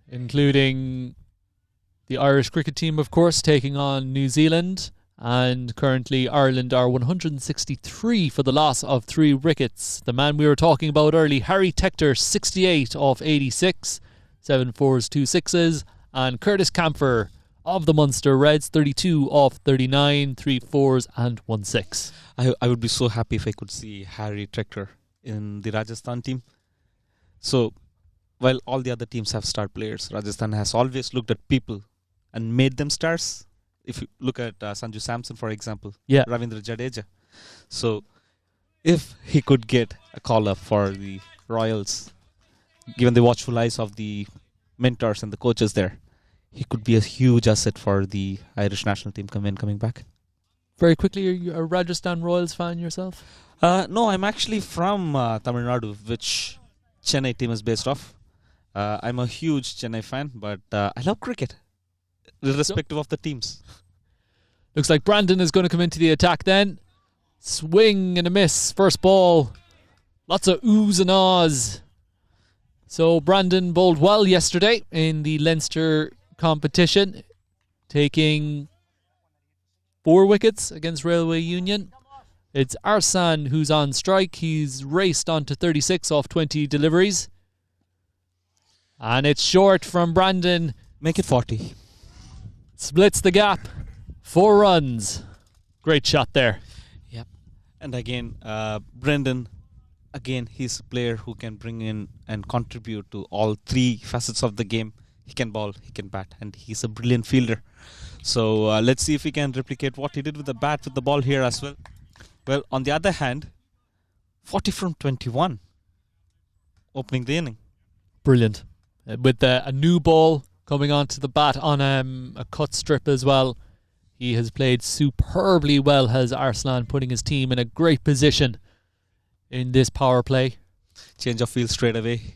including the Irish cricket team, of course, taking on New Zealand, and currently Ireland are 163 for the loss of 3 wickets. The man we were talking about early, Harry Tector, 68 off 86, 7 fours, 2 sixes, and Curtis Camphor of the Munster Reds. 32 off 39, 3 fours and 1 6. I would be so happy if I could see Harry Trekker in the Rajasthan team. So, while all the other teams have star players, Rajasthan has always looked at people and made them stars. If you look at Sanju Samson, for example, Ravindra Jadeja. So, if he could get a call-up for the Royals, given the watchful eyes of the mentors and the coaches there, he could be a huge asset for the Irish national team coming back. Very quickly, are you a Rajasthan Royals fan yourself? No, I'm actually from Tamil Nadu, which Chennai team is based off. I'm a huge Chennai fan, but I love cricket, irrespective of the teams. Looks like Brandon is going to come into the attack then. Swing and a miss. First ball. Lots of oohs and ahs. So Brandon bowled well yesterday in the Leinster competition, taking 4 wickets against Railway Union. It's Arslan who's on strike. He's raced on to 36 off 20 deliveries. And it's short from Brandon. Make it 40. Splits the gap. 4 runs. Great shot there. Yep. And again, Brendan, again, he's a player who can bring in and contribute to all 3 facets of the game. He can bowl, he can bat, and he's a brilliant fielder. So let's see if he can replicate what he did with the bat, with the ball here as well. Well, on the other hand, 40 from 21, opening the inning. Brilliant. With a new ball coming onto the bat on a cut strip as well. He has played superbly well, has Arslan, putting his team in a great position in this power play. Change of field straight away.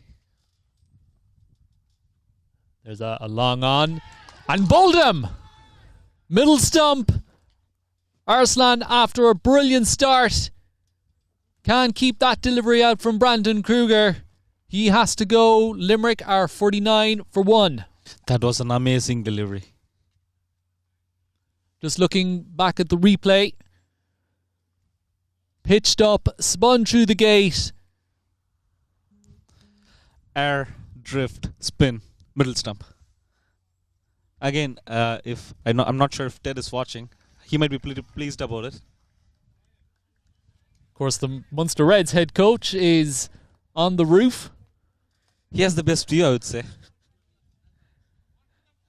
There's a long on. And bowled him! Middle stump. Arslan, after a brilliant start, can't keep that delivery out from Brandon Kruger. He has to go. Limerick are 49 for 1. That was an amazing delivery. Just looking back at the replay. Pitched up, spun through the gate. Air, drift, spin, middle stump. Again, I'm not sure if Ted is watching. He might be pretty pleased about it. Of course, the Munster Reds head coach is on the roof. He has the best view, I would say.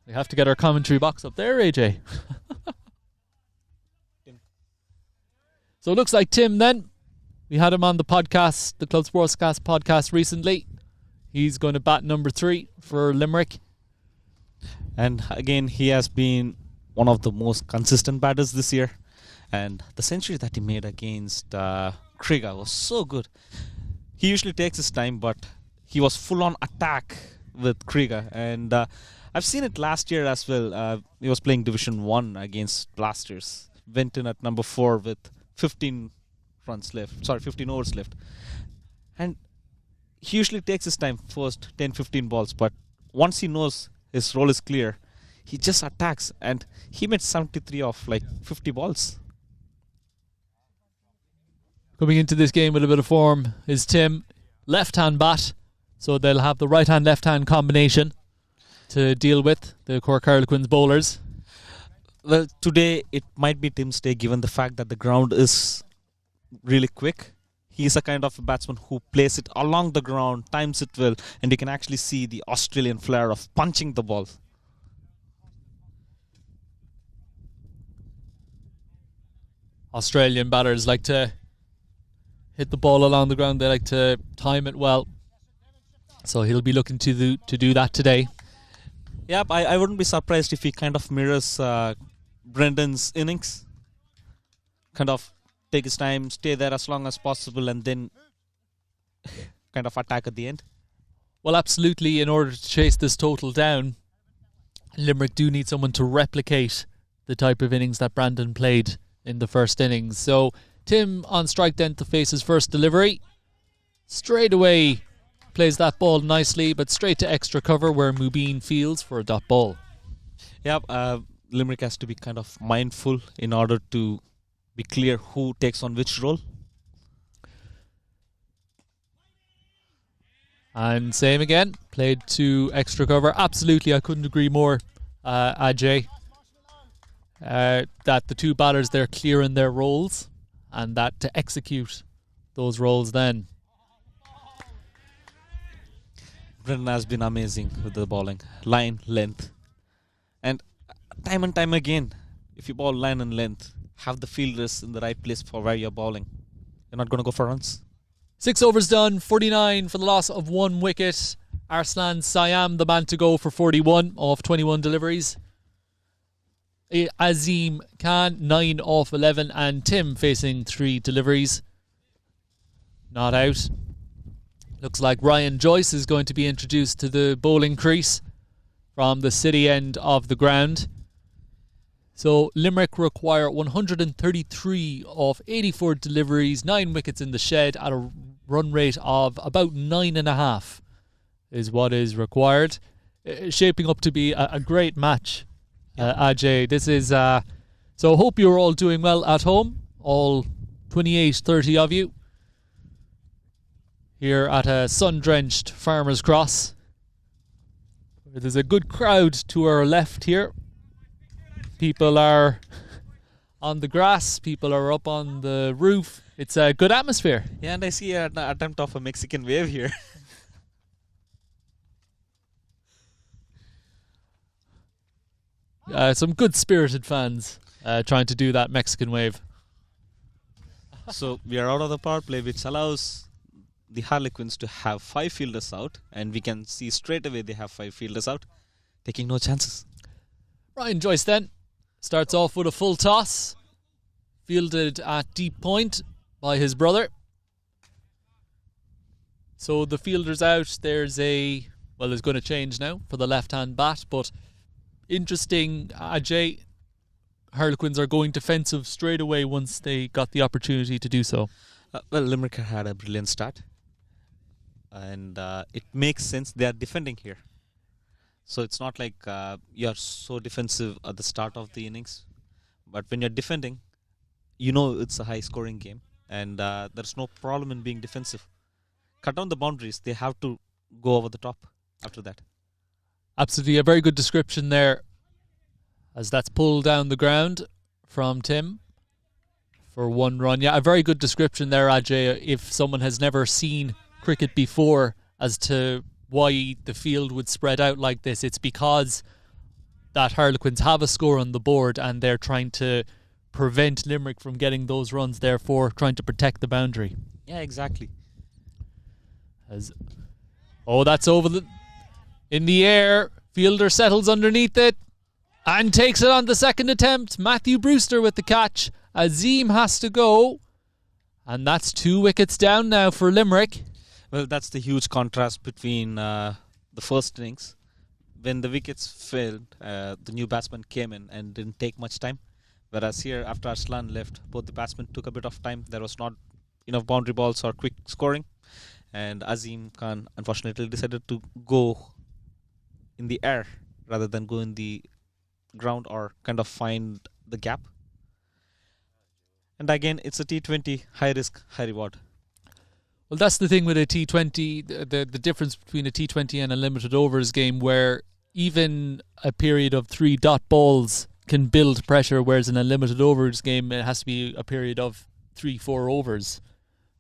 We have to get our commentary box up there, AJ. So it looks like Tim then. We had him on the podcast, the Club Sportscast podcast recently. He's going to bat number 3 for Limerick. And again, he has been one of the most consistent batters this year. And the century that he made against Krieger was so good. He usually takes his time, but he was full on attack with Krieger. And I've seen it last year as well. He was playing Division 1 against Blasters. Went in at number 4 with 15 overs left. And he usually takes his time, first 10-15 balls, but once he knows his role is clear, he just attacks, and he made 73 off like 50 balls. Coming into this game with a bit of form is Tim. Left-hand bat, so they'll have the right-hand, left-hand combination to deal with the Cork Harlequins bowlers. Well, today it might be Tim's day, given the fact that the ground is really quick. He's a kind of a batsman who plays it along the ground, times it well, and you can actually see the Australian flair of punching the ball. Australian batters like to hit the ball along the ground. They like to time it well. So he'll be looking to do that today. Yep, I wouldn't be surprised if he kind of mirrors Brendan's innings. Kind of take his time, stay there as long as possible, and then kind of attack at the end. Well, absolutely. In order to chase this total down, Limerick do need someone to replicate the type of innings that Brandon played in the first innings. So Tim on strike then to face his first delivery. Straight away plays that ball nicely, but straight to extra cover where Mubin fields for a dot ball. Yep, Limerick has to be kind of mindful in order to be clear who takes on which role. And same again, played to extra cover. Absolutely, I couldn't agree more, Ajay. that the two batters, they're clear in their roles, and that to execute those roles then. Brendan has been amazing with the bowling. Line, length. And time again, if you bowl line and length, have the fielders in the right place for where you're bowling. You're not going to go for runs. 6 overs done, 49 for the loss of 1 wicket. Arslan Siam, the man to go for 41 off 21 deliveries. Azim Khan, 9 off 11. And Tim facing 3 deliveries. Not out. Looks like Ryan Joyce is going to be introduced to the bowling crease from the city end of the ground. So Limerick require 133 off 84 deliveries, 9 wickets in the shed at a run rate of about 9.5 is what is required. Shaping up to be a great match, Ajay. This is so hope you're all doing well at home, all 28-30 of you here at a sun-drenched Farmers Cross. There's a good crowd to our left here. People are on the grass, people are up on the roof. It's a good atmosphere. Yeah, and I see an attempt of a Mexican wave here. Some good spirited fans trying to do that Mexican wave. So we are out of the power play, which allows the Harlequins to have 5 fielders out, and we can see straight away they have 5 fielders out, taking no chances. Ryan Joyce then starts off with a full toss, fielded at deep point by his brother. So the fielder's out. There's it's going to change now for the left-hand bat, but interesting, Ajay. Harlequins are going defensive straight away once they got the opportunity to do so. Limerick had a brilliant start, and it makes sense they are defending here. So it's not like you're so defensive at the start of the innings, but when you're defending, you know it's a high-scoring game, and there's no problem in being defensive. Cut down the boundaries. They have to go over the top after that. Absolutely, a very good description there, as that's pulled down the ground from Tim for 1 run. Yeah, a very good description there, Ajay, if someone has never seen cricket before, as to why the field would spread out like this. It's because that Harlequins have a score on the board and they're trying to prevent Limerick from getting those runs, therefore trying to protect the boundary. Yeah, exactly. That's over in the air. Fielder settles underneath it and takes it on the second attempt. Matthew Brewster with the catch. Azim has to go, and that's 2 wickets down now for Limerick. Well, that's the huge contrast between the first innings. When the wickets failed, the new batsman came in and didn't take much time. Whereas here, after Arslan left, both the batsmen took a bit of time. There was not enough boundary balls or quick scoring. And Azim Khan, unfortunately, decided to go in the air rather than go in the ground or kind of find the gap. And again, it's a T20, high risk, high reward. Well, that's the thing with a T20, the difference between a T20 and a limited overs game, where even a period of 3 dot balls can build pressure, whereas in a limited overs game it has to be a period of 3-4 overs.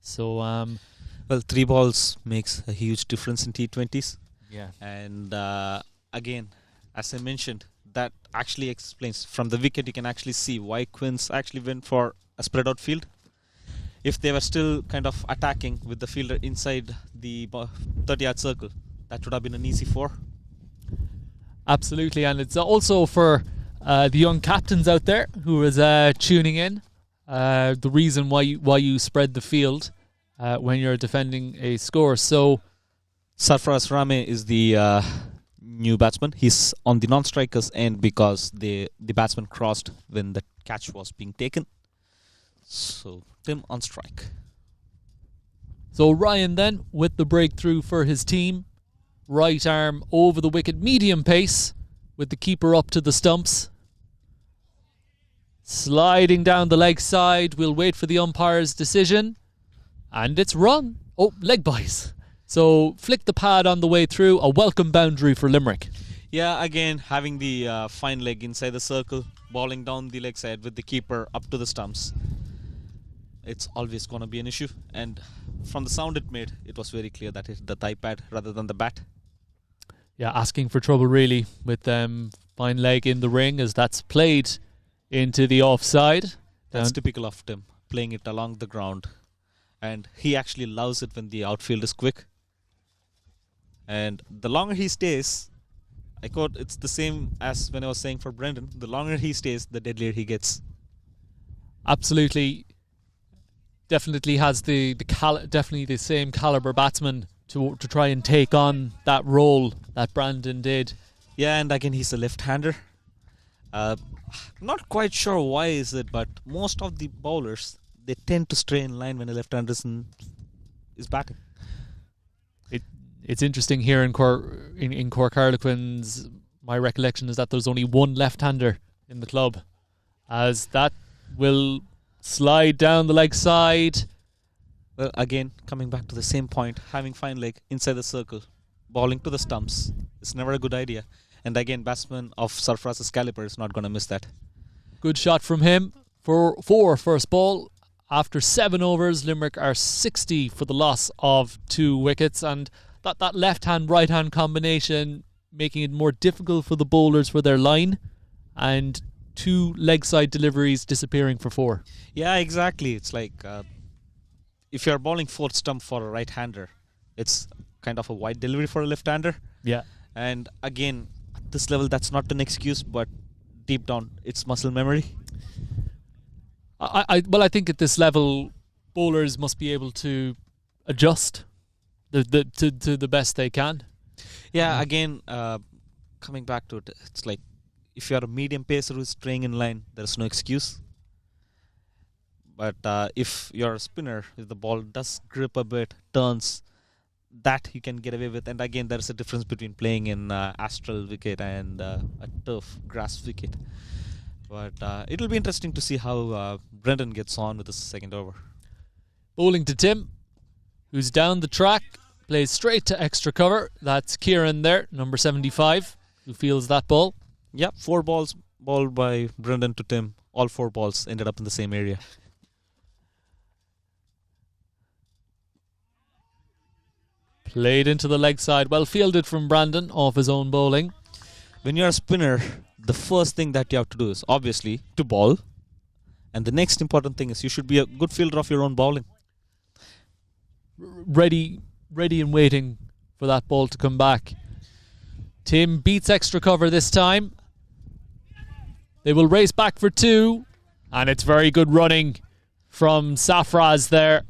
So, well, 3 balls makes a huge difference in T20s. Yeah. And again, as I mentioned, that actually explains from the wicket you can actually see why Quins actually went for a spread out field. If they were still kind of attacking with the fielder inside the 30-yard circle, that would have been an easy 4. Absolutely, and it's also for the young captains out there who is tuning in, the reason why you spread the field when you're defending a score. So, Sarfaraz Rame is the new batsman. He's on the non-strikers end because the batsman crossed when the catch was being taken. So, Tim on strike. So Ryan then with the breakthrough for his team. Right arm over the wicket, medium pace with the keeper up to the stumps. Sliding down the leg side. We'll wait for the umpire's decision. And it's run. Oh, leg bias. So flick the pad on the way through. A welcome boundary for Limerick. Yeah, again, having the fine leg inside the circle, bowling down the leg side with the keeper up to the stumps. It's always going to be an issue. And from the sound it made, it was very clear that it hit the thigh pad rather than the bat. Yeah, asking for trouble really with fine leg in the ring as that's played into the offside. That's typical of Tim, playing it along the ground. And he actually loves it when the outfield is quick. And the longer he stays, it's the same as when I was saying for Brendan. The longer he stays, the deadlier he gets. Absolutely. Definitely has definitely the same caliber batsman to try and take on that role that Brandon did. Yeah, and again, he's a left-hander. Not quite sure why is it, but most of the bowlers, they tend to stay in line when a left-hander is batting. It's interesting here in Cork Harlequins. My recollection is that there's only one left-hander in the club, as that will slide down the leg side. Well, again, coming back to the same point, having fine leg inside the circle, bowling to the stumps, is never a good idea. And again, batsman of Sarfraz's caliber is not going to miss that. Good shot from him for first ball. After 7 overs, Limerick are 60 for the loss of 2 wickets, and that left-hand, right-hand combination making it more difficult for the bowlers for their line, and 2 leg side deliveries disappearing for 4. Yeah, exactly. It's like if you're bowling fourth stump for a right-hander, it's kind of a wide delivery for a left-hander. Yeah. And again, at this level, that's not an excuse, but deep down, it's muscle memory. I think at this level, bowlers must be able to adjust to the best they can. Yeah, again, coming back to it, it's like if you're a medium pacer who's staying in line, there's no excuse. But if you're a spinner, if the ball does grip a bit, turns, that you can get away with. And again, there's a difference between playing in astral wicket and a turf grass wicket. But it'll be interesting to see how Brendan gets on with the second over. Bowling to Tim, who's down the track, plays straight to extra cover. That's Kieran there, number 75, who fields that ball. Yep, 4 balls bowled by Brendan to Tim. All 4 balls ended up in the same area. Played into the leg side. Well fielded from Brandon off his own bowling. When you're a spinner, the first thing that you have to do is obviously to bowl. And the next important thing is you should be a good fielder of your own bowling. Ready and waiting for that ball to come back. Tim beats extra cover this time. They will race back for 2. And it's very good running from Safraz there.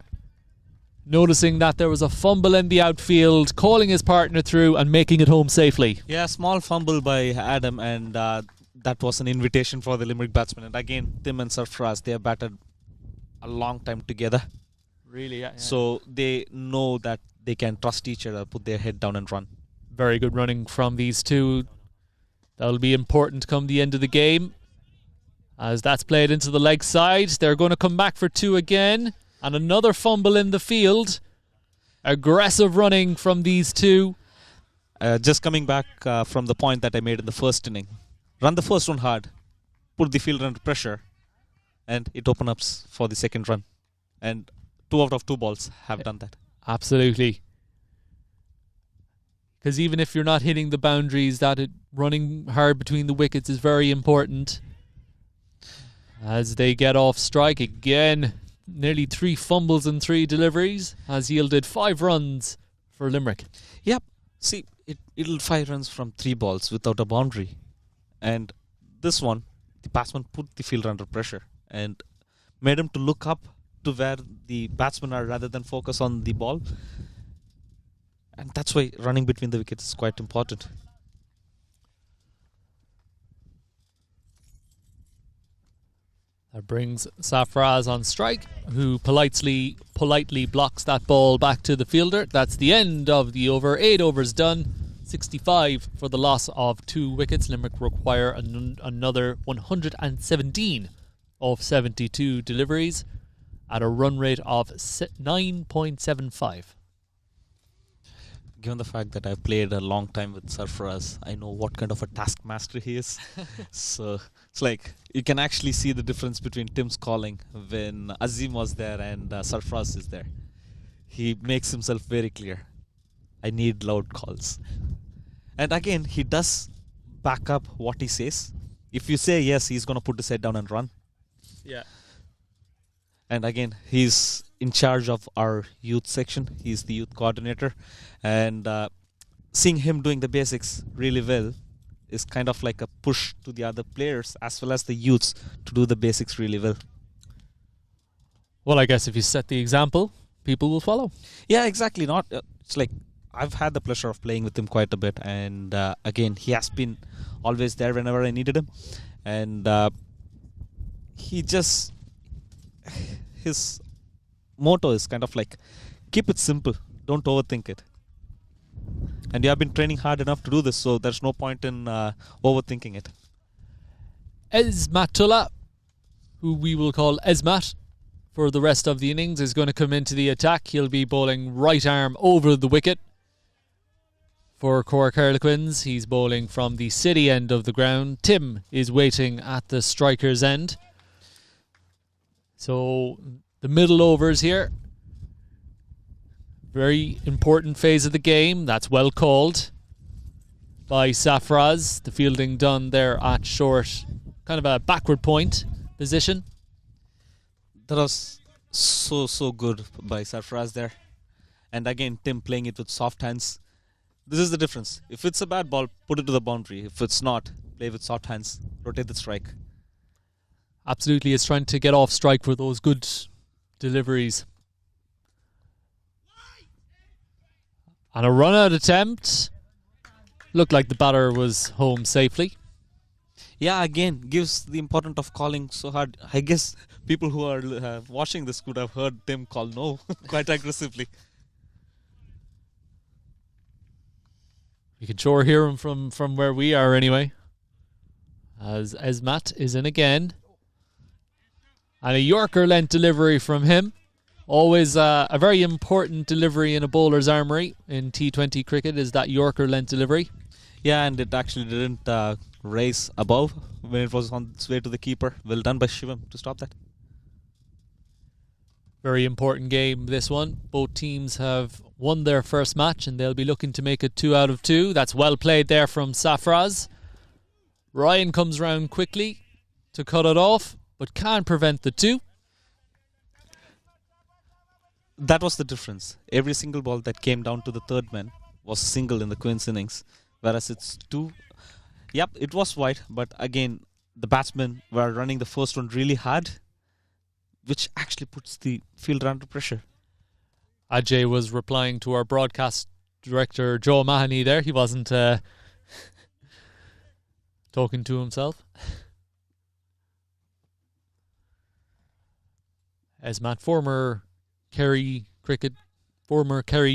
Noticing that there was a fumble in the outfield, calling his partner through and making it home safely. Yeah, small fumble by Adam, and that was an invitation for the Limerick batsmen. And again, Tim and Sarfraz, they have batted a long time together. Really, yeah. So they know that they can trust each other, put their head down and run. Very good running from these two. That'll be important come the end of the game. As that's played into the leg side, they're going to come back for 2 again. And another fumble in the field. Aggressive running from these two. Just coming back from the point that I made in the first inning. Run the first one hard. Put the fielder under pressure. And it opens up for the second run. And 2 out of 2 balls have done that. Absolutely. Because even if you're not hitting the boundaries, running hard between the wickets is very important. As they get off strike again. Nearly 3 fumbles and 3 deliveries has yielded 5 runs for Limerick. Yep. See, it'll 5 runs from 3 balls without a boundary. And this one, the batsman put the fielder under pressure and made him to look up to where the batsmen are rather than focus on the ball. And that's why running between the wickets is quite important. That brings Safraz on strike, who politely blocks that ball back to the fielder. That's the end of the over. 8 overs done. 65 for the loss of 2 wickets. Limerick require another 117 of 72 deliveries at a run rate of 9.75. Given the fact that I've played a long time with Sarfaraz, I know what kind of a taskmaster he is. So it's like you can actually see the difference between Tim's calling when Azim was there and Sarfaraz is there. He makes himself very clear. I need loud calls. And again, he does back up what he says. If you say yes, he's going to put his head down and run. Yeah. And again, he's in charge of our youth section. He's the youth coordinator. And seeing him doing the basics really well is kind of like a push to the other players as well as the youths to do the basics really well. Well, I guess if you set the example, people will follow. Yeah, exactly. Not it's like I've had the pleasure of playing with him quite a bit. And again, he has been always there whenever I needed him. And he just... his motto is kind of like, keep it simple, don't overthink it. And you have been training hard enough to do this, so there's no point in overthinking it. Esmatullah, who we will call Esmat for the rest of the innings, is going to come into the attack. He'll be bowling right arm over the wicket. For Cork Harlequins, he's bowling from the city end of the ground. Tim is waiting at the striker's end. So the middle overs here. Very important phase of the game. That's well called by Sarfaraz. The fielding done there at short. Kind of a backward point position. That was so good by Sarfaraz there. And again, Tim playing it with soft hands. This is the difference. If it's a bad ball, put it to the boundary. If it's not, play with soft hands. Rotate the strike. Absolutely, it's trying to get off strike for those good deliveries. And a run-out attempt. Looked like the batter was home safely. Yeah, again, gives the importance of calling so hard. I guess people who are watching this could have heard Tim call no quite aggressively. You can sure hear him from where we are anyway. As Esmat is in again. And a Yorker length delivery from him. Always a very important delivery in a bowler's armoury in T20 cricket is that Yorker length delivery. Yeah, and it actually didn't race above when it was on its way to the keeper. Well done by Shivam to stop that. Very important game, this one. Both teams have won their first match and they'll be looking to make it 2 out of 2. That's well played there from Sarfaraz. Ryan comes round quickly to cut it off, but can't prevent the 2. That was the difference. Every single ball that came down to the third man was single in the Queen's innings, whereas it's 2. Yep, it was wide, but again, the batsmen were running the first one really hard, which actually puts the fielder under pressure. Ajay was replying to our broadcast director, Joe Mahoney there. He wasn't talking to himself. Esmat, former Kerry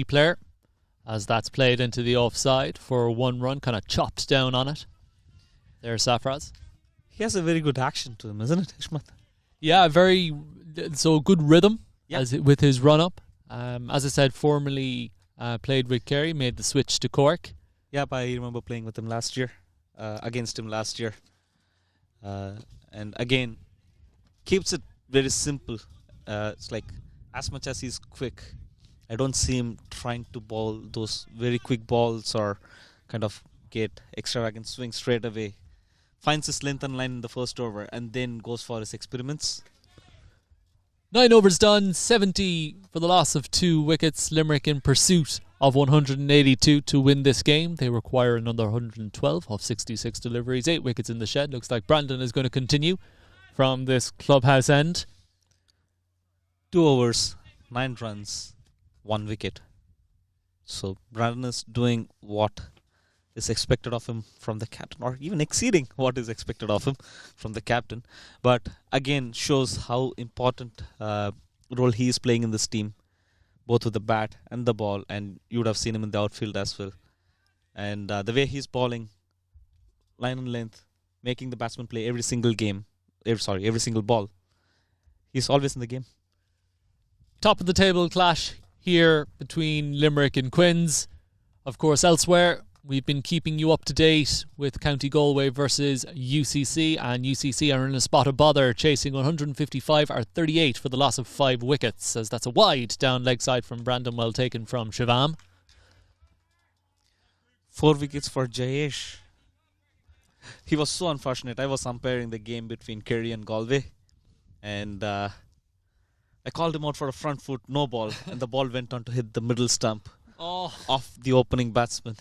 player, as that's played into the offside for 1 run, kind of chops down on it. There's Sarfaraz. He has a very good action to him, isn't it, Ishmat? Yeah, so good rhythm Yep. with his run up. As I said, formerly played with Kerry, made the switch to Cork. Yep, I remember playing with him last year, against him last year. And again, keeps it very simple. It's like, as much as he's quick, I don't see him trying to bowl those very quick balls or kind of get extravagant swing straight away. Finds his length and line in the first over and then goes for his experiments. 9 overs done, 70 for the loss of 2 wickets. Limerick in pursuit of 182 to win this game. They require another 112 of 66 deliveries. 8 wickets in the shed. Looks like Brandon is going to continue from this clubhouse end. 2 overs, 9 runs, 1 wicket. So Brandon is doing what is expected of him from the captain, or even exceeding what is expected of him from the captain. But again, shows how important role he is playing in this team, both with the bat and the ball. And you would have seen him in the outfield as well. And the way he's bowling, line and length, making the batsman play every single every single ball. He's always in the game. Top of the table clash here between Limerick and Quins. Of course, elsewhere, we've been keeping you up to date with County Galway versus UCC, and UCC are in a spot of bother, chasing 155 or 38 for the loss of 5 wickets, as that's a wide down leg side from Brandon, well taken from Shivam. 4 wickets for Jayesh. He was so unfortunate. I was umpiring the game between Kerry and Galway, and I called him out for a front foot, no ball, and the ball went on to hit the middle stump of the opening batsman.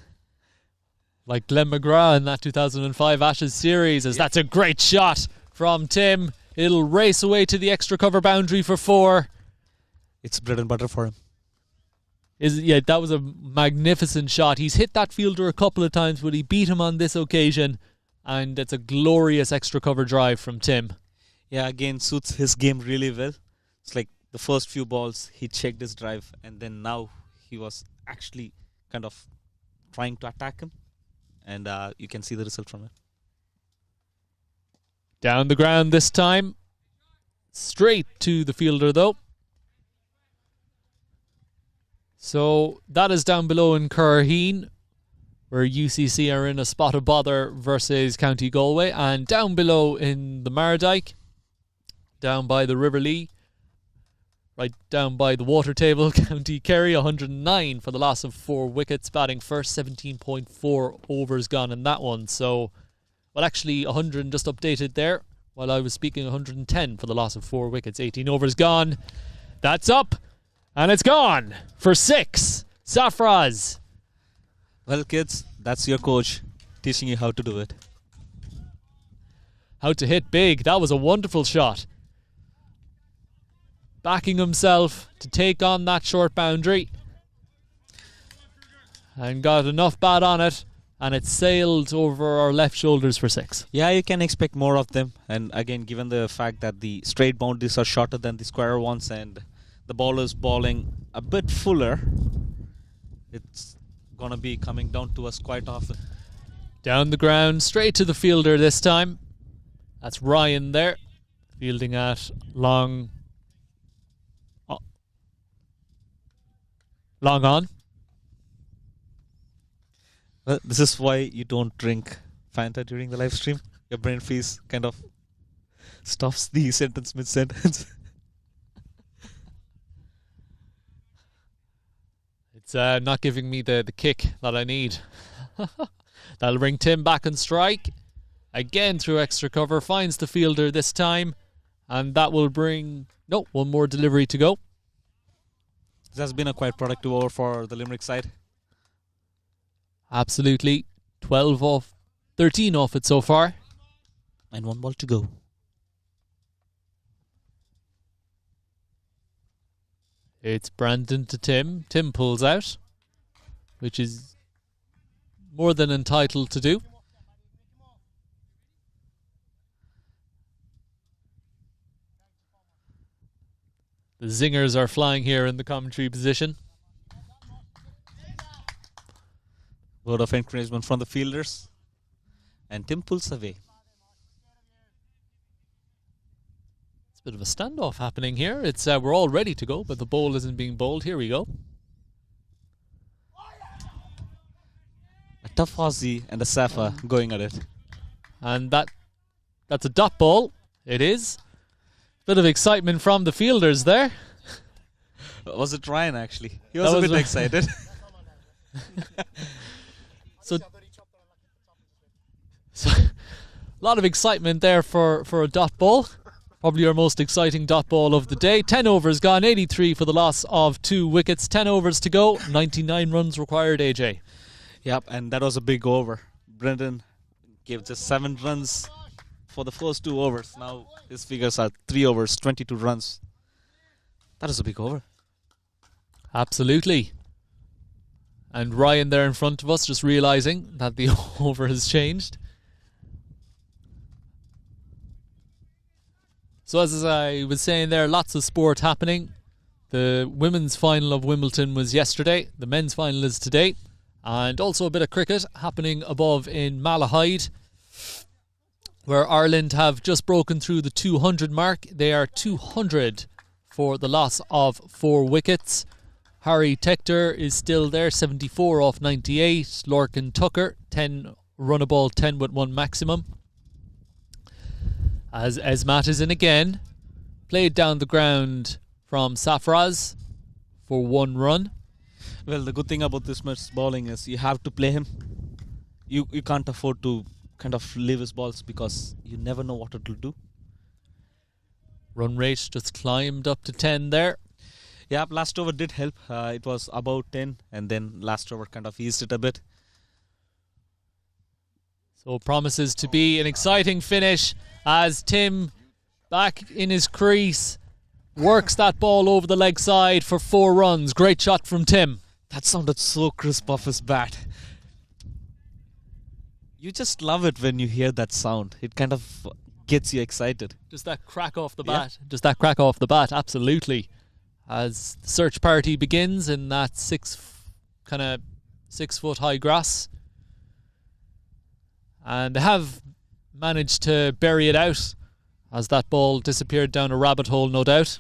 Like Glenn McGrath in that 2005 Ashes series, as that's a great shot from Tim. It'll race away to the extra cover boundary for 4. It's bread and butter for him. That was a magnificent shot. He's hit that fielder a couple of times, but he beat him on this occasion, and it's a glorious extra cover drive from Tim. Yeah, again, suits his game really well. It's like the first few balls, he checked his drive, and then now he was actually kind of trying to attack him, and you can see the result from it. Down the ground this time. Straight to the fielder, though. So that is down below in Curraheen, where UCC are in a spot of bother versus County Galway, and down below in the Mardyke, down by the River Lee, right down by the water table, County Kerry 109 for the loss of 4 wickets, batting first, 17.4 overs gone in that one. So, well, actually 100 just updated there while I was speaking, 110 for the loss of 4 wickets, 18 overs gone. That's up, and it's gone for 6. Safraz. Well, kids, that's your coach teaching you how to do it. How to hit big. That was a wonderful shot. Backing himself to take on that short boundary, and got enough bat on it, and it sailed over our left shoulders for 6. Yeah, you can expect more of them, and again, given the fact that the straight boundaries are shorter than the square ones, and the ball is balling a bit fuller, it's gonna be coming down to us quite often. Down the ground, straight to the fielder this time. That's Ryan there, fielding at long on. Well, this is why you don't drink Fanta during the live stream. Your brain freeze kind of stops the sentence mid-sentence. It's not giving me the kick that I need. That'll bring Tim back on strike. Again through extra cover. Finds the fielder this time. And that will bring... No, one more delivery to go. This has been a quite productive over for the Limerick side. Absolutely. 12 off. 13 off it so far. And 1 ball to go. It's Brandon to Tim. Tim pulls out, which is more than entitled to do. The zingers are flying here in the commentary position. Word of encouragement from the fielders. And Tim pulls away. It's a bit of a standoff happening here. It's we're all ready to go, but the ball isn't being bowled. Here we go. A tough Aussie and a Safa going at it. And that's a dot ball. It is. Bit of excitement from the fielders there. Was it Ryan actually? He was a bit excited. So a lot of excitement there for a dot ball. Probably our most exciting dot ball of the day. 10 overs gone, 83 for the loss of 2 wickets. 10 overs to go, 99 runs required, AJ. Yep, and that was a big over. Brendan gave just 7 runs for the first 2 overs. Now his figures are 3 overs, 22 runs. That is a big over. Absolutely. And Ryan there in front of us just realising that the over has changed. So as I was saying there, lots of sport happening. The women's final of Wimbledon was yesterday. The men's final is today. And also a bit of cricket happening above in Malahide, where Ireland have just broken through the 200 mark. They are 200 for the loss of 4 wickets. Harry Tector is still there, 74 off 98. Lorcan Tucker, 10 run a ball, 10 with 1 maximum. As Esmat is in again. Played down the ground from Safraz for 1 run. Well, the good thing about this much bowling is you have to play him. You can't afford to kind of leave his balls because you never know what it will do. Run rate just climbed up to 10 there. Yeah, last over did help. It was about 10 and then last over kind of eased it a bit. So promises to be an exciting finish as Tim, back in his crease, works that ball over the leg side for 4 runs. Great shot from Tim. That sounded so crisp off his bat. You just love it when you hear that sound. It kind of gets you excited. Just that crack off the bat. Just that crack off the bat, absolutely. As the search party begins in that 6 foot high grass. And they have managed to bury it out as that ball disappeared down a rabbit hole, no doubt.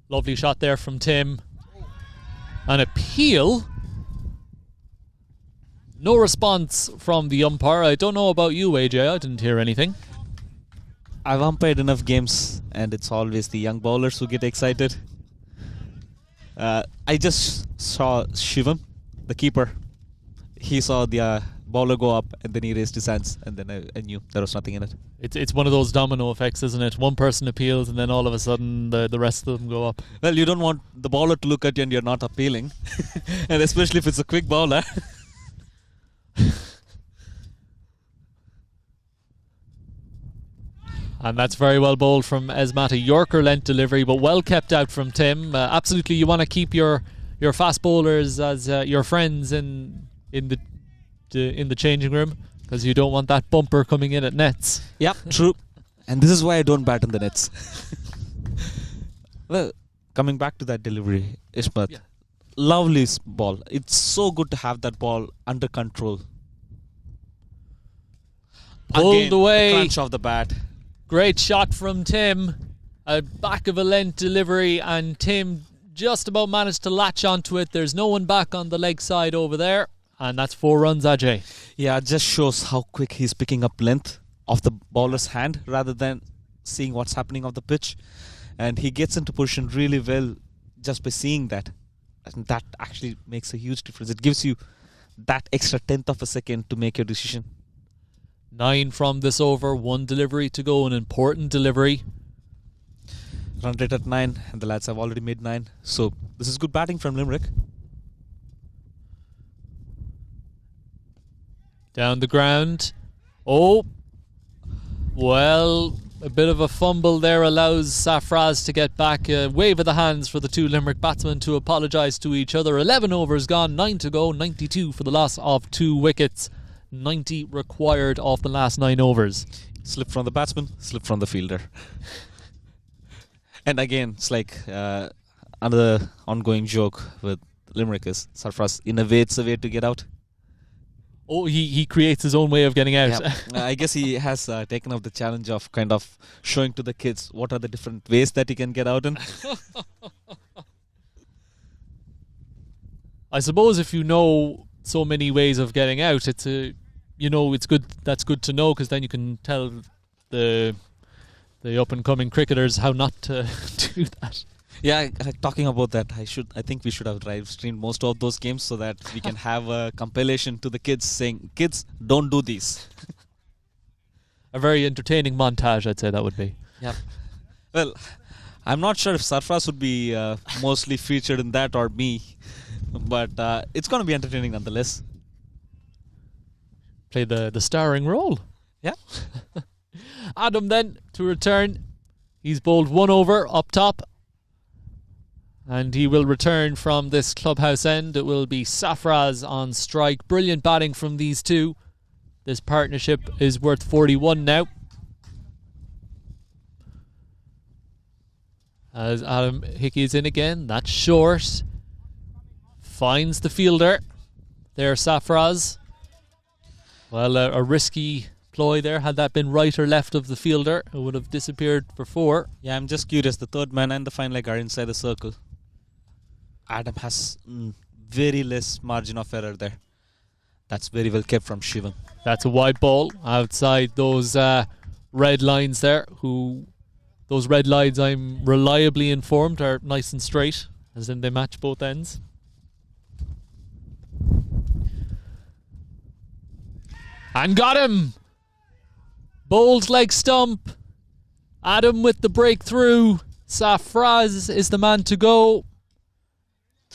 Lovely shot there from Tim. An appeal. No response from the umpire. I don't know about you, AJ. I didn't hear anything. I've umpired enough games and it's always the young bowlers who get excited. I just saw Shivam, the keeper. He saw the bowler go up and then he raised his hands and then I knew there was nothing in it. It's one of those domino effects, isn't it? One person appeals and then all of a sudden the rest of them go up. Well, you don't want the bowler to look at you and you're not appealing. And especially if it's a quick bowler. And that's very well bowled from Esmat. A Yorker length delivery, but well kept out from Tim. Absolutely, you want to keep your fast bowlers as your friends in the changing room, because you don't want that bumper coming in at nets. Yep, true. And this is why I don't bat in the nets. Well, coming back to that delivery, Ishmat, lovely ball. It's so good to have that ball under control. Pulled away. Crunch of the bat. Great shot from Tim. A back of a length delivery, and Tim just about managed to latch onto it. There's no one back on the leg side over there. And that's 4 runs, Ajay. Yeah, it just shows how quick he's picking up length of the bowler's hand rather than seeing what's happening on the pitch. And he gets into position really well just by seeing that. And that actually makes a huge difference. It gives you that extra 1/10 of a second to make your decision. 9 from this over, 1 delivery to go, an important delivery. Run rate at 9, and the lads have already made 9. So this is good batting from Limerick. Down the ground. Oh, well, a bit of a fumble there allows Safraz to get back. A wave of the hands for the 2 Limerick batsmen to apologise to each other. 11 overs gone, 9 to go, 92 for the loss of 2 wickets. 90 required off the last 9 overs. Slip from the batsman, slip from the fielder. And again, it's like another ongoing joke with Limerick is Sarfraz, in a way, it's a way to get out. Oh, he creates his own way of getting out. Yeah. I guess he has taken up the challenge of kind of showing to the kids what are the different ways that he can get out in. I suppose if you know so many ways of getting out, it's good. That's good to know, because then you can tell the up and coming cricketers how not to do that. Yeah, talking about that, I think we should have live streamed most of those games so that we can have a compilation to the kids saying, kids, don't do these. A very entertaining montage, I'd say that would be. Yeah. Well, I'm not sure if Sarfraz would be mostly featured in that or me, but it's going to be entertaining nonetheless. Play the starring role. Yeah. Adam then to return. He's bowled 1 over up top. And he will return from this clubhouse end. It will be Safraz on strike. Brilliant batting from these two. This partnership is worth 41 now. As Adam Hickey is in again. That's short. Finds the fielder. There, Safraz. Well, a risky ploy there. Had that been right or left of the fielder, it would have disappeared for 4. Yeah, I'm just curious. The third man and the fine leg are inside the circle. Adam has very less margin of error there. That's very well kept from Shivam. That's a wide ball outside those red lines there. Those red lines, I'm reliably informed, are nice and straight, as in they match both ends. And got him! Bold leg stump. Adam with the breakthrough. Safraz is the man to go.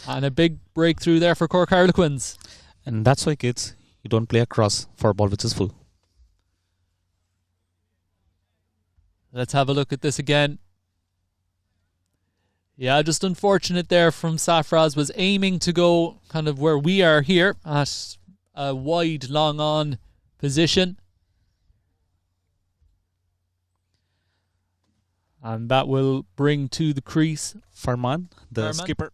And a big breakthrough there for Cork Harlequins. And that's why, kids, you don't play across for a ball which is full. Let's have a look at this again. Yeah, just unfortunate there from Safraz. Was aiming to go kind of where we are here at a wide, long on position. And that will bring to the crease Farman, the skipper,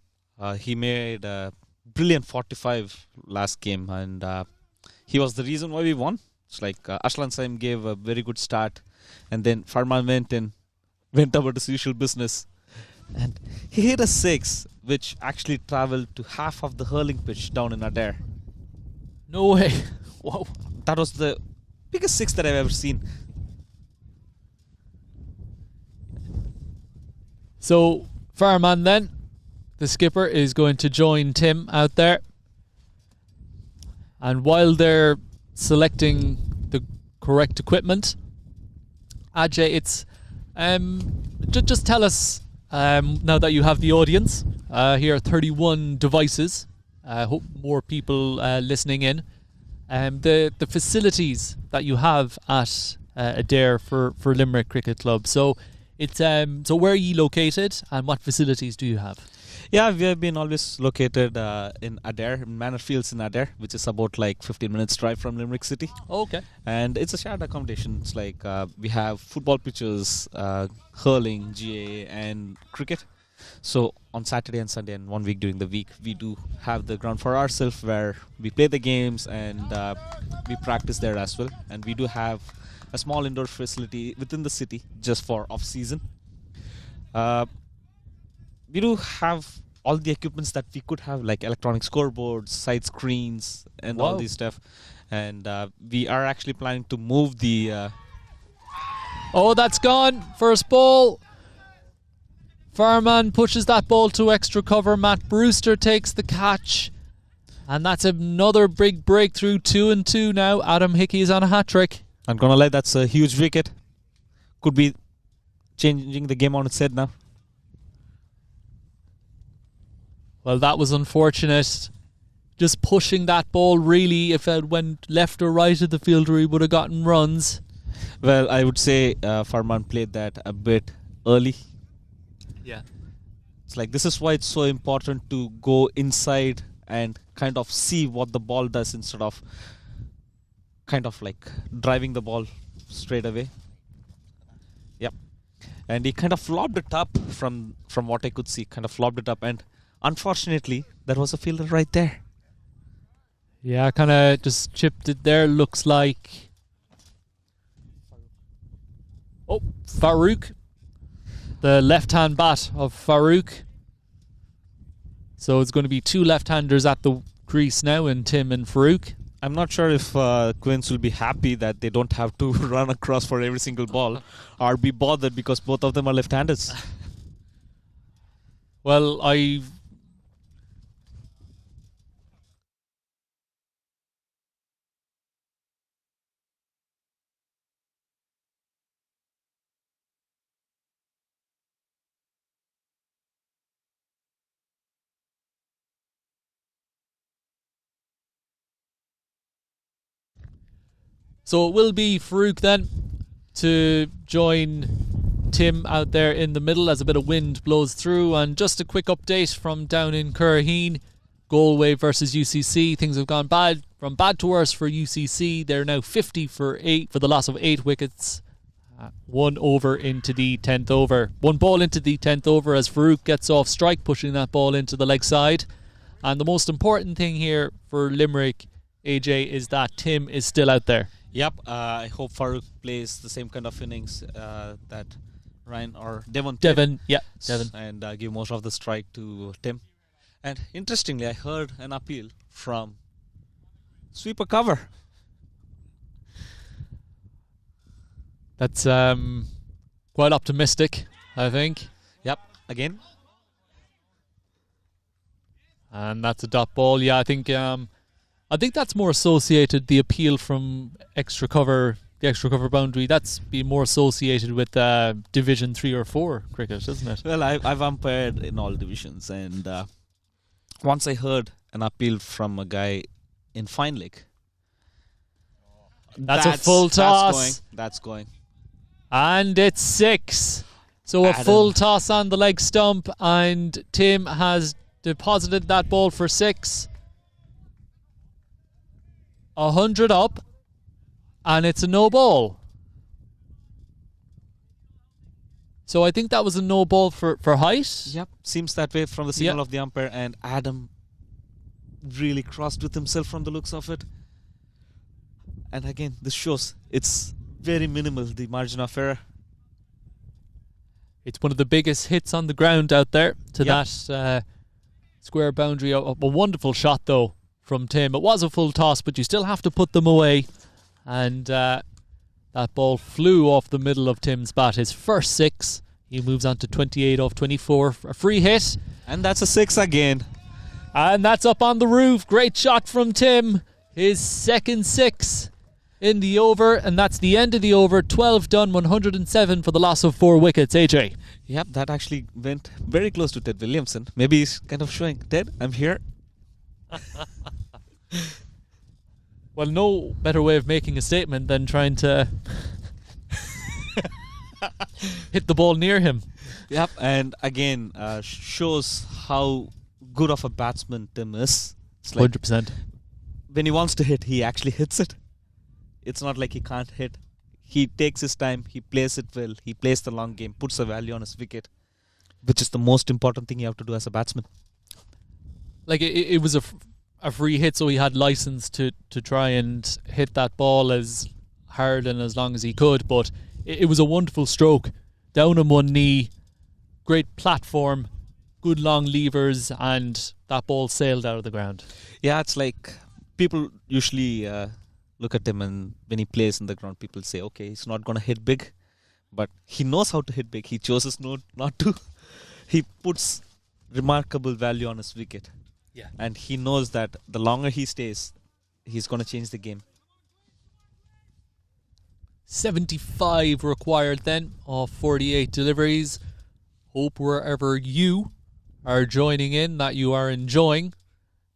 he made a brilliant 45 last game, and he was the reason why we won. It's like Ashlan Saim gave a very good start, and then Farman went about his usual business, and he hit a 6, which actually travelled to half of the hurling pitch down in Adair. No way. Wow. That was the biggest 6 that I've ever seen. So, Farman then, the skipper, is going to join Tim out there. And while they're selecting the correct equipment, Ajay, it's just tell us, now that you have the audience, here 31 devices, I hope more people listening in, the facilities that you have at Adair for Limerick Cricket Club. So it's so where are you located and what facilities do you have? Yeah, we have been always located in Adair, in Manor Fields in Adair, which is about like 15 minutes drive from Limerick City. Oh, okay. And it's a shared accommodation. It's like we have football pitches, hurling, GA, and cricket. So on Saturday and Sunday and 1 week during the week, we do have the ground for ourselves where we play the games and we practice there as well. And we do have a small indoor facility within the city just for off-season. We do have all the equipments that we could have, like electronic scoreboards, side screens, and all these stuff. And we are actually planning to move the... Oh, that's gone. First ball. Farman pushes that ball to extra cover. Matt Brewster takes the catch. And that's another big breakthrough. 2-2 now. Adam Hickey is on a hat-trick. I'm going to lie, that's a huge wicket. Could be changing the game on its head now. Well, that was unfortunate. Just pushing that ball, really, if it went left or right of the fielder, he would have gotten runs. Well, I would say Farman played that a bit early. Yeah. It's like this is why it's so important to go inside and kind of see what the ball does instead of kind of like driving the ball straight away. Yep. And he kind of lobbed it up from what I could see, kind of lobbed it up, and unfortunately, there was a fielder right there. Yeah, kind of just chipped it there. Looks like... Oh, Farouk. The left-hand bat of Farouk. So it's going to be 2 left-handers at the crease now, in Tim and Farouk. I'm not sure if Quins will be happy that they don't have to run across for every single ball or be bothered because both of them are left-handers. Well, So it will be Farouk then to join Tim out there in the middle as a bit of wind blows through. And just a quick update from down in Curraheen. Galway versus UCC. Things have gone from bad to worse for UCC. They're now 50 for the loss of 8 wickets. 1 over into the 10th over. 1 ball into the 10th over as Farouk gets off strike, pushing that ball into the leg side. And the most important thing here for Limerick, AJ, is that Tim is still out there. Yep, I hope Farouk plays the same kind of innings that Ryan or Devon. Devon. And give most of the strike to Tim. And interestingly, I heard an appeal from sweeper cover. That's quite optimistic, I think. Yep, again. And that's a dot ball. Yeah, I think that's more associated, the appeal from extra cover, the extra cover boundary. That's been more associated with Division 3 or 4 cricket, isn't it? Well, I've umpired in all divisions, and once I heard an appeal from a guy in Fine Lake. That's a full toss. That's going. And it's 6. So a full toss on the leg stump, and Tim has deposited that ball for 6. 100 up, and it's a no ball. So I think that was a no ball for height. Yep, seems that way from the signal of the umpire, and Adam really crossed with himself from the looks of it. And again, this shows it's very minimal, the margin of error. It's one of the biggest hits on the ground out there to that square boundary. A wonderful shot, though, from Tim. It was a full toss, but you still have to put them away. And that ball flew off the middle of Tim's bat. His first 6. He moves on to 28 off 24. A free hit. And that's a 6 again. And that's up on the roof. Great shot from Tim. His second 6 in the over, and that's the end of the over. 12 done, 107 for the loss of 4 wickets. AJ. Yep, that actually went very close to Ted Williamson. Maybe he's kind of showing, Ted, I'm here. Well, no better way of making a statement than trying to hit the ball near him. Yep, and again, shows how good of a batsman Tim is. It's like 100%. When he wants to hit, he actually hits it. It's not like he can't hit. He takes his time, he plays it well, he plays the long game, puts a value on his wicket, which is the most important thing you have to do as a batsman. Like, it was a free hit, so he had license to try and hit that ball as hard and as long as he could, but it was a wonderful stroke. Down on one knee, great platform, good long levers, and that ball sailed out of the ground. Yeah, it's like people usually look at him, and when he plays in the ground, people say, okay, he's not going to hit big, but he knows how to hit big. He chooses not to. He puts remarkable value on his wicket. Yeah. And he knows that the longer he stays, he's going to change the game. 75 required then of 48 deliveries. Hope wherever you are joining in that you are enjoying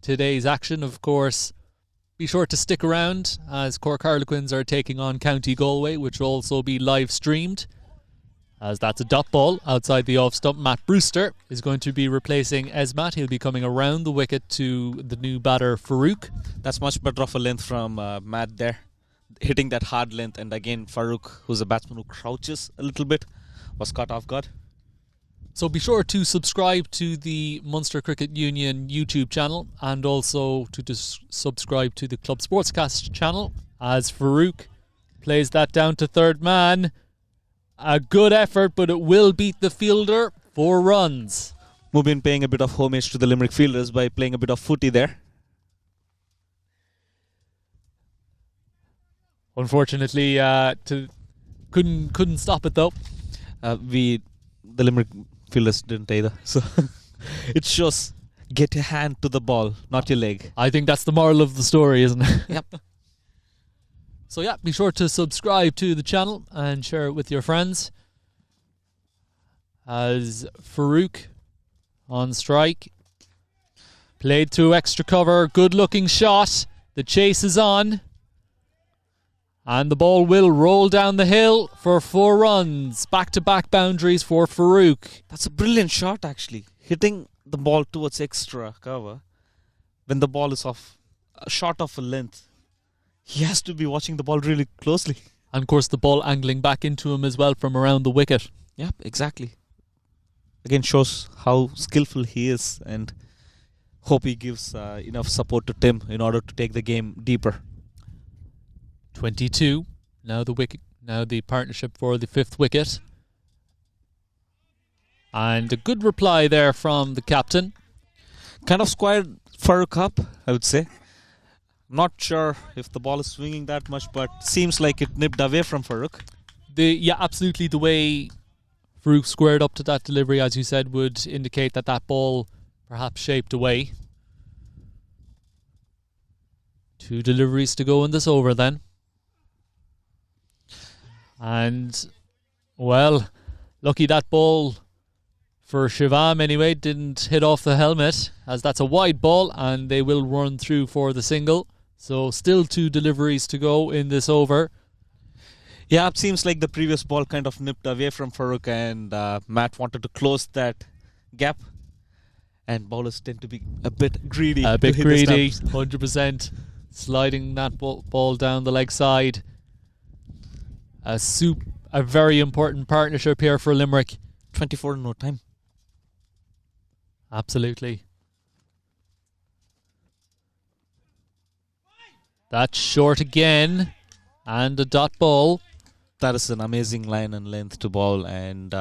today's action. Of course, be sure to stick around as Cork Harlequins are taking on County Galway, which will also be live streamed. As that's a dot ball outside the off stump. Matt Brewster is going to be replacing Esmat. He'll be coming around the wicket to the new batter Farouk. That's much better of a length from Matt there, hitting that hard length. And again, Farouk, who's a batsman who crouches a little bit, was caught off guard. So be sure to subscribe to the Munster Cricket Union YouTube channel, and also to subscribe to the Club Sportscast channel as Farouk plays that down to third man. A good effort, but it will beat the fielder. 4 runs. Mubin paying a bit of homage to the Limerick fielders by playing a bit of footy there. Unfortunately, couldn't stop it though. The Limerick fielders didn't either. So it shows, get your hand to the ball, not your leg. I think that's the moral of the story, isn't it? Yep. So yeah, be sure to subscribe to the channel and share it with your friends. As Farouk on strike. Played to extra cover. Good looking shot. The chase is on. And the ball will roll down the hill for 4 runs. Back-to-back boundaries for Farouk. That's a brilliant shot, actually. Hitting the ball towards extra cover when the ball is off, short of a length. He has to be watching the ball really closely. And of course the ball angling back into him as well from around the wicket. Yep, exactly. Again, shows how skillful he is, and hope he gives enough support to Tim in order to take the game deeper. 22. Now the partnership for the 5th wicket. And a good reply there from the captain. Kind of squared Farooq up, I would say. Not sure if the ball is swinging that much, but seems like it nipped away from Farooq. Absolutely. The way Farooq squared up to that delivery, as you said, would indicate that ball perhaps shaped away. 2 deliveries to go in this over then. And, well, lucky that ball for Shivam anyway didn't hit off the helmet, as that's a wide ball and they will run through for the single. So still 2 deliveries to go in this over. Yeah, it seems like the previous ball kind of nipped away from Farooq, and Matt wanted to close that gap. And bowlers tend to be a bit greedy. 100%. Sliding that ball down the leg side. A very important partnership here for Limerick. 24 in no time. Absolutely. That's short again. And a dot ball. That is an amazing line and length to bowl. And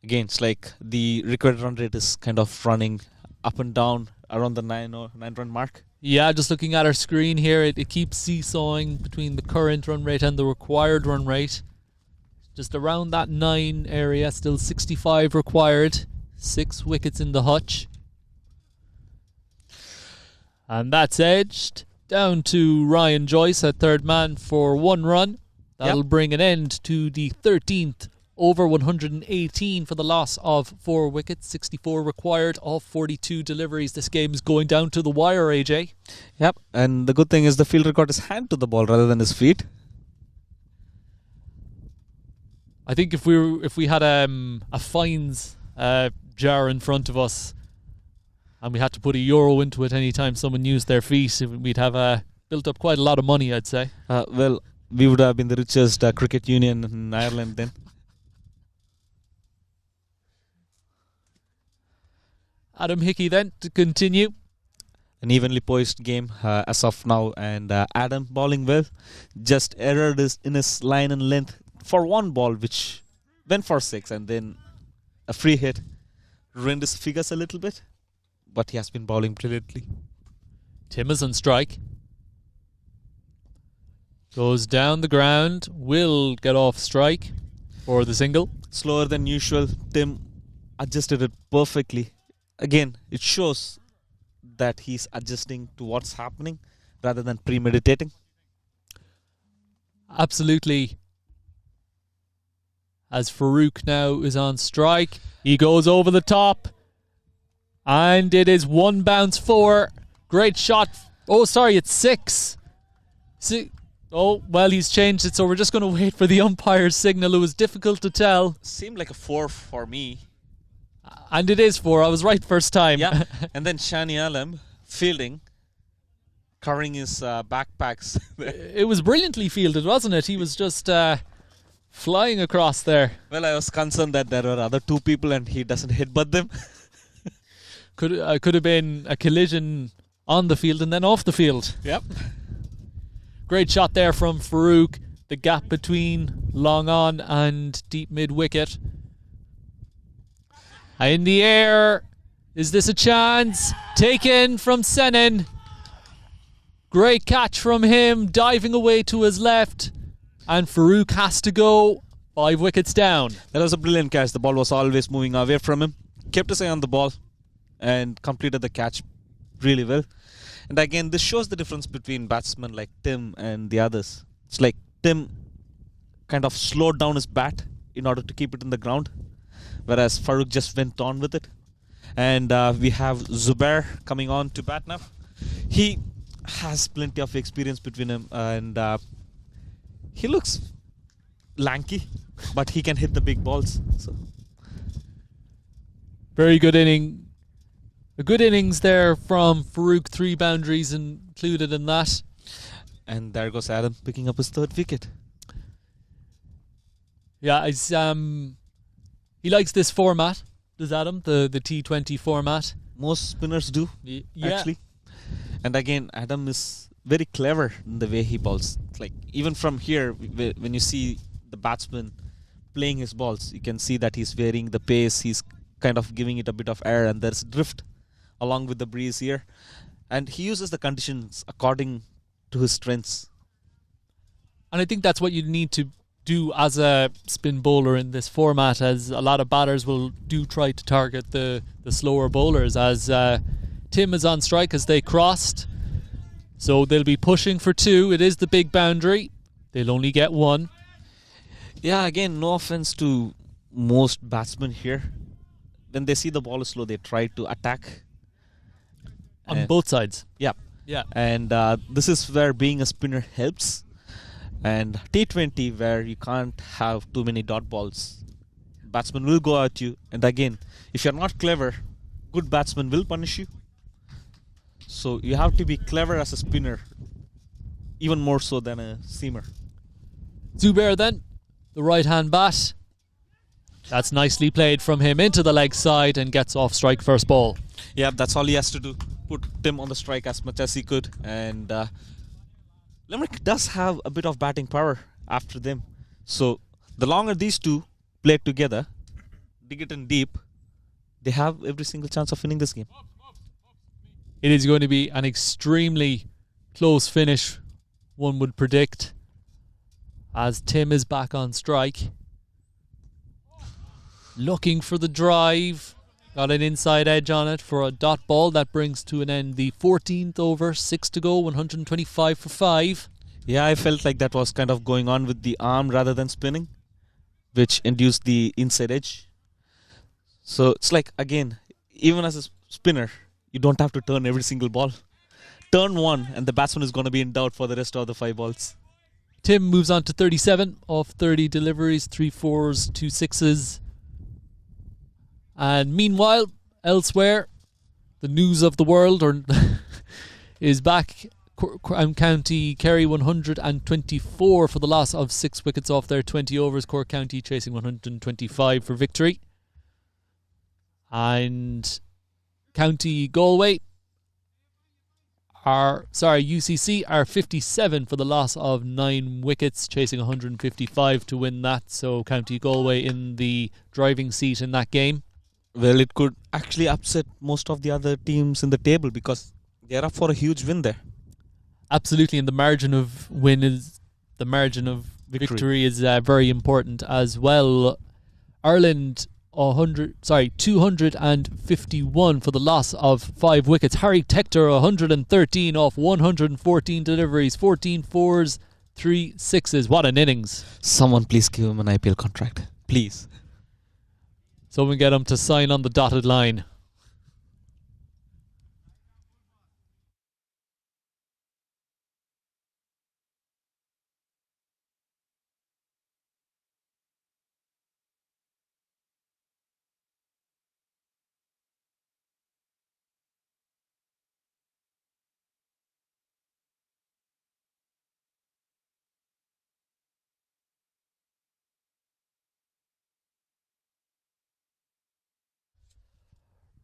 again, it's like the required run rate is kind of running up and down around the 9 run mark. Yeah, just looking at our screen here, it keeps seesawing between the current run rate and the required run rate. Just around that 9 area, still 65 required. 6 wickets in the hutch. And that's edged down to Ryan Joyce at third man for 1 run. That'll bring an end to the 13th over, 118 for the loss of 4 wickets, 64 required of 42 deliveries. This game is going down to the wire, AJ. Yep, and the good thing is the fielder got his hand to the ball rather than his feet. I think if we had a fines jar in front of us and we had to put €1 into it anytime someone used their feet, we'd have built up quite a lot of money, I'd say. Well, we would have been the richest cricket union in Ireland then. Adam Hickey then to continue. An evenly poised game as of now, and Adam bowling well. Just erred in his line and length for 1 ball, which went for 6, and then a free hit ruined his figures a little bit. But he has been bowling brilliantly. Tim is on strike. Goes down the ground. Will get off strike for the single. Slower than usual. Tim adjusted it perfectly. Again, it shows that he's adjusting to what's happening rather than premeditating. Absolutely. As Farooq now is on strike, he goes over the top. And it is 1 bounce 4. Great shot. Oh, sorry, it's 6. Oh, well, he's changed it, so we're just going to wait for the umpire's signal. It was difficult to tell. Seemed like a 4 for me. And it is 4. I was right first time. Yeah. And then Shani Alam fielding, carrying his backpacks. It was brilliantly fielded, wasn't it? He was just flying across there. Well, I was concerned that there were other 2 people and he doesn't hit but them. Could have been a collision on the field and then off the field. Yep. Great shot there from Farooq. The gap between long on and deep mid wicket. In the air. Is this a chance? Taken from Senin. Great catch from him. Diving away to his left. And Farooq has to go 5 wickets down. That was a brilliant catch. The ball was always moving away from him. Kept his eye on the ball and completed the catch really well. And again, this shows the difference between batsmen like Tim and the others. It's like Tim kind of slowed down his bat in order to keep it in the ground, whereas Farooq just went on with it. And we have Zubair coming on to bat now. He has plenty of experience between him, and he looks lanky, but he can hit the big balls. So very good inning. A good innings there from Farooq. 3 boundaries included in that. And there goes Adam picking up his 3rd wicket. Yeah, he likes this format. Does Adam the T20 format? Most spinners do, Yeah. actually. And again, Adam is very clever in the way he bowls. Like even from here, when you see the batsman playing his balls, you can see that he's varying the pace. He's kind of giving it a bit of air, and there's drift along with the breeze here. And he uses the conditions according to his strengths. And I think that's what you need to do as a spin bowler in this format, as a lot of batters will try to target the slower bowlers, as Tim is on strike as they crossed. So they'll be pushing for 2. It is the big boundary. They'll only get 1. Yeah, again, no offense to most batsmen here. When they see the ball is slow, they try to attack. On both sides. Yeah. Yeah. And this is where being a spinner helps. And T20, where you can't have too many dot balls, batsmen will go at you. And again, if you're not clever, good batsmen will punish you. So you have to be clever as a spinner, even more so than a seamer. Zubair then, the right-hand bat. That's nicely played from him into the leg side and gets off strike first ball. Yeah, that's all he has to do. Put Tim on the strike as much as he could. And Limerick does have a bit of batting power after them. So the longer these two play together, dig it in deep, they have every single chance of winning this game. It is going to be an extremely close finish, one would predict, as Tim is back on strike. Looking for the drive. Got an inside edge on it for a dot ball. That brings to an end the 14th over. 6 to go, 125 for 5. Yeah, I felt like that was kind of going on with the arm rather than spinning, which induced the inside edge. So it's like, again, even as a spinner, you don't have to turn every single ball. Turn one and the batsman is going to be in doubt for the rest of the 5 balls. Tim moves on to 37 off 30 deliveries, 3 4s, 2 6s. And meanwhile, elsewhere, the news of the world is back. County Kerry 124 for the loss of 6 wickets off their 20 overs. Cork County chasing 125 for victory. And County Galway UCC are 57 for the loss of 9 wickets, chasing 155 to win that. So County Galway in the driving seat in that game. Well, it could actually upset most of the other teams in the table because they're up for a huge win there. Absolutely, and the margin of victory is very important as well. Ireland 251 for the loss of 5 wickets. Harry Tector 113 off 114 deliveries, 14 4s, 3 6s. What an innings. Someone please give him an IPL contract. Please. Someone get him to sign on the dotted line.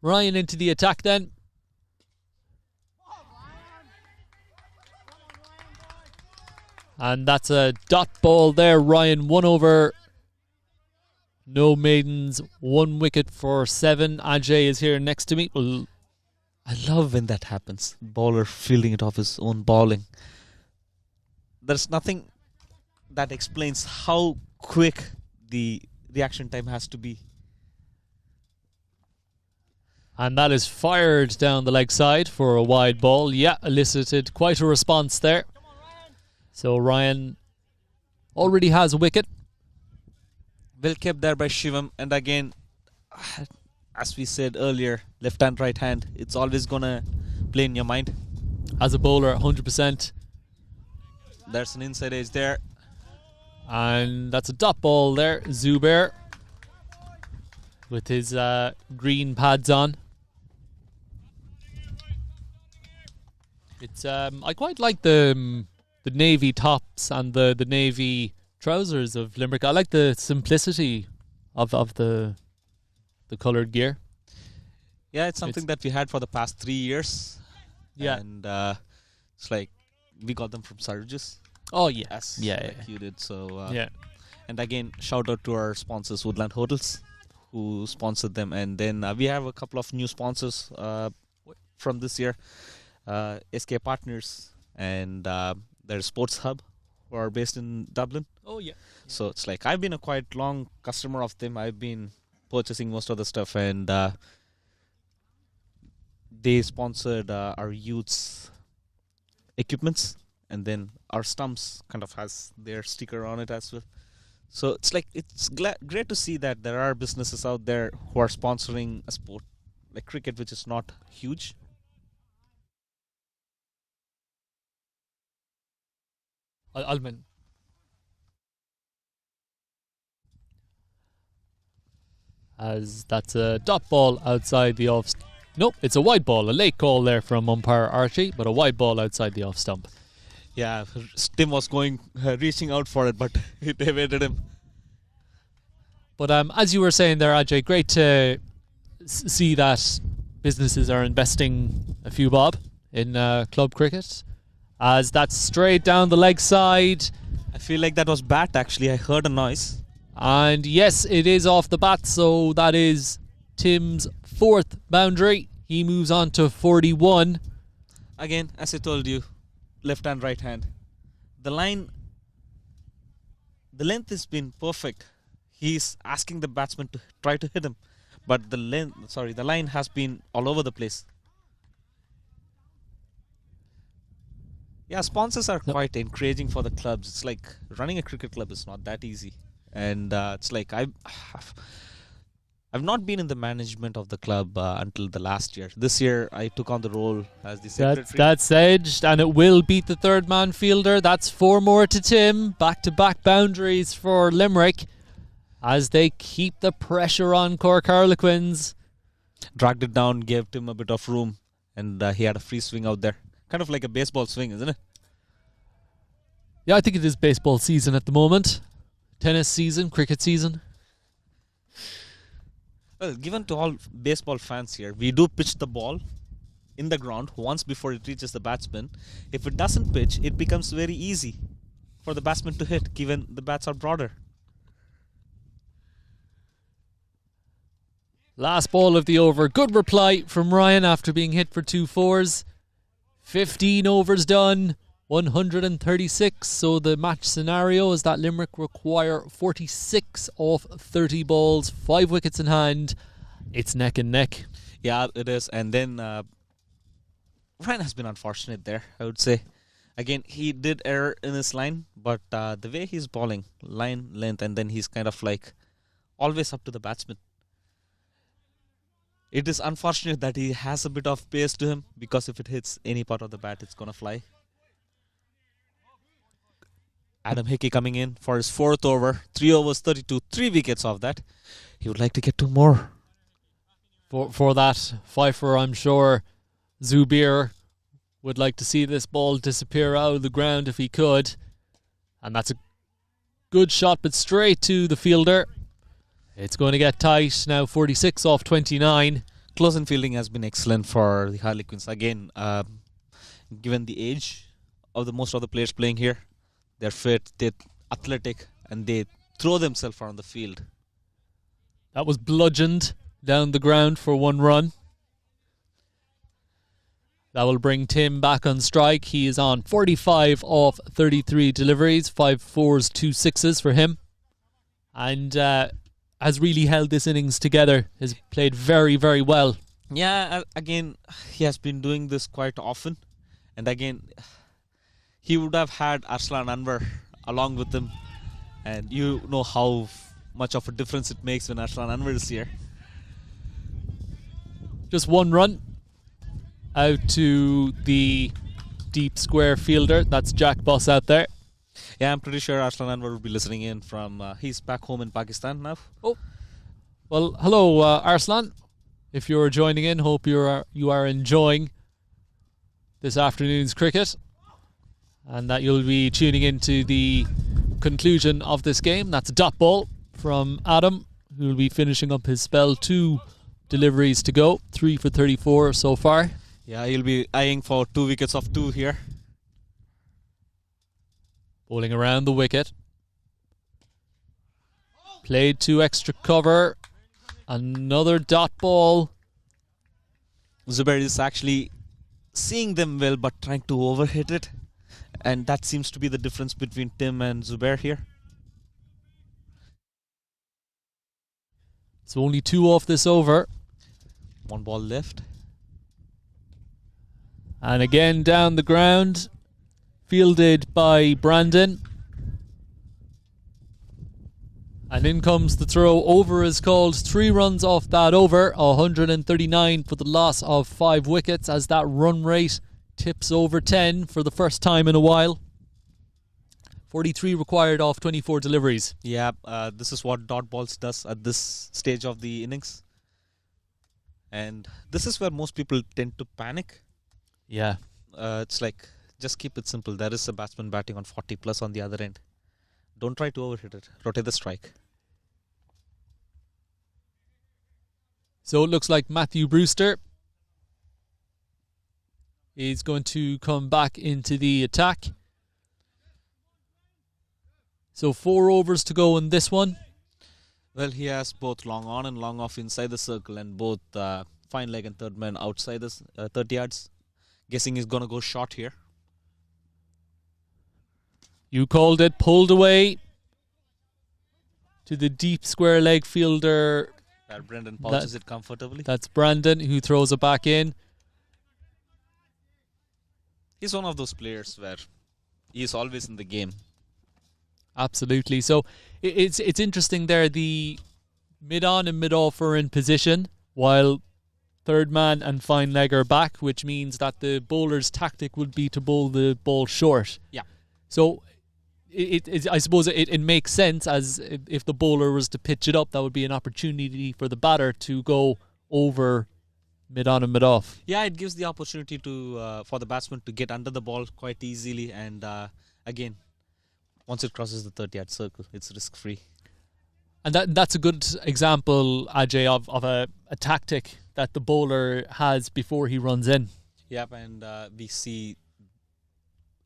Ryan into the attack then. And that's a dot ball there. Ryan 1 over. No maidens. 1 wicket for 7. Ajay is here next to me. I love when that happens. Bowler fielding it off his own bowling. There's nothing that explains how quick the reaction time has to be. And that is fired down the leg side for a wide ball. Yeah, elicited quite a response there. So Ryan already has a wicket. Well kept there by Shivam. And again, as we said earlier, left hand, right hand, it's always going to play in your mind. As a bowler, 100%. There's an inside edge there. And that's a dot ball there. Zubair with his green pads on. It's I quite like the navy tops and the navy trousers of Limerick. I like the simplicity of the coloured gear. Yeah, it's something that we had for the past 3 years. Yeah. And it's like we got them from Surges. Oh yeah. As Yeah, like yeah. you did. So Yeah. and again, shout out to our sponsors, Woodland Hotels, who sponsored them. And then we have a couple of new sponsors from this year. SK Partners and their Sports Hub, who are based in Dublin. Oh yeah. So it's like I've been a quite long customer of them. I've been purchasing most of the stuff, and they sponsored our youth's equipments, and then our stumps kind of has their sticker on it as well. So it's like it's great to see that there are businesses out there who are sponsoring a sport like cricket, which is not huge. Alman. As that's a dot ball outside the off. Nope, it's a wide ball. A late call there from umpire Archie, but a wide ball outside the off stump. Yeah, Tim was reaching out for it, but it evaded him. But as you were saying there, Ajay, great to see that businesses are investing a few bob in club cricket. As that's straight down the leg side. I feel like that was bat actually. I heard a noise. And yes, it is off the bat, so that is Tim's 4th boundary. He moves on to 41. Again, as I told you, left and right hand. The length has been perfect. He's asking the batsman to try to hit him, but the line has been all over the place. Yeah, sponsors are quite encouraging for the clubs. It's like running a cricket club is not that easy, and it's like I've not been in the management of the club until the last year. This year, I took on the role as the secretary. That's edged, and it will beat the third man fielder. That's 4 more to Tim. Back-to-back boundaries for Limerick as they keep the pressure on Cork Harlequins. Dragged it down, gave Tim a bit of room, and he had a free swing out there. Kind of like a baseball swing, isn't it? Yeah, I think it is baseball season at the moment. Tennis season, cricket season. Well, given to all baseball fans here, we do pitch the ball in the ground once before it reaches the batsman. If it doesn't pitch, it becomes very easy for the batsman to hit, given the bats are broader. Last ball of the over. Good reply from Ryan after being hit for 2 fours. 15 overs done, 136. So the match scenario is that Limerick require 46 off 30 balls, 5 wickets in hand. It's neck and neck. Yeah, it is. And then Ryan has been unfortunate there, I would say. Again, he did err in his line, but the way he's bowling, line, length, and then he's kind of like always up to the batsman. It is unfortunate that he has a bit of pace to him, because if it hits any part of the bat, it's going to fly. Adam Hickey coming in for his 4th over. 3 overs, 32, 3 wickets off that. He would like to get 2 more. For that fifer, I'm sure Zubir would like to see this ball disappear out of the ground if he could. And that's a good shot, but straight to the fielder. It's going to get tight now. 46 off 29. Close-in fielding has been excellent for the Harlequins. Again, given the age of most of the players playing here, they're fit, they're athletic, and they throw themselves around the field. That was bludgeoned down the ground for 1 run. That will bring Tim back on strike. He is on 45 off 33 deliveries, 5 fours, 2 sixes for him. And has really held this innings together. Has played very, very well. Yeah, again, he has been doing this quite often. And again, he would have had Arslan Anwar along with him. And you know how much of a difference it makes when Arslan Anwar is here. Just 1 run out to the deep square fielder. That's Jack Boss out there. Yeah, I'm pretty sure Arslan Anwar will be listening in from... he's back home in Pakistan now. Oh, well, hello, Arslan. If you're joining in, hope you are enjoying this afternoon's cricket, and that you'll be tuning into the conclusion of this game. That's a dot ball from Adam, who will be finishing up his spell. 2 deliveries to go, 3 for 34 so far. Yeah, he'll be eyeing for 2 wickets of 2 here. Bowling around the wicket. Played to extra cover. Another dot ball. Zubair is actually seeing them well but trying to overhit it. And that seems to be the difference between Tim and Zubair here. So only 2 off this over. 1 ball left. And again down the ground. Fielded by Brandon. And in comes the throw. Over is called. 3 runs off that over. 139 for the loss of 5 wickets as that run rate tips over 10 for the first time in a while. 43 required off 24 deliveries. Yeah, this is what dot balls does at this stage of the innings. And this is where most people tend to panic. Yeah. It's like, just keep it simple. There is a batsman batting on 40 plus on the other end. Don't try to overhit it. Rotate the strike. So it looks like Matthew Brewster is going to come back into the attack. So 4 overs to go in this one. Well, he has both long on and long off inside the circle and both fine leg and third man outside the 30 yards. Guessing he's going to go short here. You called it, pulled away to the deep square leg fielder. Brendan pouches it comfortably. That's Brandon who throws it back in. He's one of those players where he's always in the game. Absolutely. So it's interesting there. The mid-on and mid-off are in position while third man and fine leg are back, which means that the bowler's tactic would be to bowl the ball short. Yeah. So I suppose it makes sense, as if the bowler was to pitch it up, that would be an opportunity for the batter to go over mid-on and mid-off. Yeah, it gives the opportunity to for the batsman to get under the ball quite easily. And again, once it crosses the 30-yard circle, it's risk-free. And that's a good example, Ajay, of a tactic that the bowler has before he runs in. Yep, and we see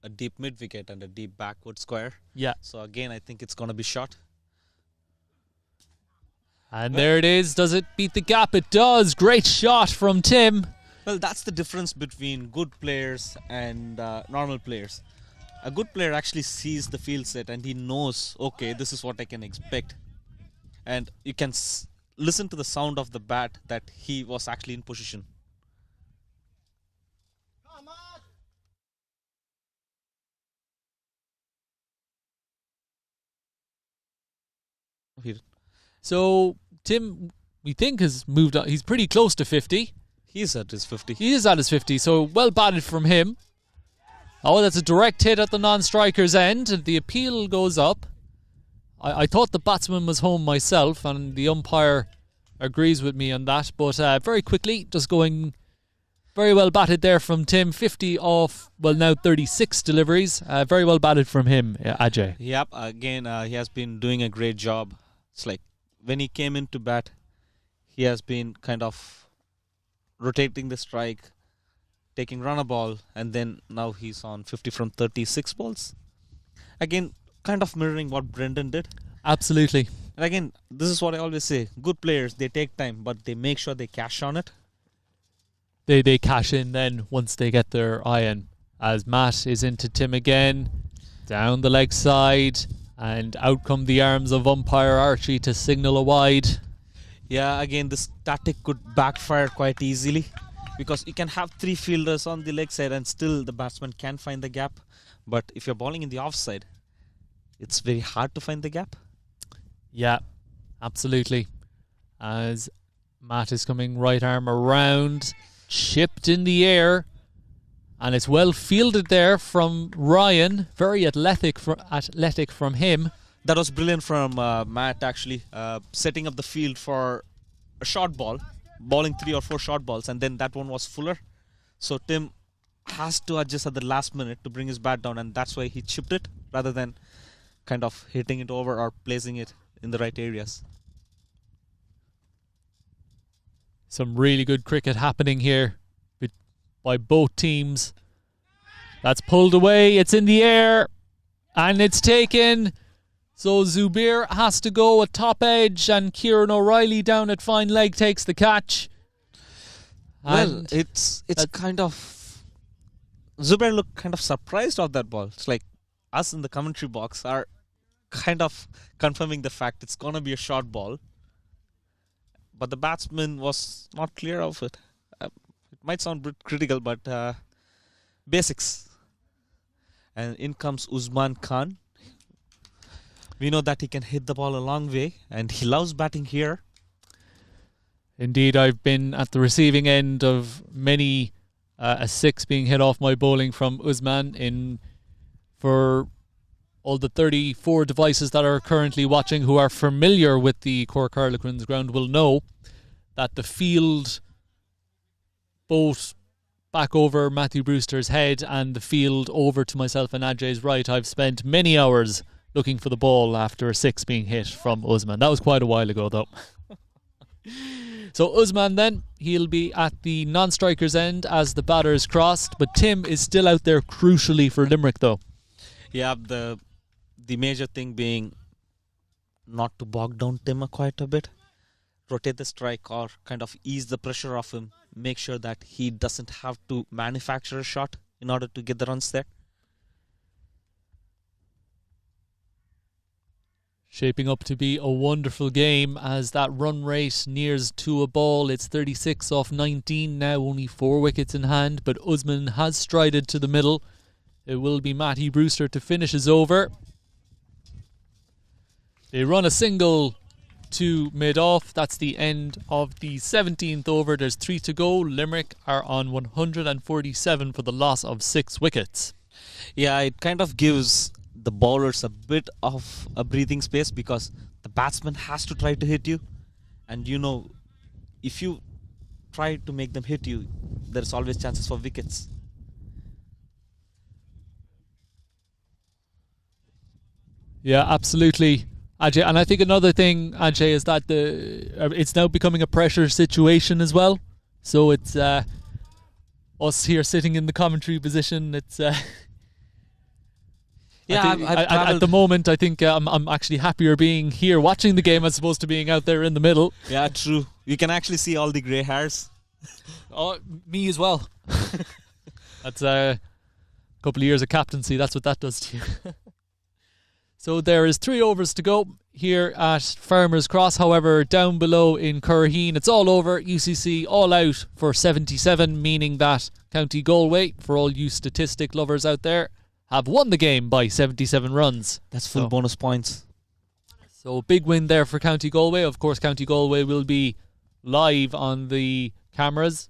a deep mid-wicket and a deep backward square. Yeah. So again, I think it's going to be short. And there it is. Does it beat the gap? It does. Great shot from Tim. Well, that's the difference between good players and normal players. A good player actually sees the field set and he knows, okay, this is what I can expect. And you can listen to the sound of the bat that he was actually in position. So Tim, we think, has moved on. He's pretty close to 50. He's at his 50. He is at his 50, so well batted from him. Oh, that's a direct hit at the non-striker's end. The appeal goes up. I thought the batsman was home myself, and the umpire agrees with me on that. But very quickly, just going very well batted there from Tim. 50 off, well, now 36 deliveries. Very well batted from him, Ajay. Yep, again, he has been doing a great job. It's like when he came into bat, he has been kind of rotating the strike, taking run a ball, and then now he's on 50 from 36 balls. Again, kind of mirroring what Brendan did. Absolutely. And again, this is what I always say. Good players, they take time, but they make sure they cash on it. They cash in then once they get their iron. As Matt is into Tim again, down the leg side, and out come the arms of umpire Archie to signal a wide. Yeah, again, this tactic could backfire quite easily because you can have 3 fielders on the leg side and still the batsman can find the gap. But if you're bowling in the offside, it's very hard to find the gap. Yeah, absolutely. As Matt is coming right arm around, chipped in the air, and it's well fielded there from Ryan. Very athletic from him. That was brilliant from Matt, actually, setting up the field for a short ball, bowling 3 or 4 short balls, and then that one was fuller. So Tim has to adjust at the last minute to bring his bat down, and that's why he chipped it rather than kind of hitting it over or placing it in the right areas. Some really good cricket happening here by both teams. That's pulled away. It's in the air. And it's taken. So Zubair has to go at top edge. And Kieran O'Reilly down at fine leg takes the catch. Well, it's kind of... Zubair looked kind of surprised of that ball. It's like us in the commentary box are kind of confirming the fact it's going to be a short ball. But the batsman was not clear of it. It might sound a bit critical, but basics. And in comes Usman Khan. We know that he can hit the ball a long way, and he loves batting here. Indeed, I've been at the receiving end of many a six being hit off my bowling from Usman. For all the 34 devices that are currently watching who are familiar with the Cork Harlequins ground will know that the field, both back over Matthew Brewster's head and the field over to myself and Ajay's right, I've spent many hours looking for the ball after a six being hit from Usman. That was quite a while ago though. So Usman then, he'll be at the non-striker's end as the batter is crossed, but Tim is still out there crucially for Limerick though. Yeah, the major thing being not to bog down Tim quite a bit. Rotate the strike or kind of ease the pressure off him. Make sure that he doesn't have to manufacture a shot in order to get the runs there. Shaping up to be a wonderful game as that run rate nears to a ball. It's 36 off 19 now, only 4 wickets in hand, but Usman has strided to the middle. It will be Matty Brewster to finish his over. They run a single to mid-off. That's the end of the 17th over. There's 3 to go. Limerick are on 147 for the loss of 6 wickets. Yeah, it kind of gives the bowlers a bit of a breathing space because the batsman has to try to hit you. And you know, if you try to make them hit you, there's always chances for wickets. Yeah, absolutely, Ajay. And I think another thing, Ajay, is that it's now becoming a pressure situation as well. So it's us here sitting in the commentary position. It's yeah. At the moment, I think I'm actually happier being here watching the game as opposed to being out there in the middle. Yeah, true. You can actually see all the grey hairs. Oh, me as well. That's a couple of years of captaincy. That's what that does to you. So there is 3 overs to go here at Farmers Cross. However, down below in Curraheen, it's all over. UCC all out for 77, meaning that County Galway, for all you statistic lovers out there, have won the game by 77 runs. That's full bonus points. So big win there for County Galway. Of course, County Galway will be live on the cameras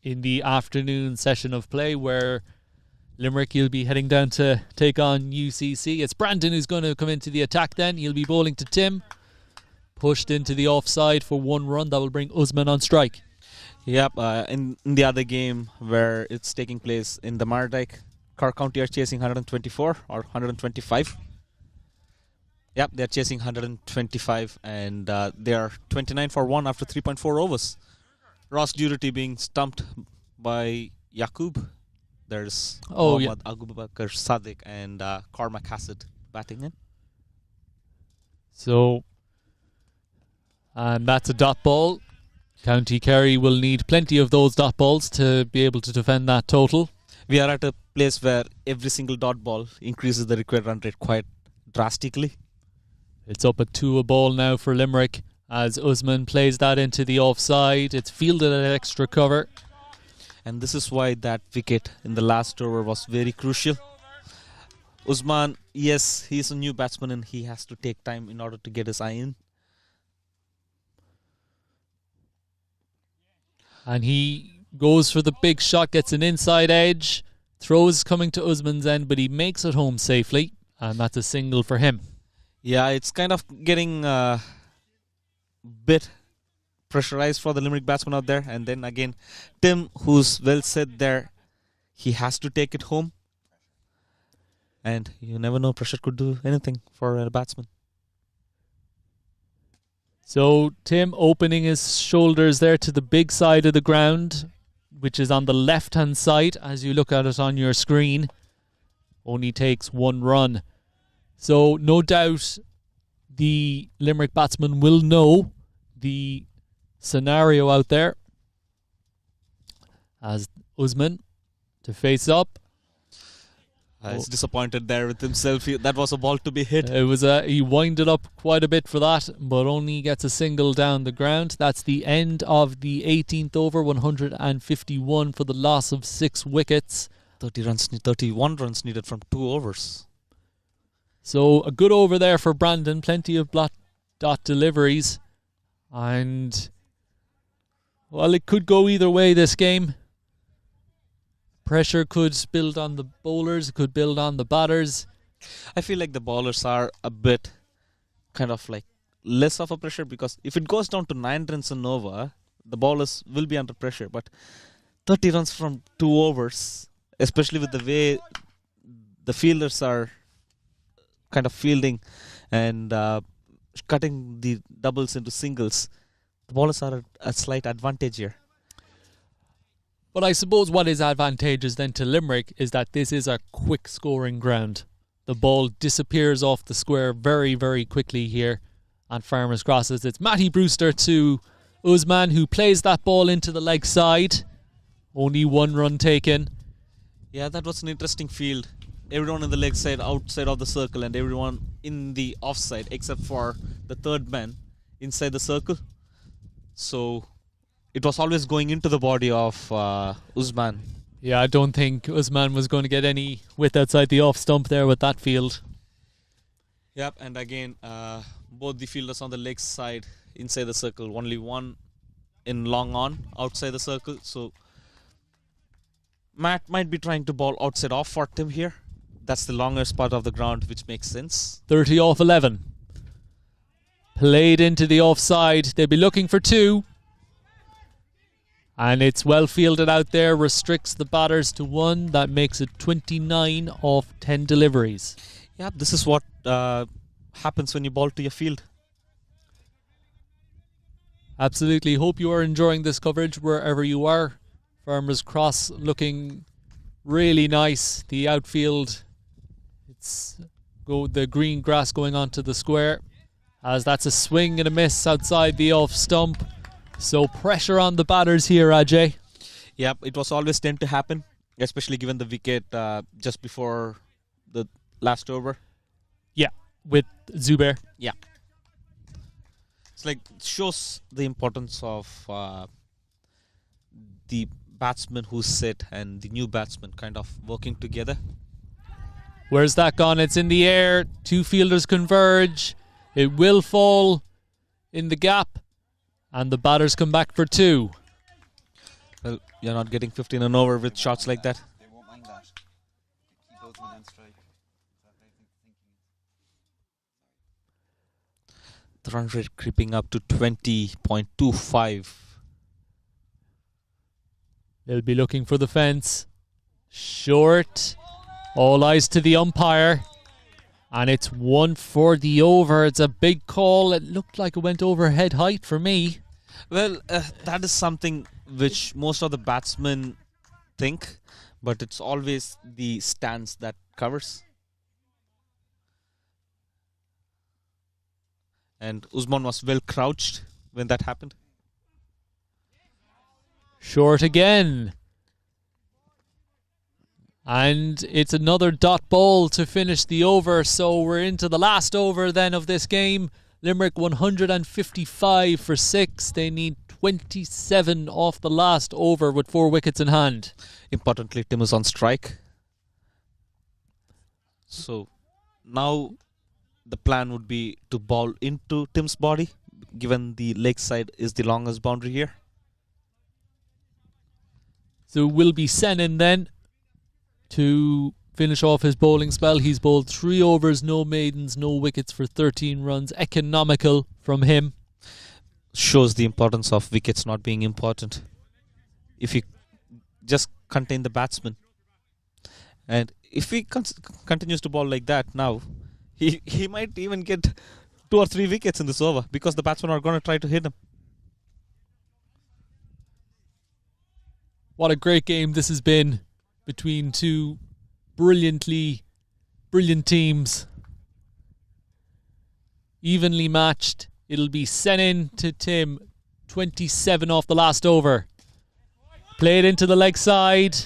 in the afternoon session of play where Limerick, you'll be heading down to take on UCC. It's Brandon who's going to come into the attack then. He'll be bowling to Tim. Pushed into the offside for 1 run. That will bring Usman on strike. Yep, in the other game where it's taking place in the Mardyke, Cork County are chasing 124 or 125. Yep, they're chasing 125 and they are 29 for 1 after 3.4 overs. Ross Durity being stumped by Yaqub. There's Mohammad Agubakar Sadiq and Cormac Hassett batting in. So, and that's a dot ball. County Kerry will need plenty of those dot balls to be able to defend that total. We are at a place where every single dot ball increases the required run rate quite drastically. It's up at 2 a ball now for Limerick as Usman plays that into the offside. It's fielded at extra cover. And this is why that wicket in the last over was very crucial. Usman, yes, he's a new batsman and he has to take time in order to get his eye in. And he goes for the big shot, gets an inside edge. Throws coming to Usman's end, but he makes it home safely. And that's a single for him. Yeah, it's kind of getting a bit pressurized for the Limerick batsman out there. And then again, Tim, who's well said there, he has to take it home. And you never know, pressure could do anything for a batsman. So Tim opening his shoulders there to the big side of the ground, which is on the left-hand side as you look at it on your screen. Only takes 1 run. So no doubt the Limerick batsman will know the scenario out there. As Usman to face up. He's disappointed there with himself. That was a ball to be hit. It was he winded up quite a bit for that, but only gets a single down the ground. That's the end of the 18th over, 151 for the loss of 6 wickets. 31 runs needed from 2 overs. So a good over there for Brandon. Plenty of dot deliveries. And, well, it could go either way this game. Pressure could build on the bowlers, could build on the batters. I feel like the bowlers are a bit kind of like less of a pressure, because if it goes down to 9 runs and over, the bowlers will be under pressure. But 30 runs from 2 overs, especially with the way the fielders are kind of fielding and cutting the doubles into singles, the bowlers are at a slight advantage here. But I suppose what is advantageous then to Limerick is that this is a quick scoring ground. The ball disappears off the square very, very quickly here on Farmers Cross. It's Matty Brewster to Usman, who plays that ball into the leg side. Only 1 run taken. Yeah, that was an interesting field. Everyone in the leg side, outside of the circle, and everyone in the offside, except for the third man inside the circle. So it was always going into the body of Usman. Yeah, I don't think Usman was going to get any width outside the off stump there with that field. Yep, and again, both the fielders on the leg side inside the circle. Only one in long on outside the circle. So Matt might be trying to bowl outside off for Tim here. That's the longest part of the ground, which makes sense. 30 off 11. Played into the offside. They'll be looking for 2. And it's well fielded out there. Restricts the batters to 1. That makes it 29 off 10 deliveries. Yeah, this is what happens when you bowl to your field. Absolutely. Hope you are enjoying this coverage wherever you are. Farmers Cross looking really nice. The outfield, it's the green grass going onto the square, as that's a swing and a miss outside the off stump. So pressure on the batters here, Ajay. Yep, it was always tend to happen, especially given the wicket just before the last over. Yeah, with Zubair. Yeah. It's like, shows the importance of the batsman who's set and the new batsman kind of working together. Where's that gone? It's in the air. 2 fielders converge. It will fall in the gap. And the batters come back for 2. Well, you're not getting 15 and over with shots like that. They won't mind that. Keep those men on strike. The run rate creeping up to 20.25. They'll be looking for the fence. Short. All eyes to the umpire. And it's 1 for the over. It's a big call. It looked like it went over head height for me. Well, that is something which most of the batsmen think, but it's always the stance that covers. And Usman was well crouched when that happened. Short again. And it's another dot ball to finish the over. So we're into the last over then of this game. Limerick 155 for 6. They need 27 off the last over with 4 wickets in hand. Importantly, Tim is on strike. So now the plan would be to bowl into Tim's body, given the leg side is the longest boundary here. So it will be Senin then to finish off his bowling spell. He's bowled 3 overs, no maidens, no wickets for 13 runs. Economical from him. Shows the importance of wickets not being important. If you just contain the batsman. And if he continues to bowl like that now, he might even get 2 or 3 wickets in this over because the batsmen are going to try to hit him. What a great game this has been between two brilliant teams. Evenly matched. It'll be sent in to Tim. 27 off the last over. Played into the leg side.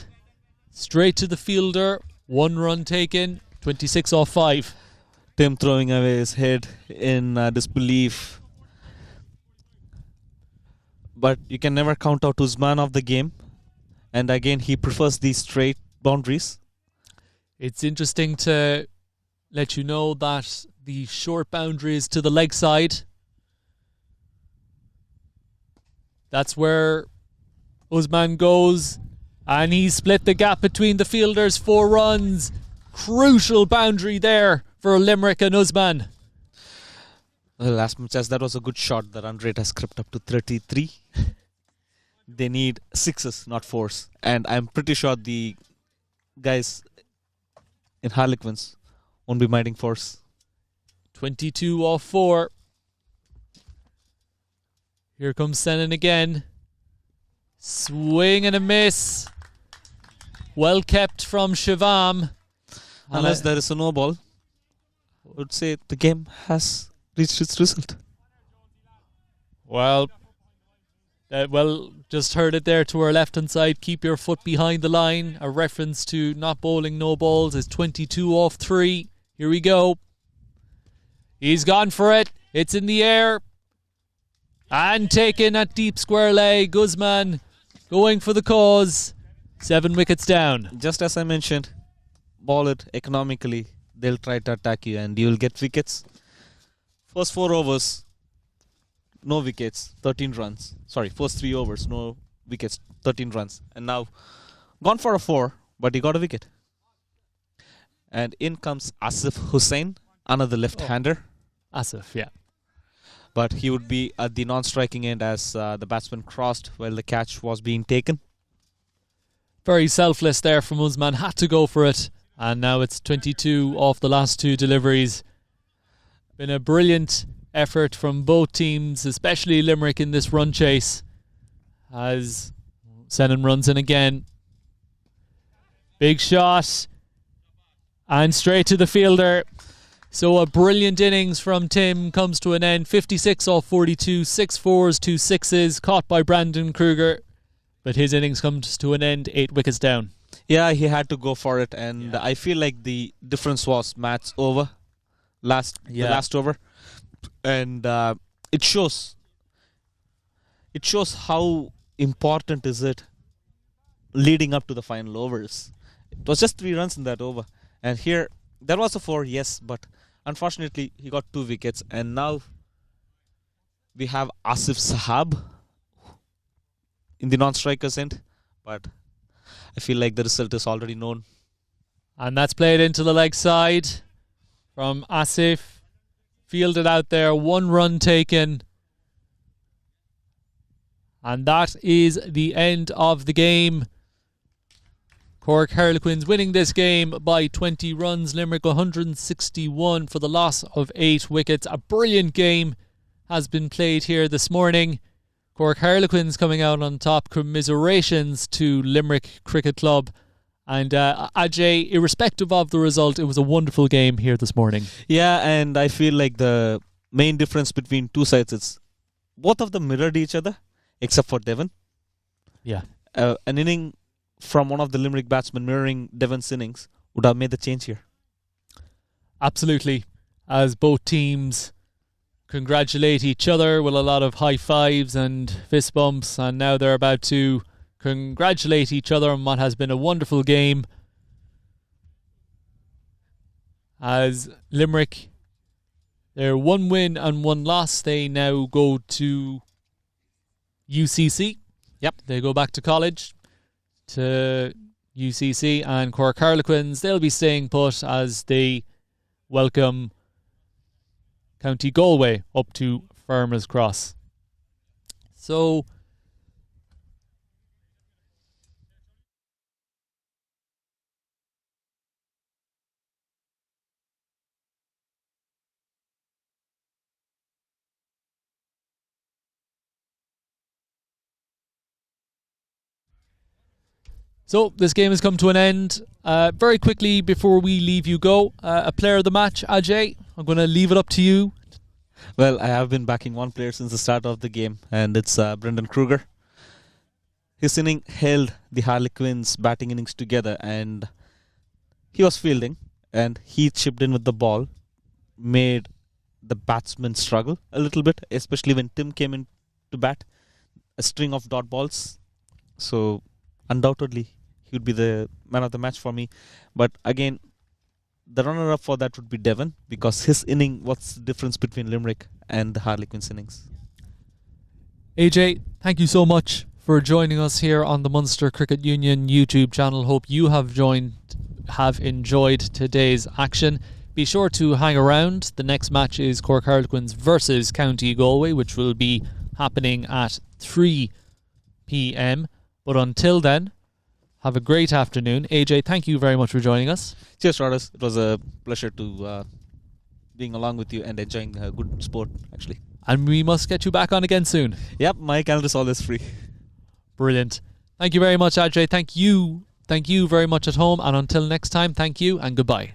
Straight to the fielder. 1 run taken. 26 off 5. Tim throwing away his head in disbelief. But you can never count out who's man of the game. And again, he prefers these straight boundaries. It's interesting to let you know that the short boundary is to the leg side. That's where Usman goes. And he split the gap between the fielders. 4 runs. Crucial boundary there for Limerick and Usman. Well, as much as that was a good shot, the run rate has crept up to 33. They need 6s, not 4s. And I'm pretty sure the guys in Harlequins won't be minding 4s. 22 off 4. Here comes Senan again. Swing and a miss. Well kept from Shivam. Unless there is a no ball, I would say the game has reached its result. Well, just heard it there to our left-hand side. Keep your foot behind the line. A reference to not bowling no balls is 22 off 3. Here we go. He's gone for it. It's in the air. And taken at deep square leg. Guzman going for the cause. 7 wickets down. Just as I mentioned, ball it economically. They'll try to attack you and you'll get wickets. First 4 overs, no wickets, 13 runs. Sorry, first 3 overs, no wickets, 13 runs. And now, gone for a 4, but he got a wicket. And in comes Asif Hussain, another left-hander. Asif, yeah. But he would be at the non-striking end as the batsman crossed while the catch was being taken. Very selfless there from Usman. Had to go for it. And now it's 22 off the last 2 deliveries. Been a brilliant effort from both teams, especially Limerick in this run chase. As Senan runs in again. Big shot. And straight to the fielder. So a brilliant innings from Tim comes to an end. 56 off 42, 6 4s, 2 6s, caught by Brandon Kruger. But his innings comes to an end, 8 wickets down. Yeah, he had to go for it, and I feel like the difference was Matt's over, the last over, and it shows how important is it leading up to the final overs. It was just 3 runs in that over, and here there was a 4, yes, but unfortunately he got 2 wickets, and now we have Asif Sahab in the non-strikers end, but I feel like the result is already known. And that's played into the leg side from Asif. Fielded out there, 1 run taken. And that is the end of the game. Cork Harlequins winning this game by 20 runs. Limerick 161 for the loss of 8 wickets. A brilliant game has been played here this morning. Cork Harlequins coming out on top. Commiserations to Limerick Cricket Club. And Ajay, irrespective of the result, it was a wonderful game here this morning. Yeah, and I feel like the main difference between 2 sides is both of them mirrored each other, except for Devon. Yeah. An inning from one of the Limerick batsmen mirroring Devon's innings would have made the change here. Absolutely. As both teams congratulate each other with a lot of high fives and fist bumps, and now they're about to congratulate each other on what has been a wonderful game. As Limerick, their 1 win and 1 loss, they now go to UCC. Yep. They go back to college to UCC, and Cork Harlequins, they'll be staying put as they welcome County Galway up to Farmers Cross. So So this game has come to an end. Very quickly before we leave you go, a player of the match, Ajay. I'm going to leave it up to you. Well, I have been backing one player since the start of the game, and it's Brendan Kruger. His inning held the Harlequins' batting innings together, and he was fielding, and he chipped in with the ball, made the batsmen struggle a little bit, especially when Tim came in to bat. A string of dot balls. So, undoubtedly, he would be the man of the match for me. But again, the runner-up for that would be Devon, because his inning, what's the difference between Limerick and the Harlequins innings? AJ, thank you so much for joining us here on the Munster Cricket Union YouTube channel. Hope you have enjoyed today's action. Be sure to hang around. The next match is Cork Harlequins versus County Galway, which will be happening at 3 p.m. But until then, have a great afternoon. AJ, thank you very much for joining us. Cheers, Rodders. It was a pleasure to being along with you and enjoying a good sport, actually. And we must get you back on again soon. Yep, my calendar is always free. Brilliant. Thank you very much, Ajay. Thank you very much at home. And until next time, thank you and goodbye.